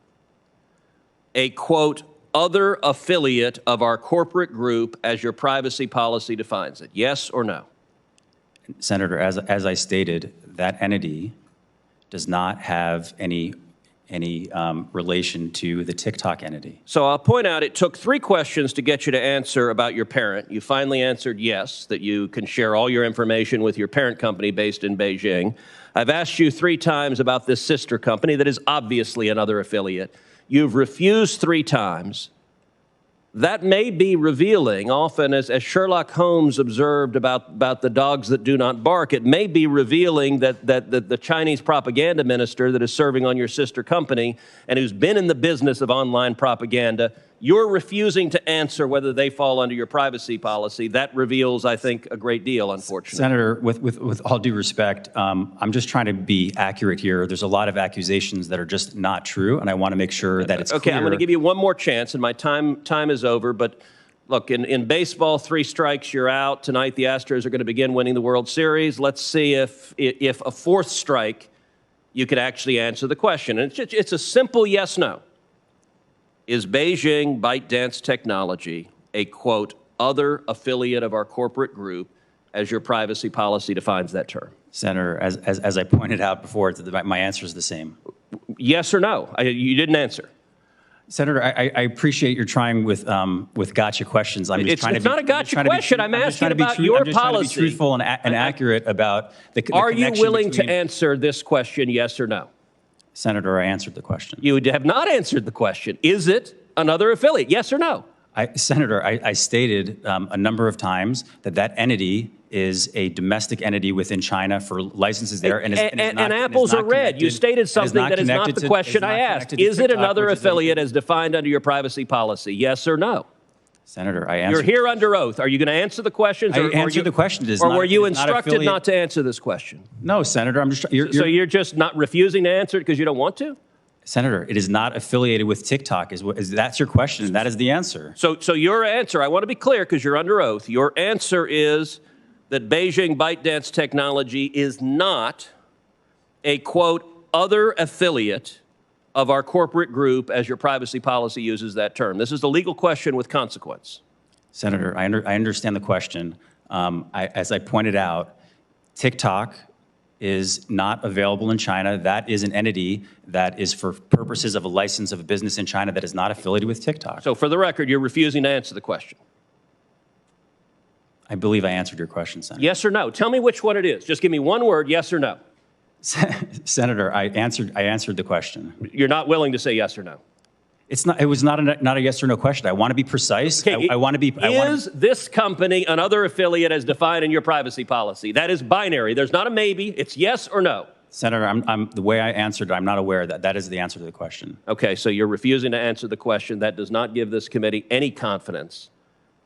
a, quote, other affiliate of our corporate group as your privacy policy defines it? Yes or no?
Senator, as I stated, that entity does not have any relation to the TikTok entity.
So I'll point out it took 3 questions to get you to answer about your parent. You finally answered yes, that you can share all your information with your parent company based in Beijing. I've asked you 3 times about this sister company that is obviously another affiliate. You've refused 3 times. That may be revealing, often as Sherlock Holmes observed about the dogs that do not bark, it may be revealing that the Chinese propaganda minister that is serving on your sister company and who's been in the business of online propaganda, you're refusing to answer whether they fall under your privacy policy. That reveals, I think, a great deal, unfortunately.
Senator, with all due respect, I'm just trying to be accurate here. There's a lot of accusations that are just not true, and I want to make sure that it's clear.
Okay, I'm going to give you one more chance, and my time is over. But look, in baseball, 3 strikes, you're out. Tonight, the Astros are going to begin winning the World Series. Let's see if a 4th strike, you could actually answer the question. And it's a simple yes/no. Is Beijing ByteDance technology a, quote, other affiliate of our corporate group as your privacy policy defines that term?
Senator, as I pointed out before, my answer is the same.
Yes or no? You didn't answer.
Senator, I appreciate your trying with gotcha questions.
It's not a gotcha question. I'm asking about your policy.
I'm just trying to be truthful and accurate about the connection.
Are you willing to answer this question, yes or no?
Senator, I answered the question.
You have not answered the question. Is it another affiliate, yes or no?
Senator, I stated a number of times that entity is a domestic entity within China for licenses there. And
apples are red. You stated something that is not the question I asked. Is it another affiliate as defined under your privacy policy, yes or no?
Senator, I
You're
answered.
here under oath. Are you going to answer the questions?
I
or
answered the question. It is
Or
not-
were you
it is not
instructed
affiliate-
not to answer this question?
No, Senator, I'm just,
So you're just not refusing to answer it because you don't want to?
Senator, it is not affiliated with TikTok. That's your question, and that is the answer.
So your answer, I want to be clear because you're under oath. Your answer is that Beijing ByteDance technology is not a, quote, other affiliate of our corporate group, as your privacy policy uses that term. This is a legal question with consequence.
Senator, I understand the question. As I pointed out, TikTok is not available in China. That is an entity that is for purposes of a license of a business in China that is not affiliated with TikTok.
So for the record, you're refusing to answer the question.
I believe I answered your question, Senator.
Yes or no? Tell me which one it is. Just give me one word, yes or no.
Senator, I answered the question.
You're not willing to say yes or no.
It was not a yes or no question. I want to be precise.
Okay,
I want to be.
Is this company another affiliate as defined in your privacy policy? That is binary. There's not a maybe. It's yes or no.
Senator, the way I answered, I'm not aware that that is the answer to the question.
Okay, so you're refusing to answer the question. That does not give this committee any confidence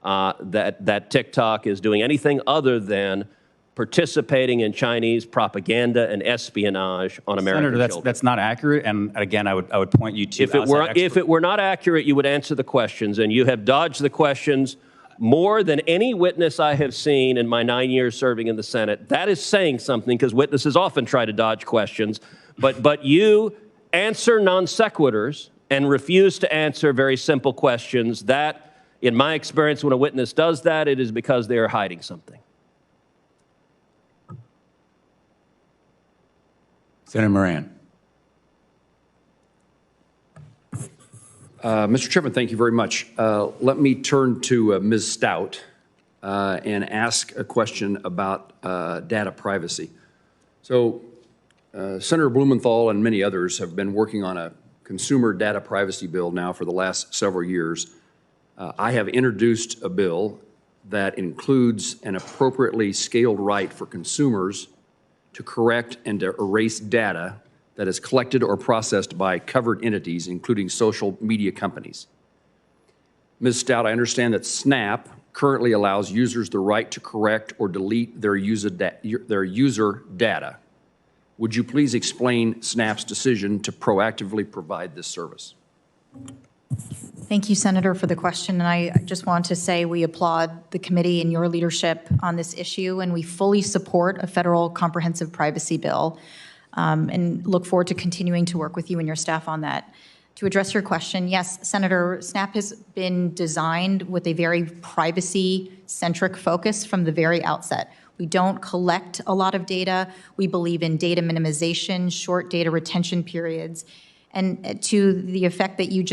that TikTok is doing anything other than participating in Chinese propaganda and espionage on American
Senator,
children.
that's not accurate. And again, I would point you to
If it were not accurate, you would answer the questions, and you have dodged the questions more than any witness I have seen in my 9 years serving in the Senate. That is saying something, because witnesses often try to dodge questions, but you answer non sequiturs and refuse to answer very simple questions. That, in my experience, when a witness does that, it is because they are hiding something.
Senator Moran.
Mr. Chairman, thank you very much. Let me turn to Ms. Stout and ask a question about data privacy. So Senator Blumenthal and many others have been working on a consumer data privacy bill now for the last several years. I have introduced a bill that includes an appropriately scaled right for consumers to correct and to erase data that is collected or processed by covered entities, including social media companies. Ms. Stout, I understand that Snap currently allows users the right to correct or delete their user data. Would you please explain Snap's decision to proactively provide this service?
Thank you, Senator, for the question. And I just want to say we applaud the committee and your leadership on this issue, and we fully support a federal comprehensive privacy bill and look forward to continuing to work with you and your staff on that. To address your question, yes, Senator, Snap has been designed with a very privacy-centric focus from the very outset. We don't collect a lot of data. We believe in data minimization, short data retention periods. And to the effect that you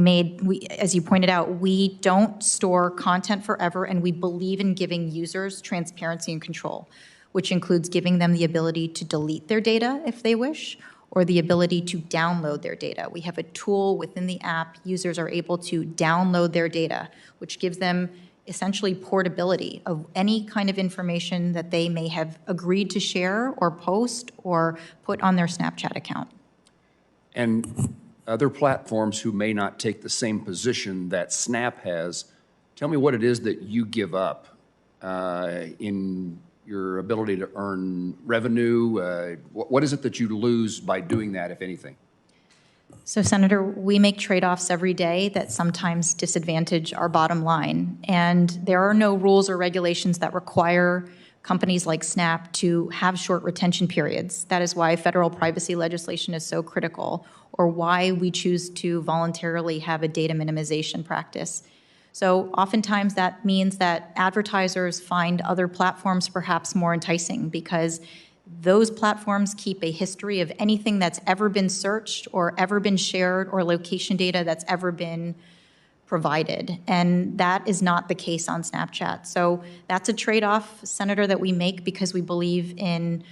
made, as you pointed out, we don't store content forever, and we believe in giving users transparency and control, which includes giving them the ability to delete their data if they wish, or the ability to download their data. We have a tool within the app. Users are able to download their data, which gives them essentially portability of any kind of information that they may have agreed to share or post or put on their Snapchat account.
And other platforms who may not take the same position that Snap has, tell me what it is that you give up in your ability to earn revenue. What is it that you lose by doing that, if anything?
So, Senator, we make trade-offs every day that sometimes disadvantage our bottom line. And there are no rules or regulations that require companies like Snap to have short retention periods. That is why federal privacy legislation is so critical, or why we choose to voluntarily have a data minimization practice. So oftentimes that means that advertisers find other platforms perhaps more enticing because those platforms keep a history of anything that's ever been searched or ever been shared or location data that's ever been provided. And that is not the case on Snapchat. So that's a trade-off, Senator, that we make because we believe in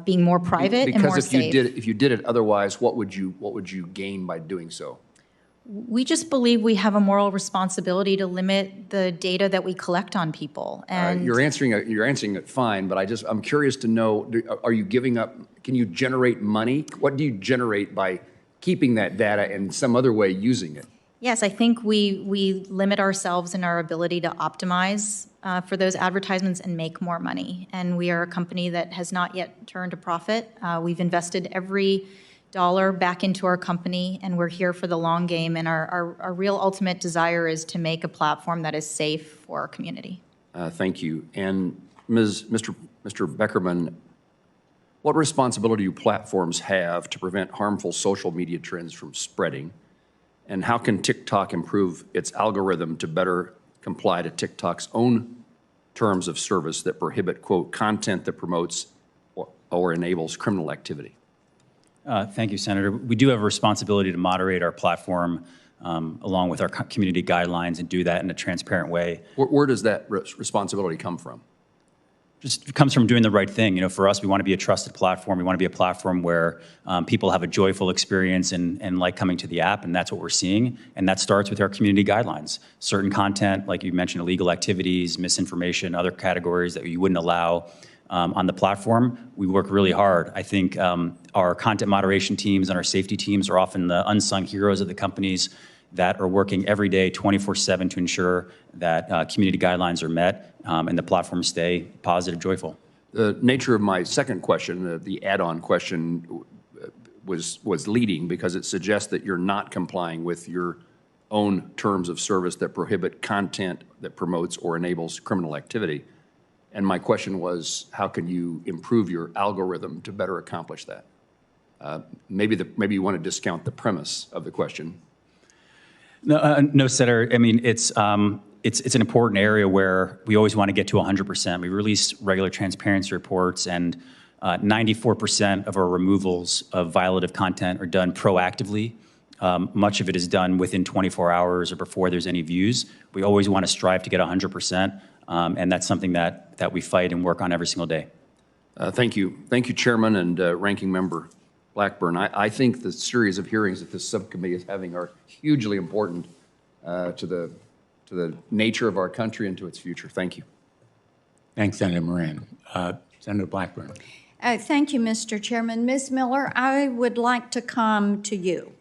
being more private and more safe.
Because if you did it otherwise, what would you gain by doing so?
We just believe we have a moral responsibility to limit the data that we collect on people. And
you're answering it fine, but I'm curious to know, are you giving up, can you generate money? What do you generate by keeping that data and some other way using it?
Yes, I think we limit ourselves in our ability to optimize for those advertisements and make more money. And we are a company that has not yet turned a profit. We've invested every dollar back into our company, and we're here for the long game. And our real ultimate desire is to make a platform that is safe for our community.
Thank you. And Mr. Beckerman, what responsibility do platforms have to prevent harmful social media trends from spreading? And how can TikTok improve its algorithm to better comply to TikTok's own terms of service that prohibit, quote, content that promotes or enables criminal activity?
Thank you, Senator. We do have a responsibility to moderate our platform along with our community guidelines and do that in a transparent way.
Where does that responsibility come from?
Just comes from doing the right thing. You know, for us, we want to be a trusted platform. We want to be a platform where people have a joyful experience and like coming to the app, and that's what we're seeing. And that starts with our community guidelines. Certain content, like you mentioned, illegal activities, misinformation, other categories that you wouldn't allow on the platform, we work really hard. I think our content moderation teams and our safety teams are often the unsung heroes of the companies that are working every day 24/7 to ensure that community guidelines are met and the platforms stay positive, joyful.
The nature of my second question, the add-on question, was leading because it suggests that you're not complying with your own terms of service that prohibit content that promotes or enables criminal activity. And my question was, how can you improve your algorithm to better accomplish that? Maybe you want to discount the premise of the question.
No, Senator. I mean, it's an important area where we always want to get to 100%. We release regular transparency reports, and 94% of our removals of violative content are done proactively. Much of it is done within 24 hours or before there's any views. We always want to strive to get 100%, and that's something that we fight and work on every single day.
Thank you. Thank you, Chairman and Ranking Member Blackburn. I think the series of hearings that this subcommittee is having are hugely important to the nature of our country and to its future. Thank you.
Thanks, Senator Moran. Senator Blackburn.
Thank you, Mr. Chairman. Ms. Miller, I would like to come to you.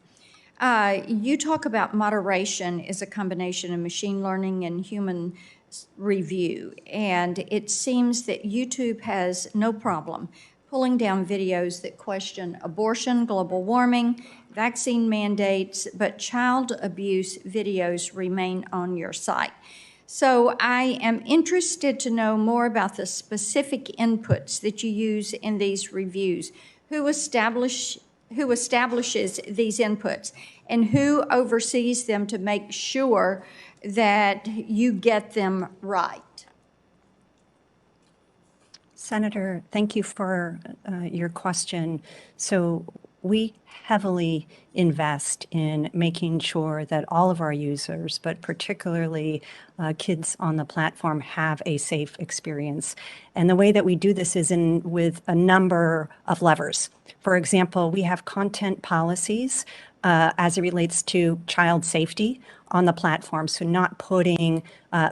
You talk about moderation as a combination of machine learning and human review, and it seems that YouTube has no problem pulling down videos that question abortion, global warming, vaccine mandates, but child abuse videos remain on your site. So I am interested to know more about the specific inputs that you use in these reviews. Who establishes these inputs, and who oversees them to make sure that you get them right?
Senator, thank you for your question. So we heavily invest in making sure that all of our users, but particularly kids on the platform, have a safe experience. And the way that we do this is with a number of levers. For example, we have content policies as it relates to child safety on the platform, so not putting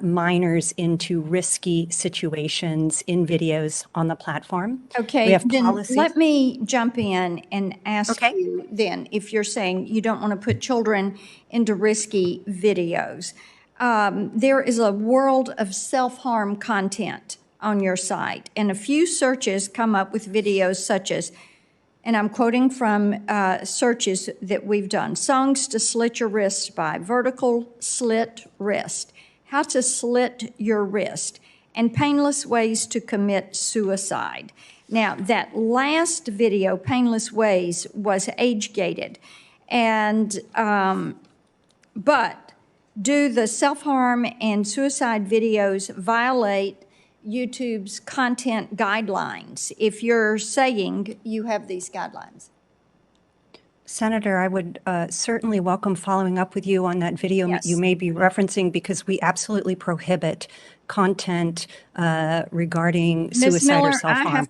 minors into risky situations in videos on the platform.
Okay,
we have
then
policies.
let me jump in and ask
Okay.
you then, if you're saying you don't want to put children into risky videos. There is a world of self-harm content on your site, and a few searches come up with videos such as, and I'm quoting from searches that we've done, songs to slit your wrist by, vertical slit wrist, how to slit your wrist, and painless ways to commit suicide. Now, that last video, Painless Ways, was age-gated, and but do the self-harm and suicide videos violate YouTube's content guidelines, if you're saying you have these guidelines?
Senator, I would certainly welcome following up with you on that video
Yes.
you may be referencing, because we absolutely prohibit content regarding
Ms.
suicide
Miller,
or self-harm.
I have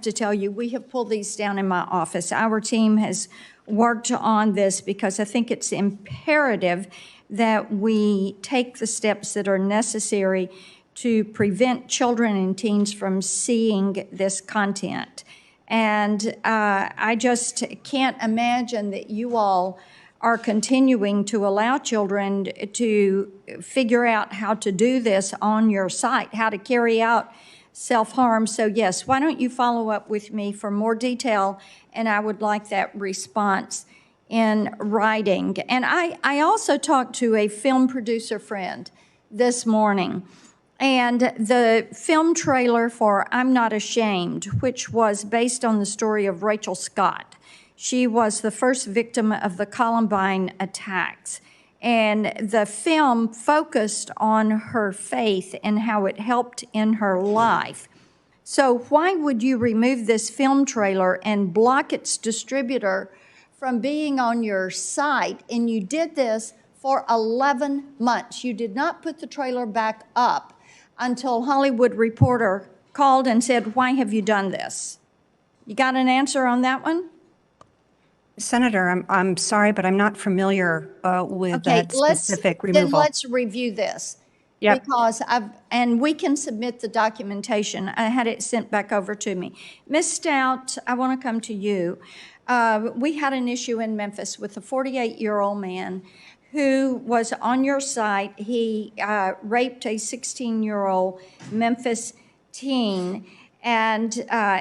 to tell you, we have pulled these down in my office. Our team has worked on this because I think it's imperative that we take the steps that are necessary to prevent children and teens from seeing this content. And I just can't imagine that you all are continuing to allow children to figure out how to do this on your site, how to carry out self-harm. So yes, why don't you follow up with me for more detail, and I would like that response in writing. And I also talked to a film producer friend this morning, and the film trailer for I'm Not Ashamed, which was based on the story of Rachel Scott. She was the first victim of the Columbine attacks. And the film focused on her faith and how it helped in her life. So why would you remove this film trailer and block its distributor from being on your site? And you did this for 11 months. You did not put the trailer back up until Hollywood Reporter called and said, why have you done this? You got an answer on that one?
Senator, I'm sorry, but I'm not familiar with that specific removal.
Then let's review this.
Yep.
Because and we can submit the documentation. I had it sent back over to me. Ms. Stout, I want to come to you. We had an issue in Memphis with a 48-year-old man who was on your site. He raped a 16-year-old Memphis teen. And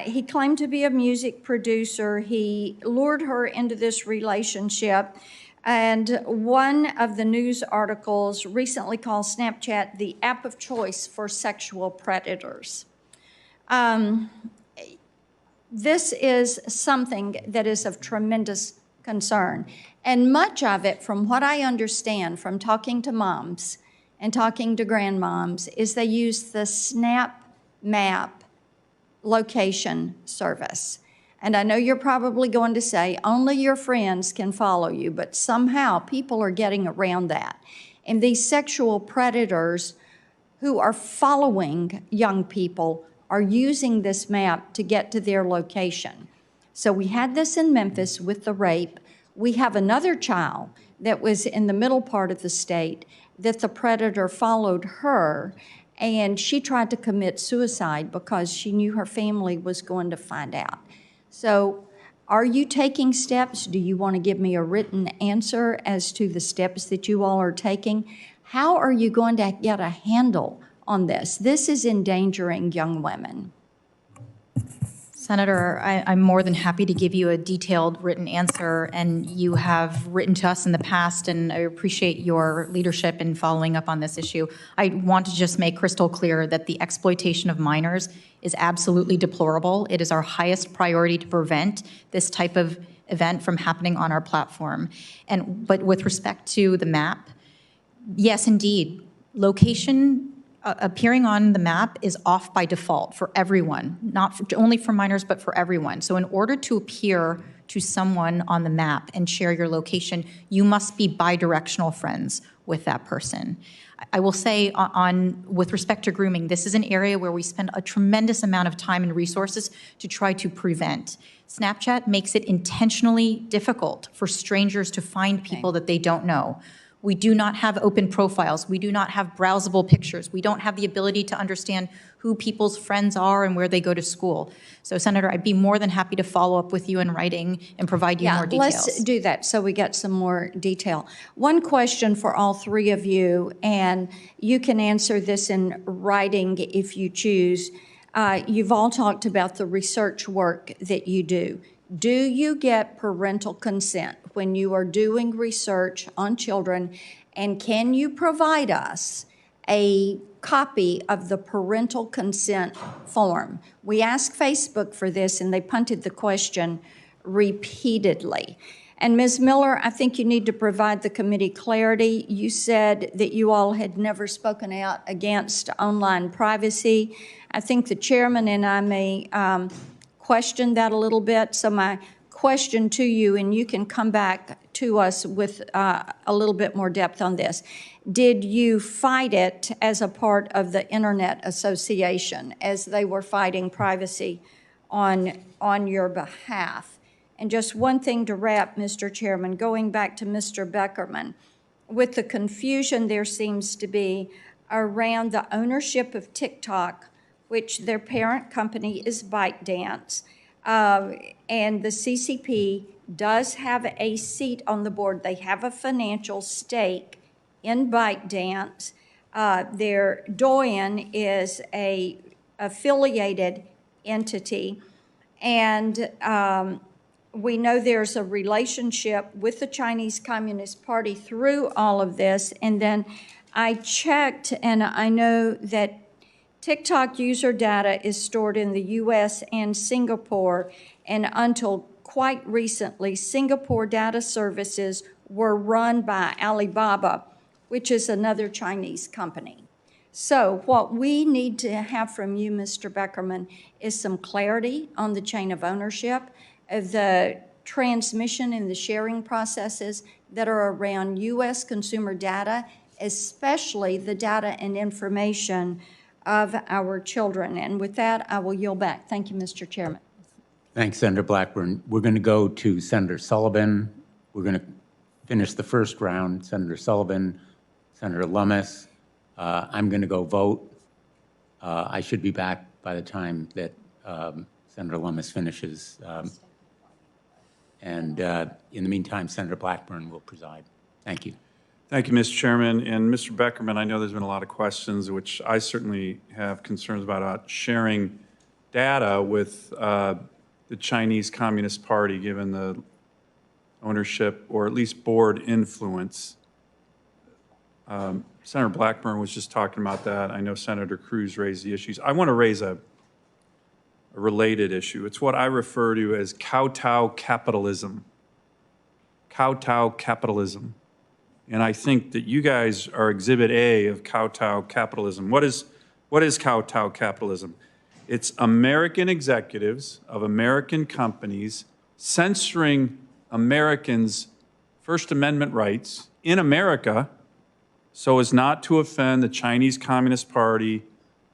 he claimed to be a music producer. He lured her into this relationship. And one of the news articles recently called Snapchat the app of choice for sexual predators. This is something that is of tremendous concern. And much of it, from what I understand from talking to moms and talking to grandmoms, is they use the Snap Map location service. And I know you're probably going to say only your friends can follow you, but somehow people are getting around that. And these sexual predators who are following young people are using this map to get to their location. So we had this in Memphis with the rape. We have another child that was in the middle part of the state that the predator followed her, and she tried to commit suicide because she knew her family was going to find out. So are you taking steps? Do you want to give me a written answer as to the steps that you all are taking? How are you going to get a handle on this? This is endangering young women.
Senator, I'm more than happy to give you a detailed written answer, and you have written to us in the past, and I appreciate your leadership in following up on this issue. I want to just make crystal clear that the exploitation of minors is absolutely deplorable. It is our highest priority to prevent this type of event from happening on our platform. But with respect to the map, yes, indeed, location appearing on the map is off by default for everyone, not only for minors, but for everyone. So in order to appear to someone on the map and share your location, you must be bi-directional friends with that person. I will say with respect to grooming, this is an area where we spend a tremendous amount of time and resources to try to prevent. Snapchat makes it intentionally difficult for strangers to find people that they don't know. We do not have open profiles. We do not have browsable pictures. We don't have the ability to understand who people's friends are and where they go to school. So, Senator, I'd be more than happy to follow up with you in writing and provide you more details.
Let's do that so we get some more detail. One question for all three of you, and you can answer this in writing if you choose. You've all talked about the research work that you do. Do you get parental consent when you are doing research on children, and can you provide us a copy of the parental consent form? We asked Facebook for this, and they punted the question repeatedly. And Ms. Miller, I think you need to provide the committee clarity. You said that you all had never spoken out against online privacy. I think the chairman and I may question that a little bit. So my question to you, and you can come back to us with a little bit more depth on this. Did you fight it as a part of the Internet Association as they were fighting privacy on your behalf? And just one thing to wrap, Mr. Chairman, going back to Mr. Beckerman, with the confusion there seems to be around the ownership of TikTok, which their parent company is ByteDance. And the CCP does have a seat on the board. They have a financial stake in ByteDance. Their doyen is a affiliated entity, and we know there's a relationship with the Chinese Communist Party through all of this. And then I checked, and I know that TikTok user data is stored in the US and Singapore, and until quite recently, Singapore data services were run by Alibaba, which is another Chinese company. So what we need to have from you, Mr. Beckerman, is some clarity on the chain of ownership of the transmission and the sharing processes that are around US consumer data, especially the data and information of our children. And with that, I will yield back. Thank you, Mr. Chairman.
Thanks, Senator Blackburn. We're going to go to Senator Sullivan. We're going to finish the first round. Senator Sullivan, Senator Lummis. I'm going to go vote. I should be back by the time that Senator Lummis finishes. And in the meantime, Senator Blackburn will preside. Thank you.
Thank you, Mr. Chairman. And Mr. Beckerman, I know there's been a lot of questions, which I certainly have concerns about sharing data with the Chinese Communist Party, given the ownership or at least board influence. Senator Blackburn was just talking about that. I know Senator Cruz raised the issues. I want to raise a related issue. It's what I refer to as kowtow capitalism. Kowtow capitalism. And I think that you guys are exhibit A of kowtow capitalism. What is kowtow capitalism? It's American executives of American companies censoring Americans' First Amendment rights in America so as not to offend the Chinese Communist Party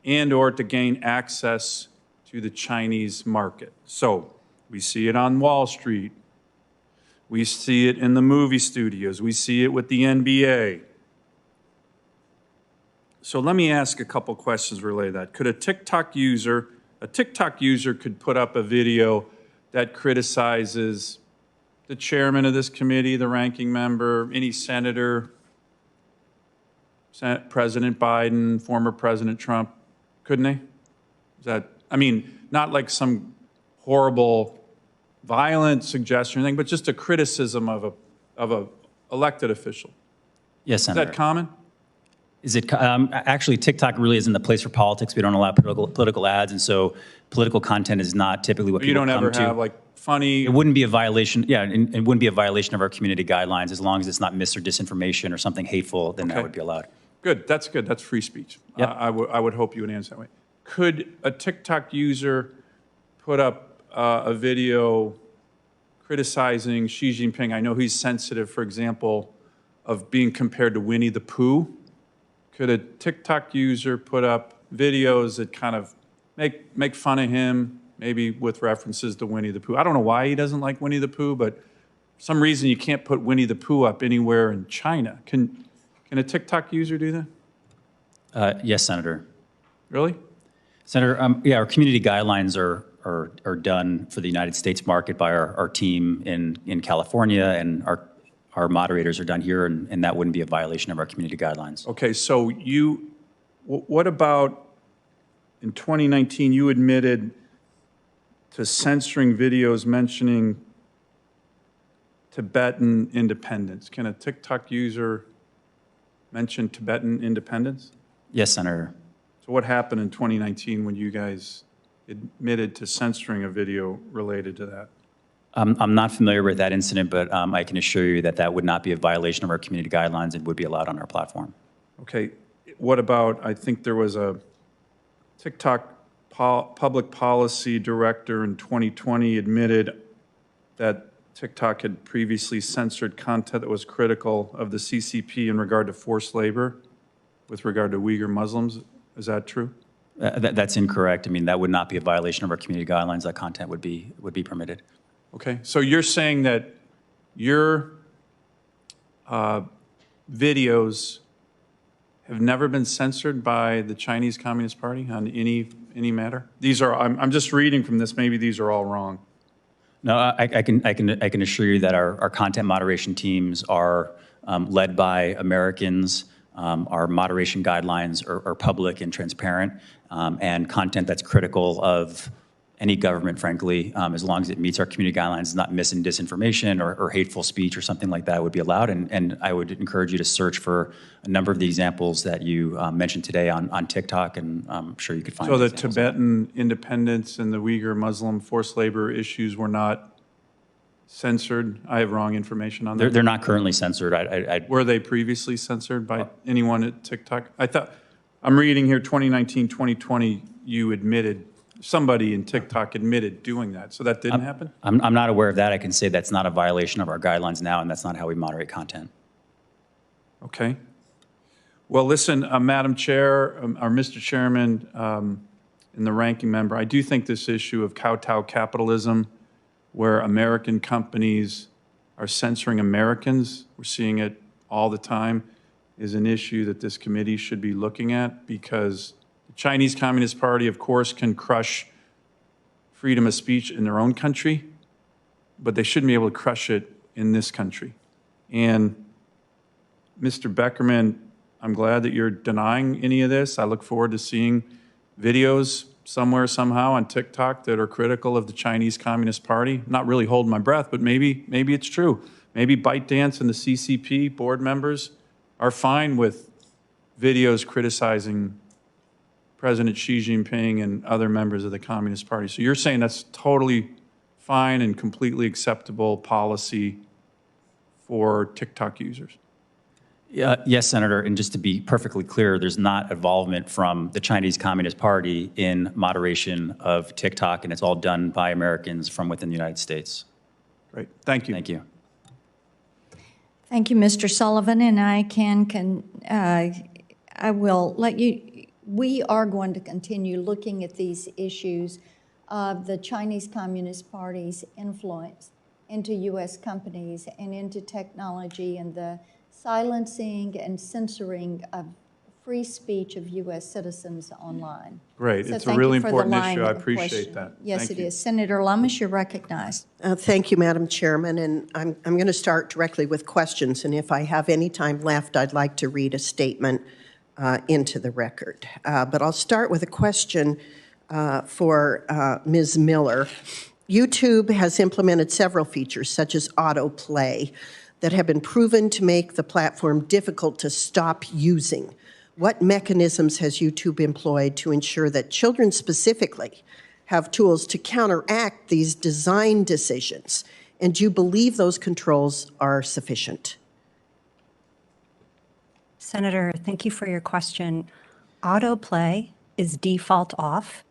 and or to gain access to the Chinese market. So we see it on Wall Street. We see it in the movie studios. We see it with the NBA. So let me ask a couple questions related to that. Could a TikTok user could put up a video that criticizes the chairman of this committee, the ranking member, any senator, President Biden, former President Trump, couldn't they? Is that, I mean, not like some horrible violent suggestion or anything, but just a criticism of a elected official.
Yes, Senator.
Is that common?
Is it actually TikTok really isn't the place for politics. We don't allow political ads, and so political content is not typically what people come to.
You don't ever have like funny.
It wouldn't be a violation. Yeah, and it wouldn't be a violation of our community guidelines as long as it's not mis or disinformation or something hateful. Then that would be allowed.
Good. That's good. That's free speech.
Yep.
I would hope you would answer that way. Could a TikTok user put up a video criticizing Xi Jinping? I know he's sensitive, for example, of being compared to Winnie the Pooh. Could a TikTok user put up videos that kind of make fun of him, maybe with references to Winnie the Pooh? I don't know why he doesn't like Winnie the Pooh, but for some reason you can't put Winnie the Pooh up anywhere in China. Can a TikTok user do that?
Yes, Senator.
Really?
Senator, yeah, our community guidelines are done for the United States market by our team in California, and our moderators are done here, and that wouldn't be a violation of our community guidelines.
Okay, so what about in 2019, you admitted to censoring videos mentioning Tibetan independence. Can a TikTok user mention Tibetan independence?
Yes, Senator.
So what happened in 2019 when you guys admitted to censoring a video related to that?
I'm not familiar with that incident, but I can assure you that that would not be a violation of our community guidelines and would be allowed on our platform.
Okay, what about, I think there was a TikTok public policy director in 2020 admitted that TikTok had previously censored content that was critical of the CCP in regard to forced labor with regard to Uyghur Muslims. Is that true?
That's incorrect. I mean, that would not be a violation of our community guidelines. That content would be permitted.
Okay, so you're saying that your videos have never been censored by the Chinese Communist Party on any matter? These are, I'm just reading from this, maybe these are all wrong.
No, I can assure you that our content moderation teams are led by Americans. Our moderation guidelines are public and transparent, and content that's critical of any government, frankly, as long as it meets our community guidelines, not mis and disinformation or hateful speech or something like that would be allowed. And I would encourage you to search for a number of the examples that you mentioned today on TikTok, and I'm sure you could find.
So the Tibetan independence and the Uyghur Muslim forced labor issues were not censored? I have wrong information on that.
They're not currently censored.
Were they previously censored by anyone at TikTok? I'm reading here 2019, 2020, you admitted, somebody in TikTok admitted doing that. So that didn't happen?
I'm not aware of that. I can say that's not a violation of our guidelines now, and that's not how we moderate content.
Okay. Well, listen, Madam Chair, or Mr. Chairman, and the ranking member, I do think this issue of kowtow capitalism, where American companies are censoring Americans, we're seeing it all the time, is an issue that this committee should be looking at, because the Chinese Communist Party, of course, can crush freedom of speech in their own country, but they shouldn't be able to crush it in this country. And Mr. Beckerman, I'm glad that you're denying any of this. I look forward to seeing videos somewhere, somehow on TikTok that are critical of the Chinese Communist Party. I'm not really holding my breath, but maybe it's true. Maybe ByteDance and the CCP board members are fine with videos criticizing President Xi Jinping and other members of the Communist Party. So you're saying that's totally fine and completely acceptable policy for TikTok users?
Yes, Senator, and just to be perfectly clear, there's not involvement from the Chinese Communist Party in moderation of TikTok, and it's all done by Americans from within the United States.
Great, thank you.
Thank you.
Thank you, Mr. Sullivan, and I will let you, we are going to continue looking at these issues of the Chinese Communist Party's influence into U.S. companies and into technology and the silencing and censoring of free speech of U.S. citizens online.
Great.
So
It's a really
thank you for the
important
line
issue. I
of
appreciate
question.
that.
Yes,
Thank
it
you.
is. Senator Lummis, you're recognized.
Thank you, Madam Chairman, and I'm going to start directly with questions, and if I have any time left, I'd like to read a statement into the record. But I'll start with a question for Ms. Miller. YouTube has implemented several features, such as autoplay, that have been proven to make the platform difficult to stop using. What mechanisms has YouTube employed to ensure that children specifically have tools to counteract these design decisions? And do you believe those controls are sufficient?
Senator, thank you for your question. Autoplay is default off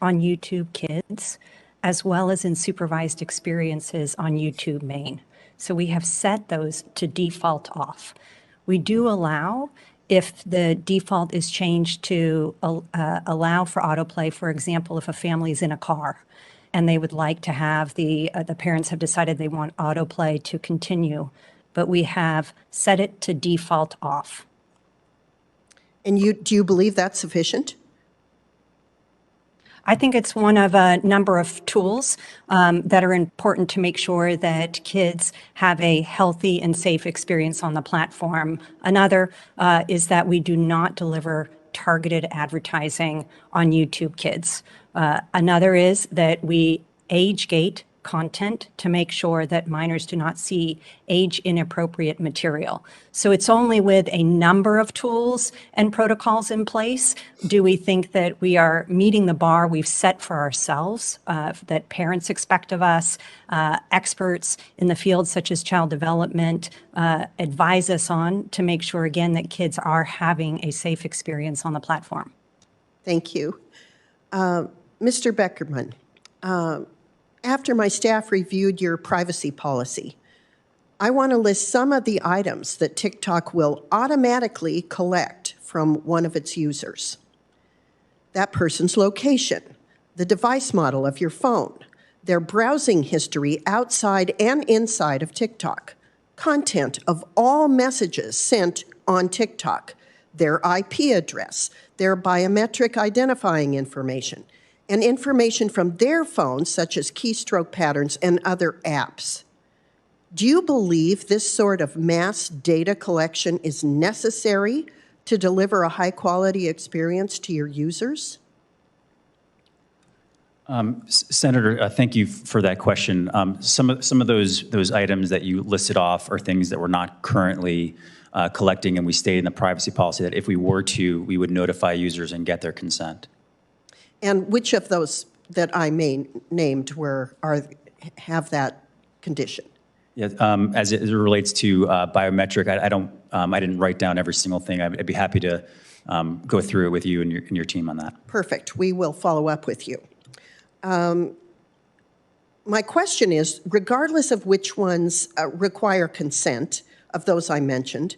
on YouTube Kids, as well as in supervised experiences on YouTube Main. So we have set those to default off. We do allow, if the default is changed to allow for autoplay, for example, if a family is in a car and they would like to have the parents have decided they want autoplay to continue, but we have set it to default off.
And do you believe that's sufficient?
I think it's one of a number of tools that are important to make sure that kids have a healthy and safe experience on the platform. Another is that we do not deliver targeted advertising on YouTube Kids. Another is that we age gate content to make sure that minors do not see age-inappropriate material. So it's only with a number of tools and protocols in place do we think that we are meeting the bar we've set for ourselves, that parents expect of us, experts in the field such as child development advise us on to make sure, again, that kids are having a safe experience on the platform.
Thank you. Mr. Beckerman, after my staff reviewed your privacy policy, I want to list some of the items that TikTok will automatically collect from one of its users. That person's location, the device model of your phone, their browsing history outside and inside of TikTok, content of all messages sent on TikTok, their IP address, their biometric identifying information, and information from their phones, such as keystroke patterns and other apps. Do you believe this sort of mass data collection is necessary to deliver a high-quality experience to your users?
Senator, thank you for that question. Some of those items that you listed off are things that we're not currently collecting, and we state in the privacy policy that if we were to, we would notify users and get their consent.
And which of those that I named have that condition?
Yeah, as it relates to biometric, I didn't write down every single thing. I'd be happy to go through it with you and your team on that.
Perfect. We will follow up with you. My question is, regardless of which ones require consent of those I mentioned,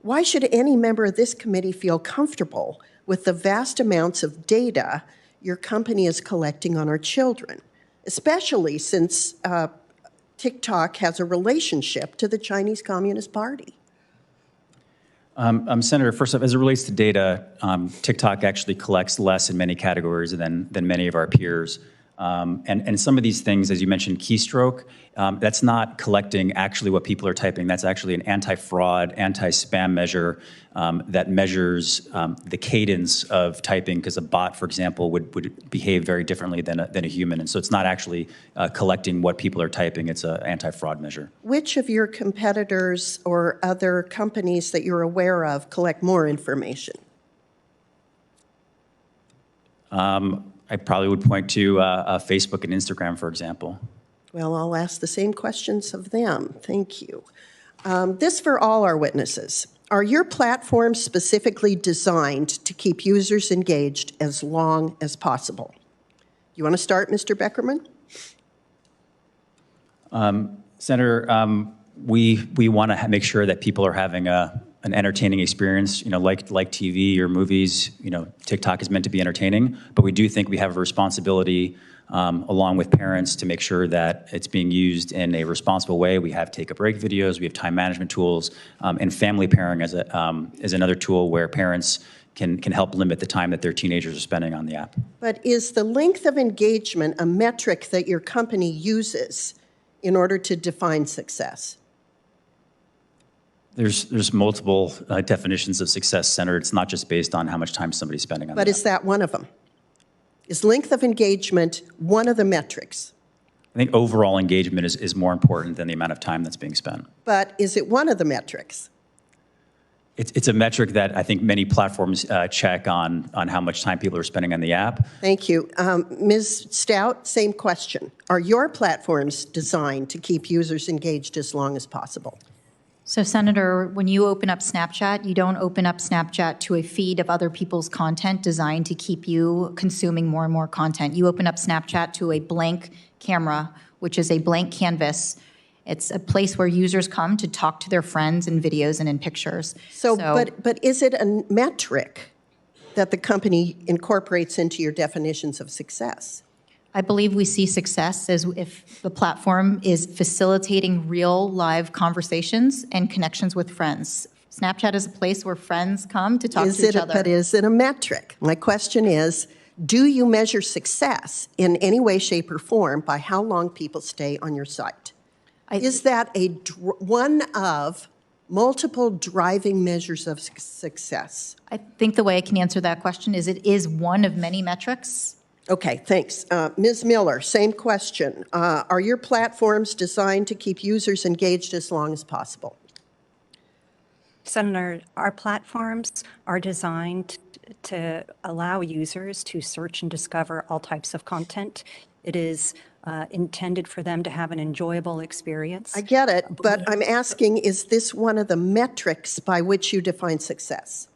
why should any member of this committee feel comfortable with the vast amounts of data your company is collecting on our children, especially since TikTok has a relationship to the Chinese Communist Party?
Senator, first off, as it relates to data, TikTok actually collects less in many categories than many of our peers. And some of these things, as you mentioned, keystroke, that's not collecting actually what people are typing. That's actually an anti-fraud, anti-spam measure that measures the cadence of typing, because a bot, for example, would behave very differently than a human. And so it's not actually collecting what people are typing. It's an anti-fraud measure.
Which of your competitors or other companies that you're aware of collect more information?
I probably would point to Facebook and Instagram, for example.
Well, I'll ask the same questions of them. Thank you. This for all our witnesses. Are your platforms specifically designed to keep users engaged as long as possible? You want to start, Mr. Beckerman?
Senator, we want to make sure that people are having an entertaining experience, like TV or movies. TikTok is meant to be entertaining, but we do think we have a responsibility along with parents to make sure that it's being used in a responsible way. We have take-a-break videos, we have time management tools, and family pairing as another tool where parents can help limit the time that their teenagers are spending on the app.
But is the length of engagement a metric that your company uses in order to define success?
There's multiple definitions of success, Senator. It's not just based on how much time somebody's spending on the app.
But is that one of them? Is length of engagement one of the metrics?
I think overall engagement is more important than the amount of time that's being spent.
But is it one of the metrics?
It's a metric that I think many platforms check on how much time people are spending on the app.
Thank you. Ms. Stout, same question. Are your platforms designed to keep users engaged as long as possible?
So, Senator, when you open up Snapchat, you don't open up Snapchat to a feed of other people's content designed to keep you consuming more and more content. You open up Snapchat to a blank camera, which is a blank canvas. It's a place where users come to talk to their friends in videos and in pictures.
But is it a metric that the company incorporates into your definitions of success?
I believe we see success as if the platform is facilitating real live conversations and connections with friends. Snapchat is a place where friends come to talk to each other.
But is it a metric? My question is, do you measure success in any way, shape, or form by how long people stay on your site? Is that one of multiple driving measures of success?
I think the way I can answer that question is it is one of many metrics.
Okay, thanks. Ms. Miller, same question. Are your platforms designed to keep users engaged as long as possible?
Senator, our platforms are designed to allow users to search and discover all types of content. It is intended for them to have an enjoyable experience.
I get it, but I'm asking, is this one of the metrics by which you define success?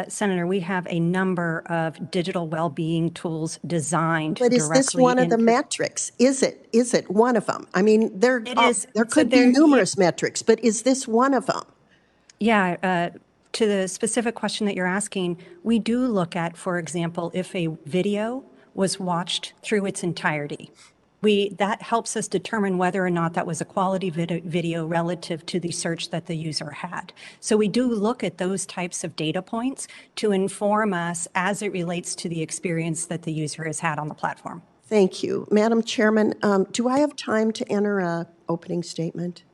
Senator, we have a number of digital well-being tools designed
But is this one of the metrics? Is it one of them? I mean, there could be numerous metrics, but is this one of them?
Yeah, to the specific question that you're asking, we do look at, for example, if a video was watched through its entirety. That helps us determine whether or not that was a quality video relative to the search that the user had. So we do look at those types of data points to inform us as it relates to the experience that the user has had on the platform.
Thank you. Madam Chairman, do I have time to enter an opening statement?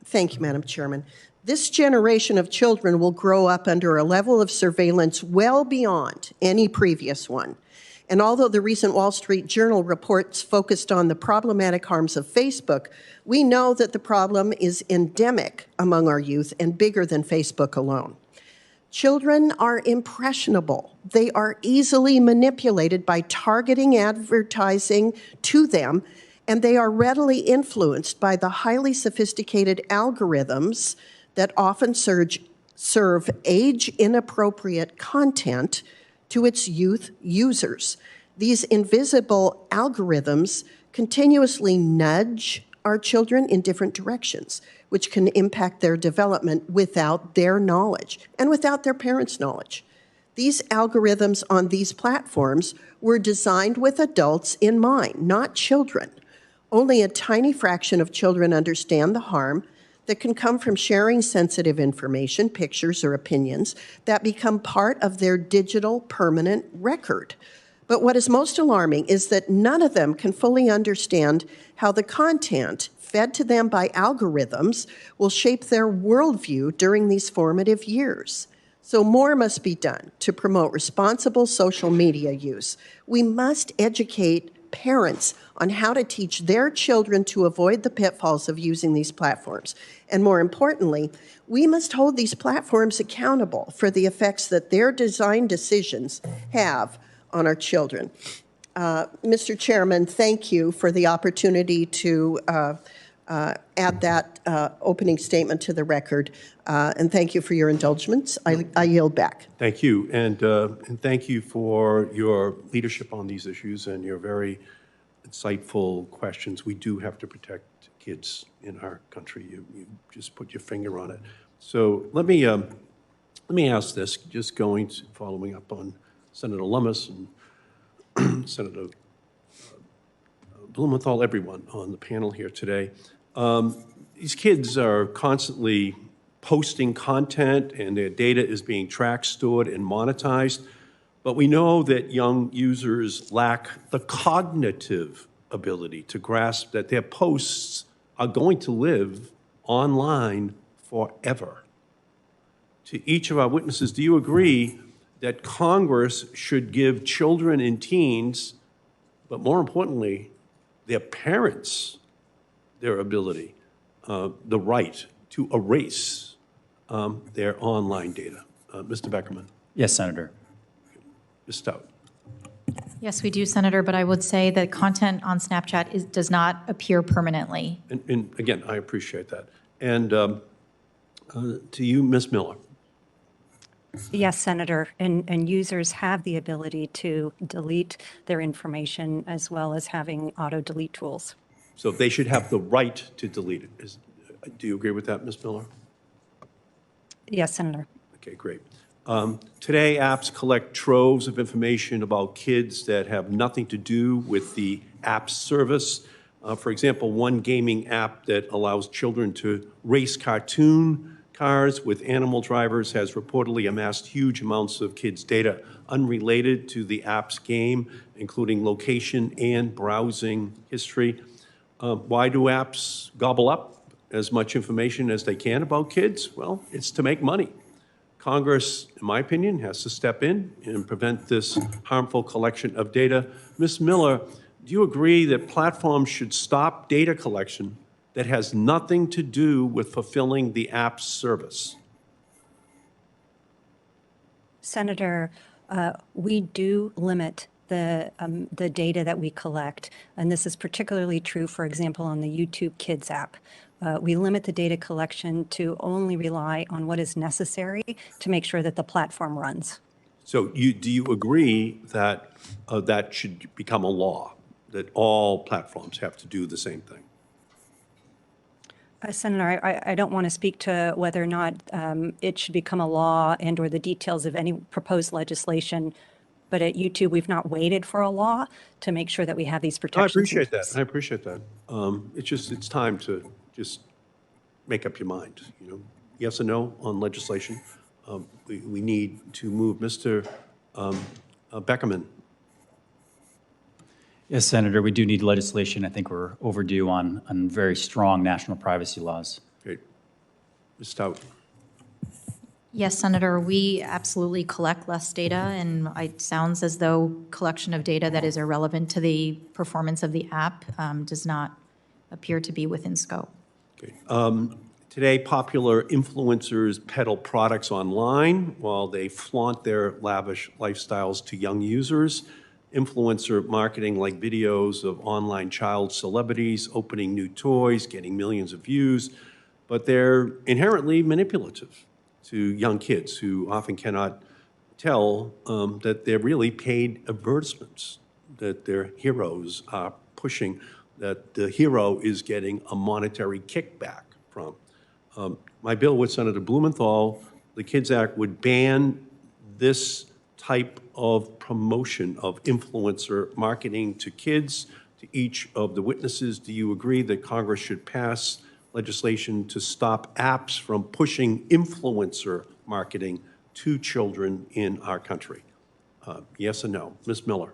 Thank you, Madam Chairman. This generation of children will grow up under a level of surveillance well beyond any previous one. And although the recent Wall Street Journal reports focused on the problematic harms of Facebook, we know that the problem is endemic among our youth and bigger than Facebook alone. Children are impressionable. They are easily manipulated by targeting advertising to them, and they are readily influenced by the highly sophisticated algorithms that often serve age-inappropriate content to its youth users. These invisible algorithms continuously nudge our children in different directions, which can impact their development without their knowledge and without their parents' knowledge. These algorithms on these platforms were designed with adults in mind, not children. Only a tiny fraction of children understand the harm that can come from sharing sensitive information, pictures, or opinions that become part of their digital permanent record. But what is most alarming is that none of them can fully understand how the content fed to them by algorithms will shape their worldview during these formative years. So more must be done to promote responsible social media use. We must educate parents on how to teach their children to avoid the pitfalls of using these platforms. And more importantly, we must hold these platforms accountable for the effects that their design decisions have on our children. Mr. Chairman, thank you for the opportunity to add that opening statement to the record, and thank you for your indulgence. I yield back.
Thank you, and thank you for your leadership on these issues and your very insightful questions. We do have to protect kids in our country. You just put your finger on it. So let me ask this, just following up on Senator Lummis and Senator Blumenthal, everyone on the panel here today. These kids are constantly posting content, and their data is being tracked, stored, and monetized. But we know that young users lack the cognitive ability to grasp that their posts are going to live online forever. To each of our witnesses, do you agree that Congress should give children and teens, but more importantly, their parents, their ability, the right to erase their online data? Mr. Beckerman.
Yes, Senator.
Ms. Stout.
Yes, we do, Senator, but I would say that content on Snapchat does not appear permanently.
And again, I appreciate that. And to you, Ms. Miller.
Yes, Senator, and users have the ability to delete their information as well as having auto-delete tools.
So they should have the right to delete it. Do you agree with that, Ms. Miller?
Yes, Senator.
Okay, great. Today, apps collect troves of information about kids that have nothing to do with the app service. For example, one gaming app that allows children to race cartoon cars with animal drivers has reportedly amassed huge amounts of kids' data unrelated to the app's game, including location and browsing history. Why do apps gobble up as much information as they can about kids? Well, it's to make money. Congress, in my opinion, has to step in and prevent this harmful collection of data. Ms. Miller, do you agree that platforms should stop data collection that has nothing to do with fulfilling the app's service?
Senator, we do limit the data that we collect, and this is particularly true, for example, on the YouTube Kids app. We limit the data collection to only rely on what is necessary to make sure that the platform runs.
So do you agree that that should become a law, that all platforms have to do the same thing?
Senator, I don't want to speak to whether or not it should become a law and or the details of any proposed legislation, But at YouTube, we've not waited for a law to make sure that we have these
I
protections.
appreciate that. I appreciate that. It's time to just make up your mind, you know, yes or no on legislation. We need to move. Mr. Beckerman.
Yes, Senator, we do need legislation. I think we're overdue on very strong national privacy laws.
Great. Ms. Stout.
Yes, Senator, we absolutely collect less data, and it sounds as though collection of data that is irrelevant to the performance of the app does not appear to be within scope.
Okay. Today, popular influencers peddle products online while they flaunt their lavish lifestyles to young users. Influencer marketing like videos of online child celebrities opening new toys, getting millions of views, but they're inherently manipulative to young kids who often cannot tell that they're really paid advertisements that their heroes are pushing, that the hero is getting a monetary kickback from. My bill with Senator Blumenthal, the Kids Act, would ban this type of promotion of influencer marketing to kids. To each of the witnesses, do you agree that Congress should pass legislation to stop apps from pushing influencer marketing to children in our country? Yes or no? Ms. Miller.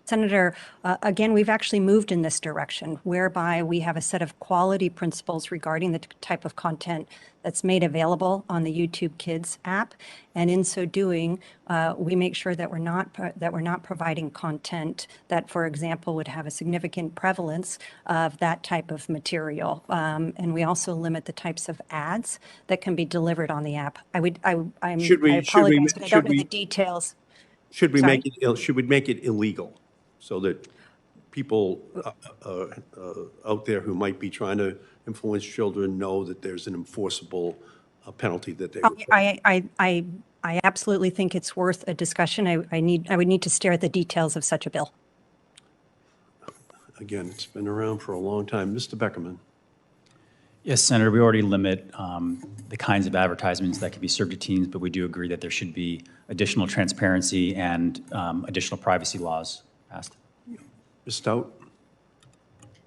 Senator, again, we've actually moved in this direction, whereby we have a set of quality principles regarding the type of content that's made available on the YouTube Kids app, and in so doing, we make sure that we're not providing content that, for example, would have a significant prevalence of that type of material, and we also limit the types of ads that can be delivered on the app. I apologize, but I don't know the details.
Should we make it illegal so that people out there who might be trying to influence children know that there's an enforceable penalty that they would pay?
I absolutely think it's worth a discussion. I would need to stare at the details of such a bill.
Again, it's been around for a long time. Mr. Beckerman.
Yes, Senator, we already limit the kinds of advertisements that can be served to teens, but we do agree that there should be additional transparency and additional privacy laws passed.
Ms. Stout.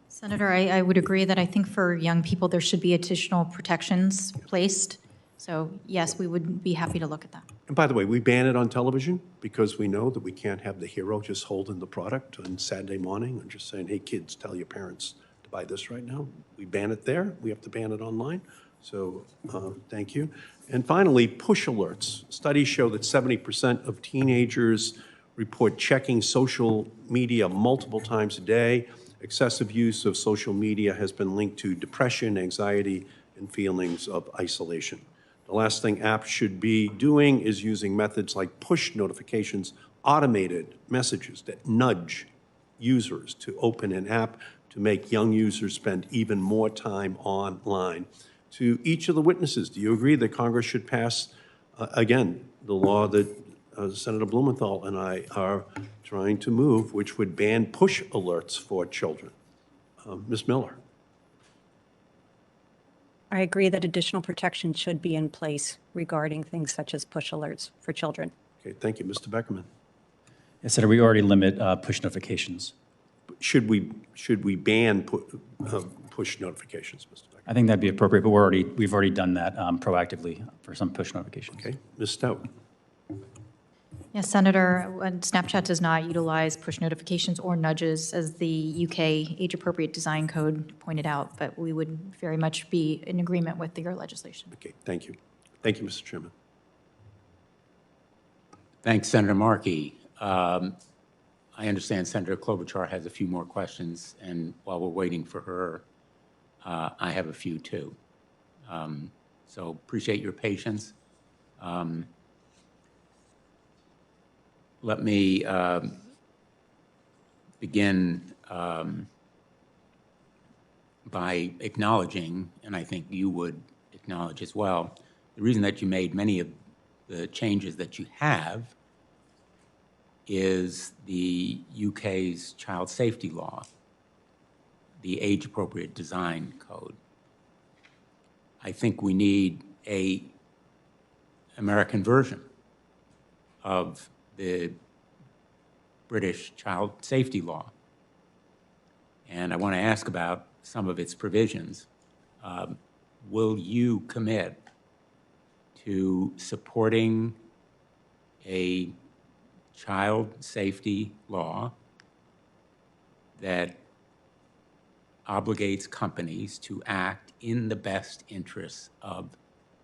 Senator, I would agree that I think for young people, there should be additional protections placed. So yes, we would be happy to look at that.
And by the way, we ban it on television because we know that we can't have the hero just holding the product on Saturday morning and just saying, hey, kids, tell your parents to buy this right now. We ban it there. We have to ban it online. So thank you. And finally, push alerts. Studies show that 70% of teenagers report checking social media multiple times a day. Excessive use of social media has been linked to depression, anxiety, and feelings of isolation. The last thing apps should be doing is using methods like push notifications, automated messages that nudge users to open an app to make young users spend even more time online. To each of the witnesses, do you agree that Congress should pass, again, the law that Senator Blumenthal and I are trying to move, which would ban push alerts for children? Ms. Miller.
I agree that additional protection should be in place regarding things such as push alerts for children.
Okay, thank you. Mr. Beckerman.
Yes, Senator, we already limit push notifications.
Should we ban push notifications, Mr. Beckerman?
I think that'd be appropriate, but we've already done that proactively for some push notifications.
Okay, Ms. Stout.
Yes, Senator, Snapchat does not utilize push notifications or nudges, as the UK age-appropriate design code pointed out, but we would very much be in agreement with your legislation.
Okay, thank you. Thank you, Mr. Chairman.
Thanks, Senator Markey. I understand Senator Klobuchar has a few more questions, and while we're waiting for her, I have a few too. So appreciate your patience. Let me begin by acknowledging, and I think you would acknowledge as well, the reason that you made many of the changes that you have is the UK's child safety law, the age-appropriate design code. I think we need an American version of the British child safety law. And I want to ask about some of its provisions. Will you commit to supporting a child safety law that obligates companies to act in the best interests of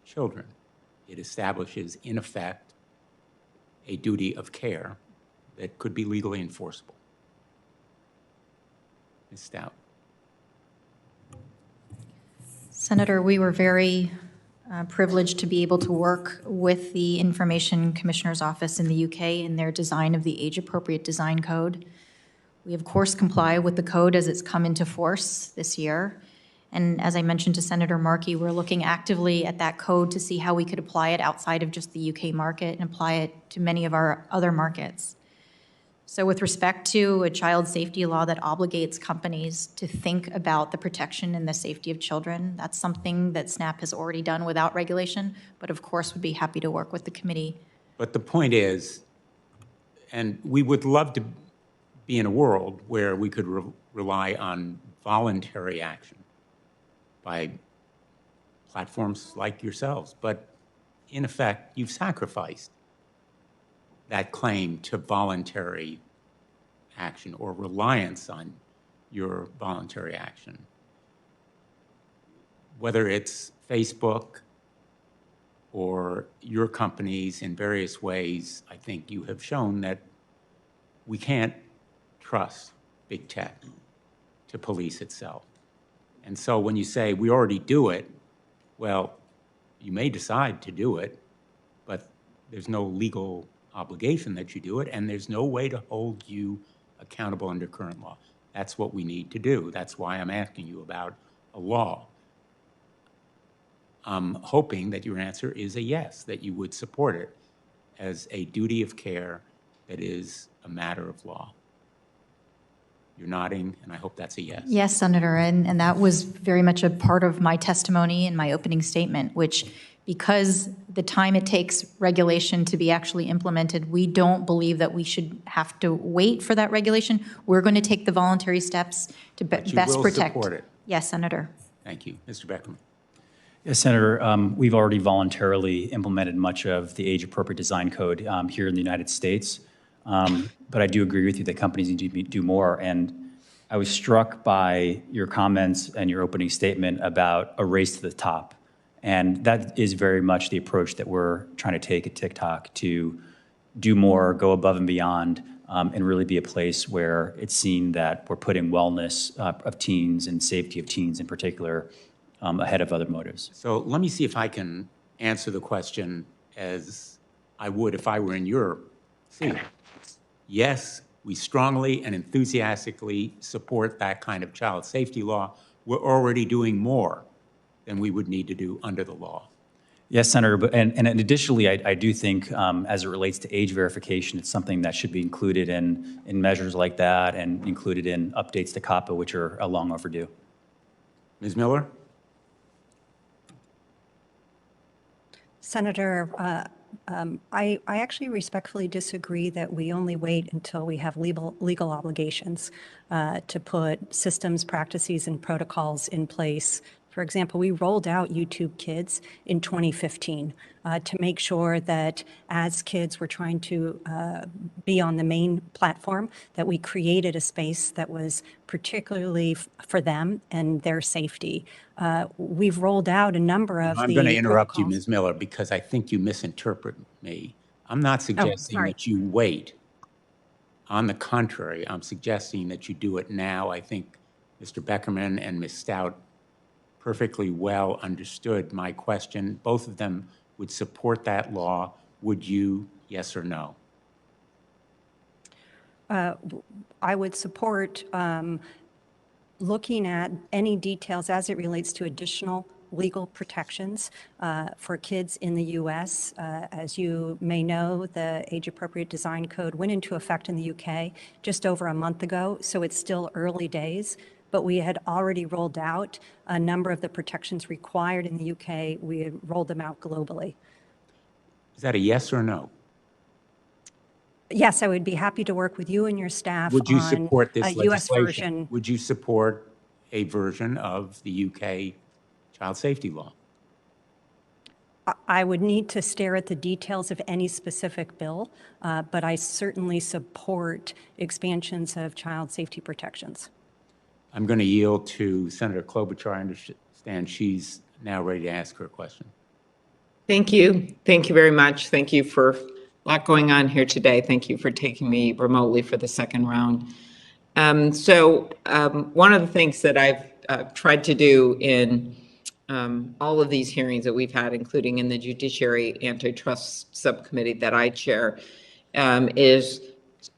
children? It establishes, in effect, a duty of care that could be legally enforceable. Ms. Stout.
Senator, we were very privileged to be able to work with the Information Commissioner's Office in the UK in their design of the age-appropriate design code. We, of course, comply with the code as it's come into force this year. And as I mentioned to Senator Markey, we're looking actively at that code to see how we could apply it outside of just the UK market and apply it to many of our other markets. So with respect to a child safety law that obligates companies to think about the protection and the safety of children, that's something that SNAP has already done without regulation, but of course would be happy to work with the committee.
But the point is, and we would love to be in a world where we could rely on voluntary action by platforms like yourselves, but in effect, you've sacrificed that claim to voluntary action or reliance on your voluntary action. Whether it's Facebook or your companies in various ways, I think you have shown that we can't trust big tech to police itself. And so when you say we already do it, well, you may decide to do it, but there's no legal obligation that you do it, and there's no way to hold you accountable under current law. That's what we need to do. That's why I'm asking you about a law. I'm hoping that your answer is a yes, that you would support it as a duty of care that is a matter of law. You're nodding, and I hope that's a yes.
Yes, Senator, and that was very much a part of my testimony in my opening statement, which because the time it takes regulation to be actually implemented, we don't believe that we should have to wait for that regulation. We're going to take the voluntary steps to best protect.
Support it.
Yes, Senator.
Thank you. Mr. Beckerman.
Yes, Senator, we've already voluntarily implemented much of the age-appropriate design code here in the United States. But I do agree with you that companies need to do more. And I was struck by your comments and your opening statement about a race to the top. And that is very much the approach that we're trying to take at TikTok, to do more, go above and beyond, and really be a place where it's seen that we're putting wellness of teens and safety of teens in particular ahead of other motives.
So let me see if I can answer the question as I would if I were in your seat. Yes, we strongly and enthusiastically support that kind of child safety law. We're already doing more than we would need to do under the law.
Yes, Senator, but, and additionally, I do think as it relates to age verification, it's something that should be included in measures like that and included in updates to COPPA, which are long overdue.
Ms. Miller?
Senator, I actually respectfully disagree that we only wait until we have legal obligations to put systems, practices, and protocols in place. For example, we rolled out YouTube Kids in 2015 to make sure that as kids were trying to be on the main platform, that we created a space that was particularly for them and their safety. We've rolled out a number of
I'm going to interrupt you, Ms. Miller, because I think you misinterpret me. I'm not suggesting that you wait. On the contrary, I'm suggesting that you do it now. I think Mr. Beckerman and Ms. Stout perfectly well understood my question. Both of them would support that law. Would you, yes or no?
I would support looking at any details as it relates to additional legal protections for kids in the U.S. As you may know, the Age-Appropriate Design Code went into effect in the UK just over a month ago, so it's still early days. But we had already rolled out a number of the protections required in the UK. We had rolled them out globally.
Is that a yes or no?
Yes, I would be happy to work with you and your staff
Would you
on
support
a
this
U.S.
legislation?
version.
Would you support a version of the UK child safety law?
I would need to stare at the details of any specific bill, but I certainly support expansions of child safety protections.
I'm going to yield to Senator Klobuchar. I understand she's now ready to ask her question.
Thank you. Thank you very much. Thank you for a lot going on here today. Thank you for taking me remotely for the second round. One of the things that I've tried to do in all of these hearings that we've had, including in the Judiciary Antitrust Subcommittee that I chair, is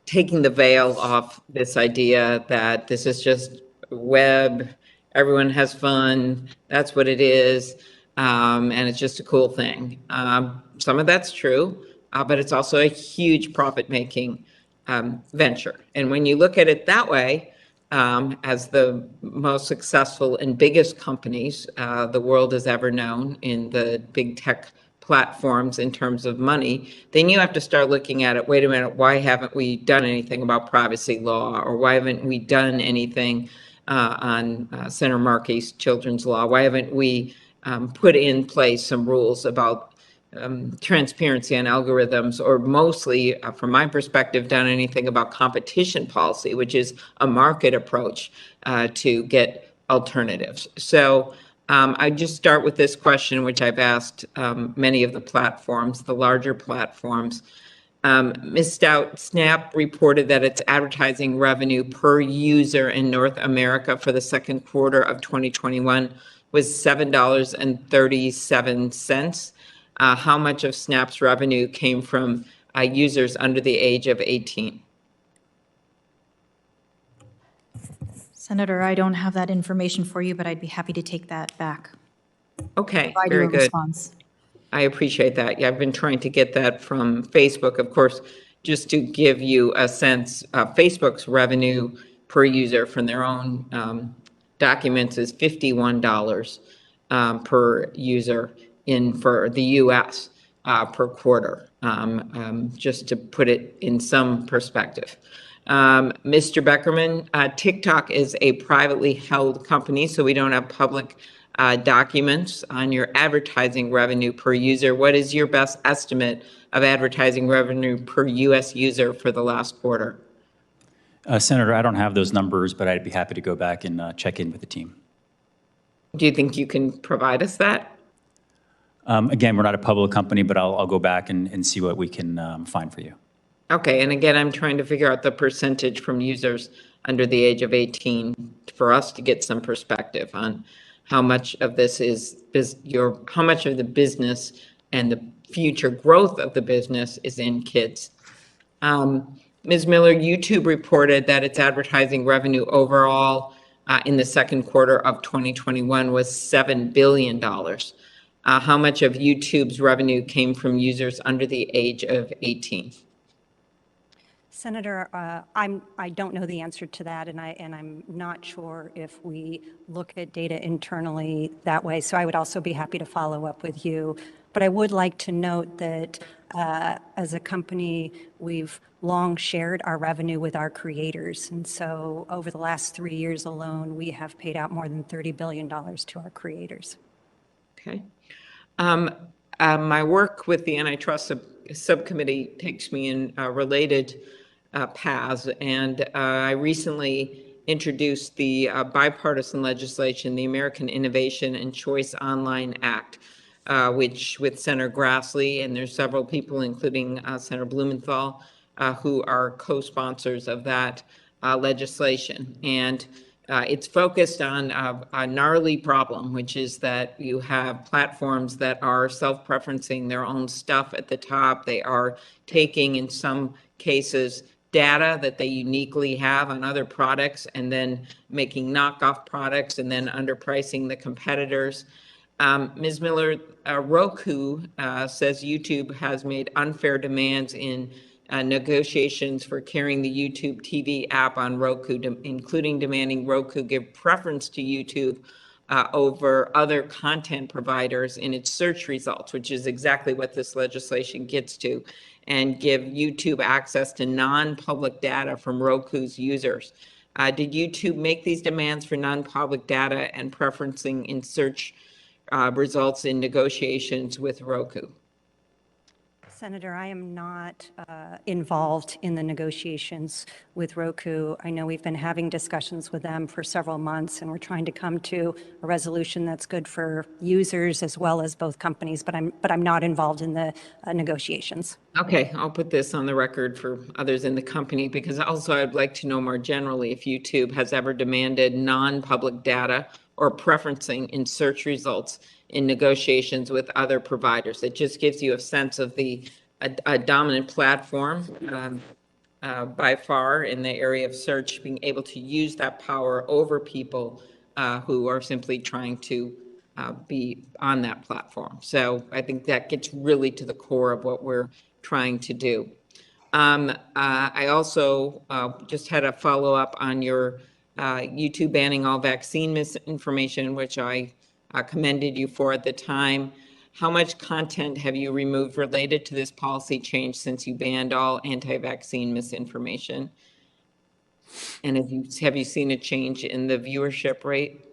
taking the veil off this idea that this is just web, everyone has fun, that's what it is, and it's just a cool thing. Some of that's true, but it's also a huge profit-making venture. And when you look at it that way, as the most successful and biggest companies the world has ever known in the big tech platforms in terms of money, then you have to start looking at it, wait a minute, why haven't we done anything about privacy law? Or why haven't we done anything on Senator Markey's children's law? Why haven't we put in place some rules about transparency on algorithms, or mostly, from my perspective, done anything about competition policy, which is a market approach to get alternatives? So I just start with this question, which I've asked many of the platforms, the larger platforms. Ms. Stout, Snap reported that its advertising revenue per user in North America for the second quarter of 2021 was $7.37. How much of Snap's revenue came from users under the age of 18?
Senator, I don't have that information for you, but I'd be happy to take that back.
Okay,
Provide you
very
a
good.
response.
I appreciate that. Yeah, I've been trying to get that from Facebook. Of course, just to give you a sense, Facebook's revenue per user from their own documents is $51 per user for the U.S. Per quarter, just to put it in some perspective. Mr. Beckerman, TikTok is a privately held company, so we don't have public documents on your advertising revenue per user. What is your best estimate of advertising revenue per U.S. user for the last quarter?
Senator, I don't have those numbers, but I'd be happy to go back and check in with the team.
Do you think you can provide us that?
Again, we're not a public company, but I'll go back and see what we can find for you.
Okay, and again, I'm trying to figure out the percentage from users under the age of 18 for us to get some perspective on how much of this is how much of the business and the future growth of the business is in kids. Ms. Miller, YouTube reported that its advertising revenue overall in the second quarter of 2021 was $7 billion. How much of YouTube's revenue came from users under the age of 18?
Senator, I don't know the answer to that, and I'm not sure if we look at data internally that way. So I would also be happy to follow up with you. But I would like to note that as a company, we've long shared our revenue with our creators. And so over the last 3 years alone, we have paid out more than $30 billion to our creators.
Okay. My work with the Antitrust Subcommittee takes me in related paths, and I recently introduced the bipartisan legislation, the American Innovation and Choice Online Act, which with Senator Grassley, and there's several people, including Senator Blumenthal, who are co-sponsors of that legislation. And it's focused on a gnarly problem, which is that you have platforms that are self-preferencing their own stuff at the top. They are taking, in some cases, data that they uniquely have on other products and then making knockoff products and then underpricing the competitors. Ms. Miller, Roku says YouTube has made unfair demands in negotiations for carrying the YouTube TV app on Roku, including demanding Roku give preference to YouTube over other content providers in its search results, which is exactly what this legislation gets to, and give YouTube access to non-public data from Roku's users. Did YouTube make these demands for non-public data and preferencing in search results in negotiations with Roku?
Senator, I am not involved in the negotiations with Roku. I know we've been having discussions with them for several months, and we're trying to come to a resolution that's good for users as well as both companies, but I'm not involved in the negotiations.
Okay, I'll put this on the record for others in the company, because also I'd like to know more generally if YouTube has ever demanded non-public data or preferencing in search results in negotiations with other providers. It just gives you a sense of a dominant platform by far in the area of search, being able to use that power over people who are simply trying to be on that platform. So I think that gets really to the core of what we're trying to do. I also just had a follow-up on your YouTube banning all vaccine misinformation, which I commended you for at the time. How much content have you removed related to this policy change since you banned all anti-vaccine misinformation? And have you seen a change in the viewership rate?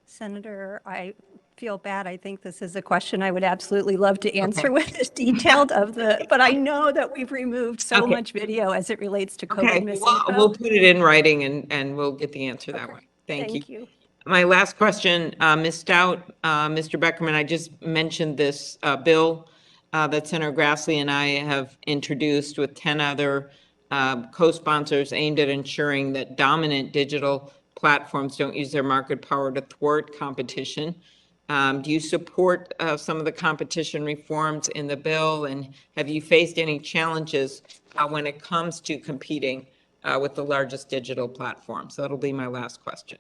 Senator, I feel bad. I think this is a question I would absolutely love to answer with as detailed but I know that we've removed so much video as it relates to COVID misinfo.
We'll put it in writing and we'll get the answer that way. Thank you. My last question, Ms. Stout, Mr. Beckerman, I just mentioned this bill that Senator Grassley and I have introduced with 10 other co-sponsors aimed at ensuring that dominant digital platforms don't use their market power to thwart competition. Do you support some of the competition reforms in the bill, and have you faced any challenges when it comes to competing with the largest digital platforms? So that'll be my last question.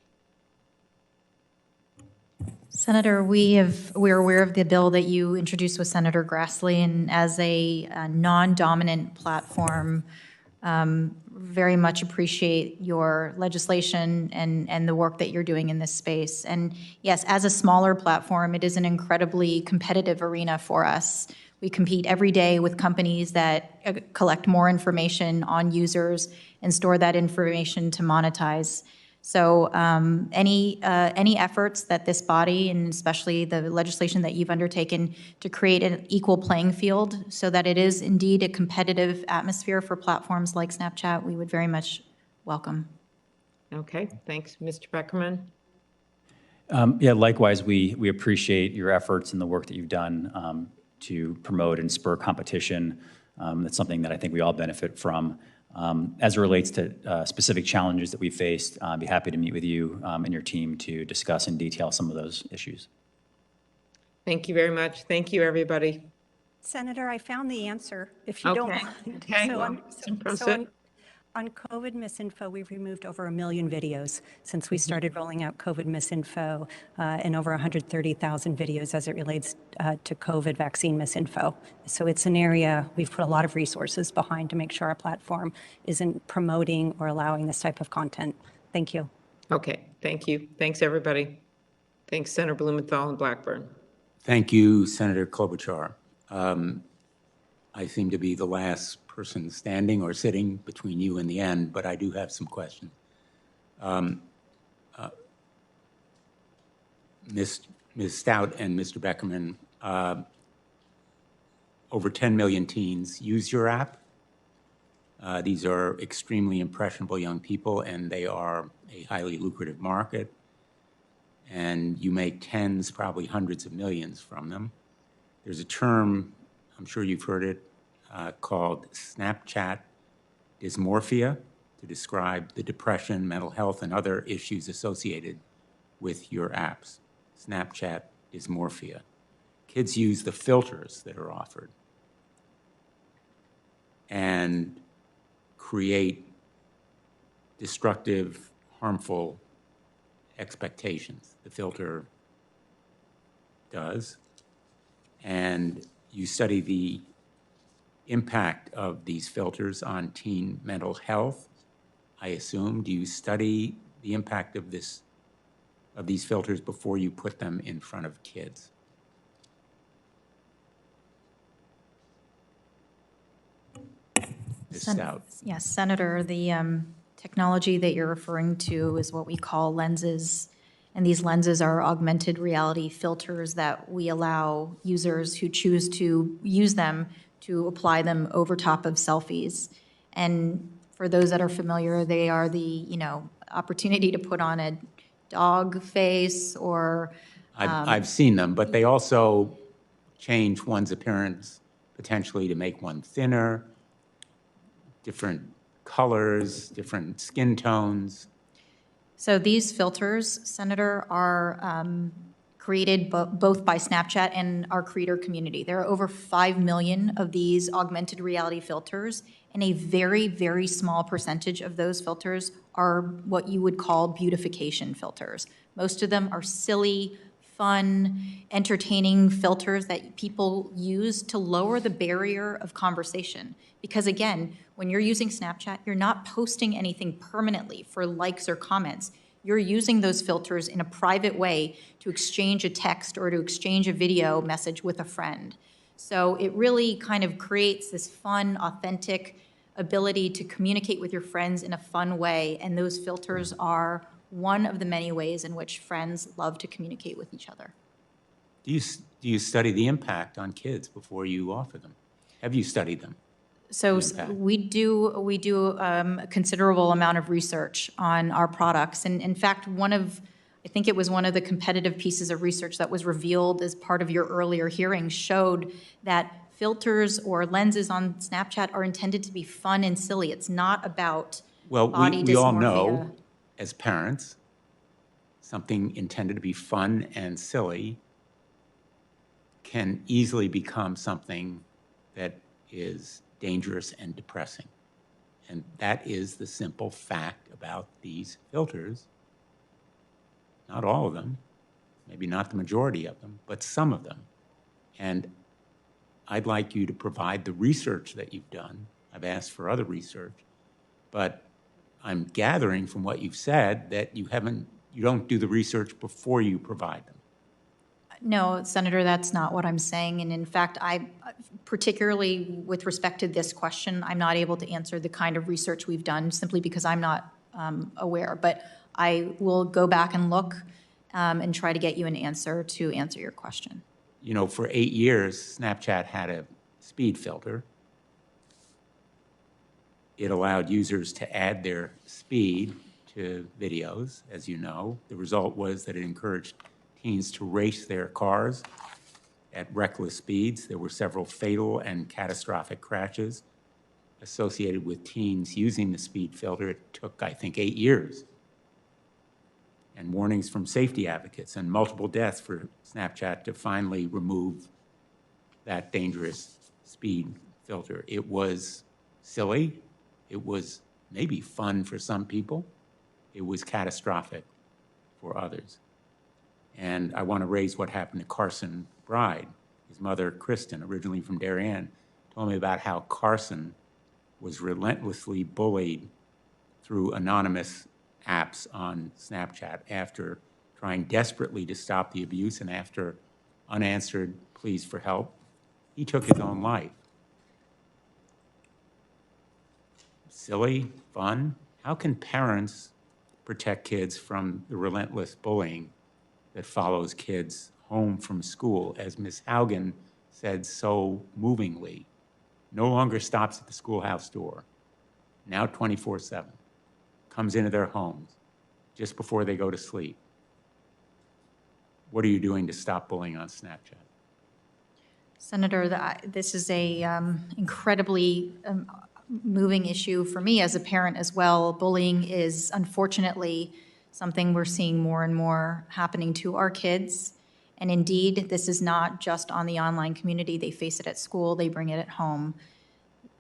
Senator, we're aware of the bill that you introduced with Senator Grassley, and as a non-dominant platform, very much appreciate your legislation and the work that you're doing in this space. And yes, as a smaller platform, it is an incredibly competitive arena for us. We compete every day with companies that collect more information on users and store that information to monetize. So any efforts that this body, and especially the legislation that you've undertaken to create an equal playing field so that it is indeed a competitive atmosphere for platforms like Snapchat, we would very much welcome.
Okay, thanks. Mr. Beckerman?
Yeah, likewise, we appreciate your efforts and the work that you've done to promote and spur competition. That's something that I think we all benefit from. As it relates to specific challenges that we faced, I'd be happy to meet with you and your team to discuss in detail some of those issues.
Thank you very much. Thank you, everybody.
Senator, I found the answer, if you don't mind.
Okay.
On COVID misinfo, we've removed over 1 million videos since we started rolling out COVID misinfo, and over 130,000 videos as it relates to COVID vaccine misinfo. So it's an area we've put a lot of resources behind to make sure our platform isn't promoting or allowing this type of content. Thank you.
Okay, thank you. Thanks, everybody. Thanks, Senator Blumenthal and Blackburn.
Thank you, Senator Klobuchar. I seem to be the last person standing or sitting between you and the end, but I do have some questions. Ms. Stout and Mr. Beckerman, over 10 million teens use your app. These are extremely impressionable young people, and they are a highly lucrative market. And you make tens, probably hundreds of millions from them. There's a term, I'm sure you've heard it, called Snapchat dysmorphia, to describe the depression, mental health, and other issues associated with your apps. Snapchat dysmorphia. Kids use the filters that are offered and create destructive, harmful expectations. The filter does. And you study the impact of these filters on teen mental health, I assume. Do you study the impact of of these filters before you put them in front of kids? Ms. Stout.
Yes, Senator, the technology that you're referring to is what we call lenses. And these lenses are augmented reality filters that we allow users who choose to use them to apply them over top of selfies. And for those that are familiar, they are the, opportunity to put on a dog face or
I've seen them, but they also change one's appearance potentially to make one thinner, different colors, different skin tones.
So these filters, Senator, are created both by Snapchat and our creator community. There are over 5 million of these augmented reality filters, and a very, very small percentage of those filters are what you would call beautification filters. Most of them are silly, fun, entertaining filters that people use to lower the barrier of conversation. Because again, when you're using Snapchat, you're not posting anything permanently for likes or comments. You're using those filters in a private way to exchange a text or to exchange a video message with a friend. So it really kind of creates this fun, authentic ability to communicate with your friends in a fun way, and those filters are one of the many ways in which friends love to communicate with each other.
Do you study the impact on kids before you offer them? Have you studied them?
So we do a considerable amount of research on our products. And in fact, I think it was one of the competitive pieces of research that was revealed as part of your earlier hearing showed that filters or lenses on Snapchat are intended to be fun and silly. It's not about body dysmorphia.
We all know, as parents, something intended to be fun and silly can easily become something that is dangerous and depressing. And that is the simple fact about these filters. Not all of them, maybe not the majority of them, but some of them. And I'd like you to provide the research that you've done. I've asked for other research, but I'm gathering from what you've said that you don't do the research before you provide them.
No, Senator, that's not what I'm saying. And in fact, particularly with respect to this question, I'm not able to answer the kind of research we've done simply because I'm not aware. But I will go back and look and try to get you an answer to answer your question.
For 8 years, Snapchat had a speed filter. It allowed users to add their speed to videos, as you know. The result was that it encouraged teens to race their cars at reckless speeds. There were several fatal and catastrophic crashes associated with teens using the speed filter. It took, I think, 8 years. And warnings from safety advocates and multiple deaths for Snapchat to finally remove that dangerous speed filter. It was silly. It was maybe fun for some people. It was catastrophic for others. And I want to raise what happened to Carson Bride. His mother, Kristen, originally from Darien, told me about how Carson was relentlessly bullied through anonymous apps on Snapchat after trying desperately to stop the abuse, and after unanswered pleas for help, he took his own life. Silly, fun. How can parents protect kids from the relentless bullying that follows kids home from school, as Ms. Haugen said so movingly? No longer stops at the schoolhouse door, now 24/7, comes into their homes just before they go to sleep. What are you doing to stop bullying on Snapchat?
Senator, this is a incredibly moving issue for me as a parent as well. Bullying is unfortunately something we're seeing more and more happening to our kids. And indeed, this is not just on the online community. They face it at school, they bring it at home.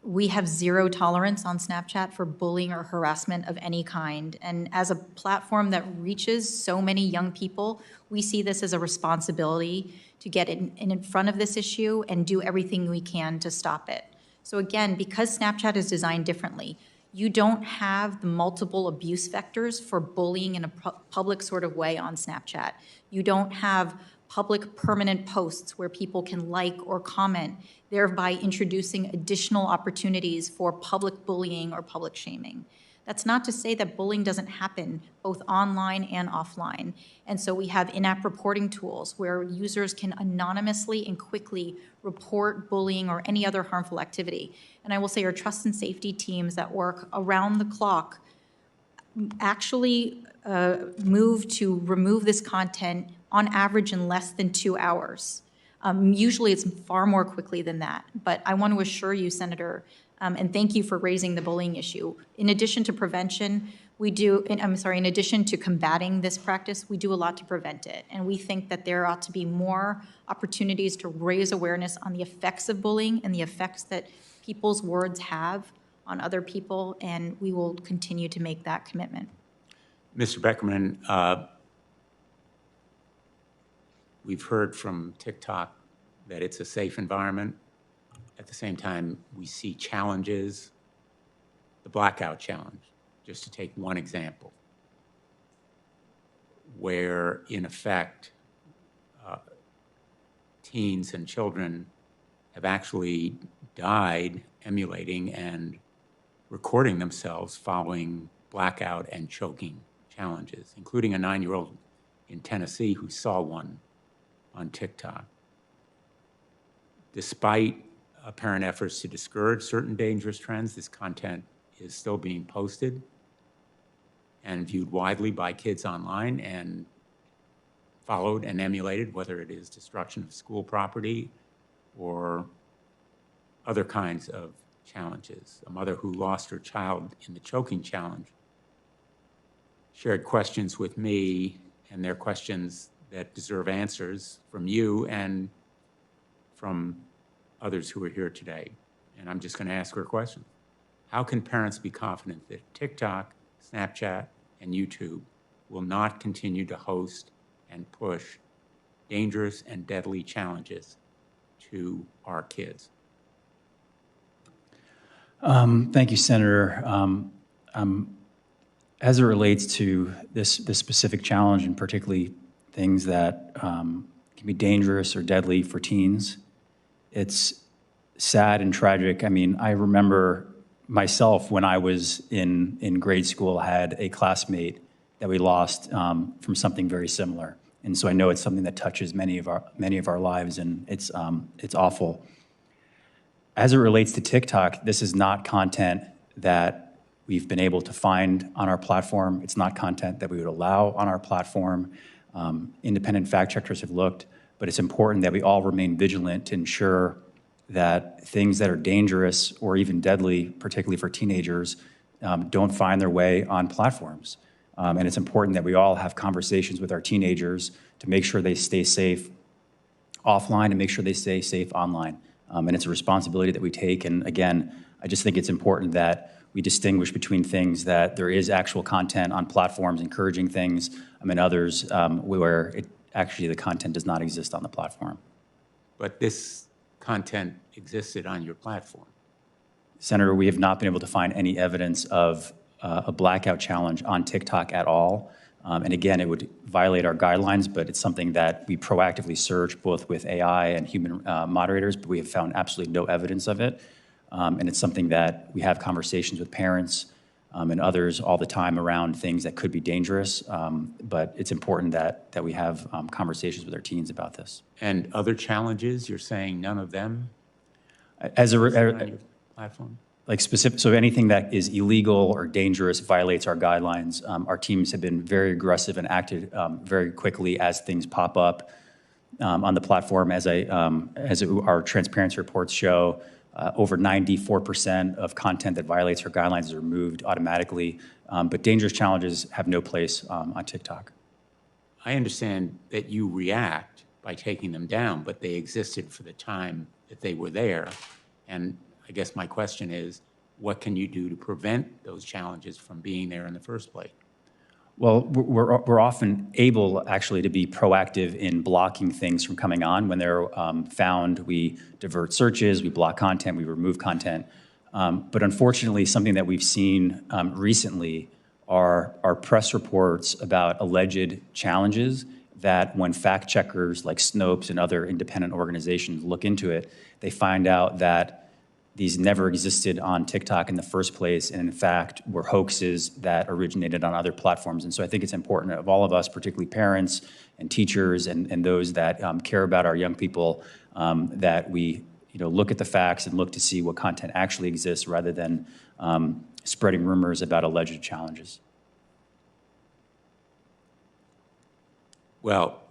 We have zero tolerance on Snapchat for bullying or harassment of any kind. And as a platform that reaches so many young people, we see this as a responsibility to get in front of this issue and do everything we can to stop it. So again, because Snapchat is designed differently, you don't have the multiple abuse vectors for bullying in a public sort of way on Snapchat. You don't have public permanent posts where people can like or comment, thereby introducing additional opportunities for public bullying or public shaming. That's not to say that bullying doesn't happen both online and offline. And so we have in-app reporting tools where users can anonymously and quickly report bullying or any other harmful activity. And I will say our trust and safety teams that work around the clock actually move to remove this content on average in less than 2 hours. Usually it's far more quickly than that. But I want to assure you, Senator, and thank you for raising the bullying issue. In addition to prevention, in addition to combating this practice, we do a lot to prevent it. And we think that there ought to be more opportunities to raise awareness on the effects of bullying and the effects that people's words have on other people, and we will continue to make that commitment.
Mr. Beckerman, we've heard from TikTok that it's a safe environment. At the same time, we see challenges, the blackout challenge, just to take one example, where in effect, teens and children have actually died emulating and recording themselves following blackout and choking challenges, including a 9-year-old in Tennessee who saw one on TikTok. Despite apparent efforts to discourage certain dangerous trends, this content is still being posted and viewed widely by kids online and followed and emulated, whether it is destruction of school property or other kinds of challenges. A mother who lost her child in the choking challenge shared questions with me, and they're questions that deserve answers from you and from others who are here today. And I'm just going to ask her a question. How can parents be confident that TikTok, Snapchat, and YouTube will not continue to host and push dangerous and deadly challenges to our kids?
Thank you, Senator. As it relates to this specific challenge, and particularly things that can be dangerous or deadly for teens, it's sad and tragic. I mean, I remember myself when I was in grade school, had a classmate that we lost from something very similar. And so I know it's something that touches many of our lives, and it's awful. As it relates to TikTok, this is not content that we've been able to find on our platform. It's not content that we would allow on our platform. Independent fact checkers have looked, but it's important that we all remain vigilant to ensure that things that are dangerous or even deadly, particularly for teenagers, don't find their way on platforms. And it's important that we all have conversations with our teenagers to make sure they stay safe offline and make sure they stay safe online. And it's a responsibility that we take. And again, I just think it's important that we distinguish between things that there is actual content on platforms encouraging things, and others where actually the content does not exist on the platform.
But this content existed on your platform.
Senator, we have not been able to find any evidence of a blackout challenge on TikTok at all. And again, it would violate our guidelines, but it's something that we proactively search both with AI and human moderators, but we have found absolutely no evidence of it. And it's something that we have conversations with parents and others all the time around things that could be dangerous. But it's important that we have conversations with our teens about this.
And other challenges, you're saying none of them?
As a
on your platform?
Like specific, so anything that is illegal or dangerous violates our guidelines. Our teams have been very aggressive and acted very quickly as things pop up on the platform. As our transparency reports show, over 94% of content that violates our guidelines is removed automatically. But dangerous challenges have no place on TikTok.
I understand that you react by taking them down, but they existed for the time that they were there. And I guess my question is, what can you do to prevent those challenges from being there in the first place?
Well, we're often able actually to be proactive in blocking things from coming on. When they're found, we divert searches, we block content, we remove content. But unfortunately, something that we've seen recently are press reports about alleged challenges that when fact checkers like Snopes and other independent organizations look into it, they find out that these never existed on TikTok in the first place, and in fact were hoaxes that originated on other platforms. And so I think it's important of all of us, particularly parents and teachers and those that care about our young people, that we look at the facts and look to see what content actually exists rather than spreading rumors about alleged challenges.
Well,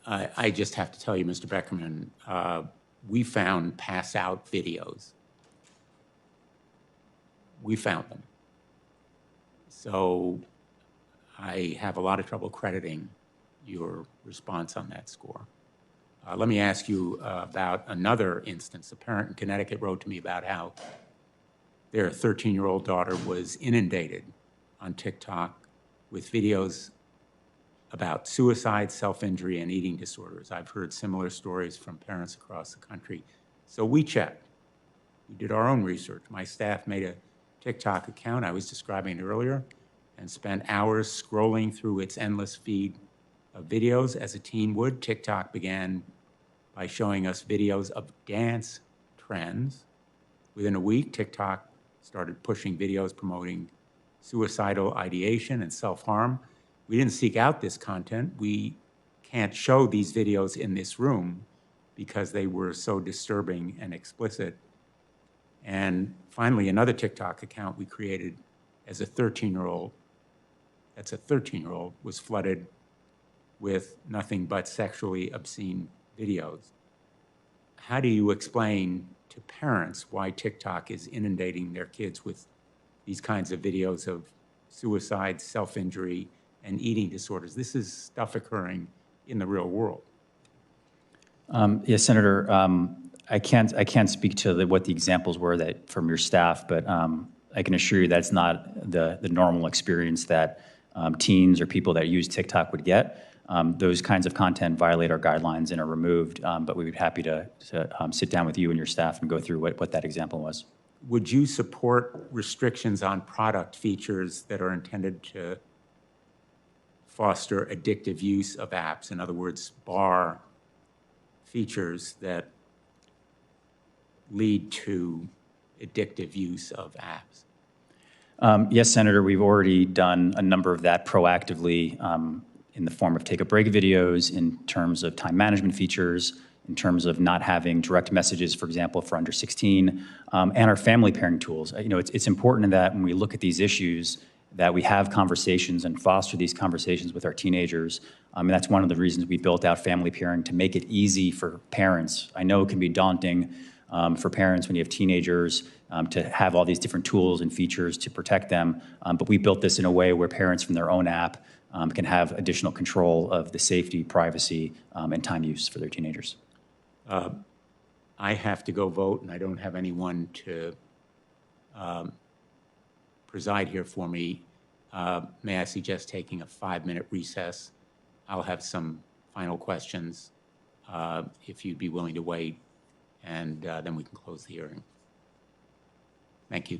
I just have to tell you, Mr. Beckerman, we found pass-out videos. We found them. So I have a lot of trouble crediting your response on that score. Let me ask you about another instance. A parent in Connecticut wrote to me about how their 13-year-old daughter was inundated on TikTok with videos about suicide, self-injury, and eating disorders. I've heard similar stories from parents across the country. So we checked. We did our own research. My staff made a TikTok account, I was describing it earlier, and spent hours scrolling through its endless feed of videos. As a teen would, TikTok began by showing us videos of dance trends. Within a week, TikTok started pushing videos promoting suicidal ideation and self-harm. We didn't seek out this content. We can't show these videos in this room because they were so disturbing and explicit. And finally, another TikTok account we created as a 13-year-old, that's a 13-year-old, was flooded with nothing but sexually obscene videos. How do you explain to parents why TikTok is inundating their kids with these kinds of videos of suicide, self-injury, and eating disorders? This is stuff occurring in the real world.
Yes, Senator, I can't speak to what the examples were that from your staff, but I can assure you that's not the normal experience that teens or people that use TikTok would get. Those kinds of content violate our guidelines and are removed, but we'd be happy to sit down with you and your staff and go through what that example was.
Would you support restrictions on product features that are intended to foster addictive use of apps? In other words, bar features that lead to addictive use of apps?
Yes, Senator, we've already done a number of that proactively in the form of take-a-break videos, in terms of time management features, in terms of not having direct messages, for example, for under 16, and our family pairing tools. It's important that when we look at these issues, that we have conversations and foster these conversations with our teenagers. And that's one of the reasons we built out family pairing, to make it easy for parents. I know it can be daunting for parents when you have teenagers to have all these different tools and features to protect them, but we built this in a way where parents from their own app can have additional control of the safety, privacy, and time use for their teenagers.
I have to go vote, and I don't have anyone to preside here for me. May I suggest taking a 5-minute recess? I'll have some final questions if you'd be willing to wait, and then we can close the hearing. Thank you.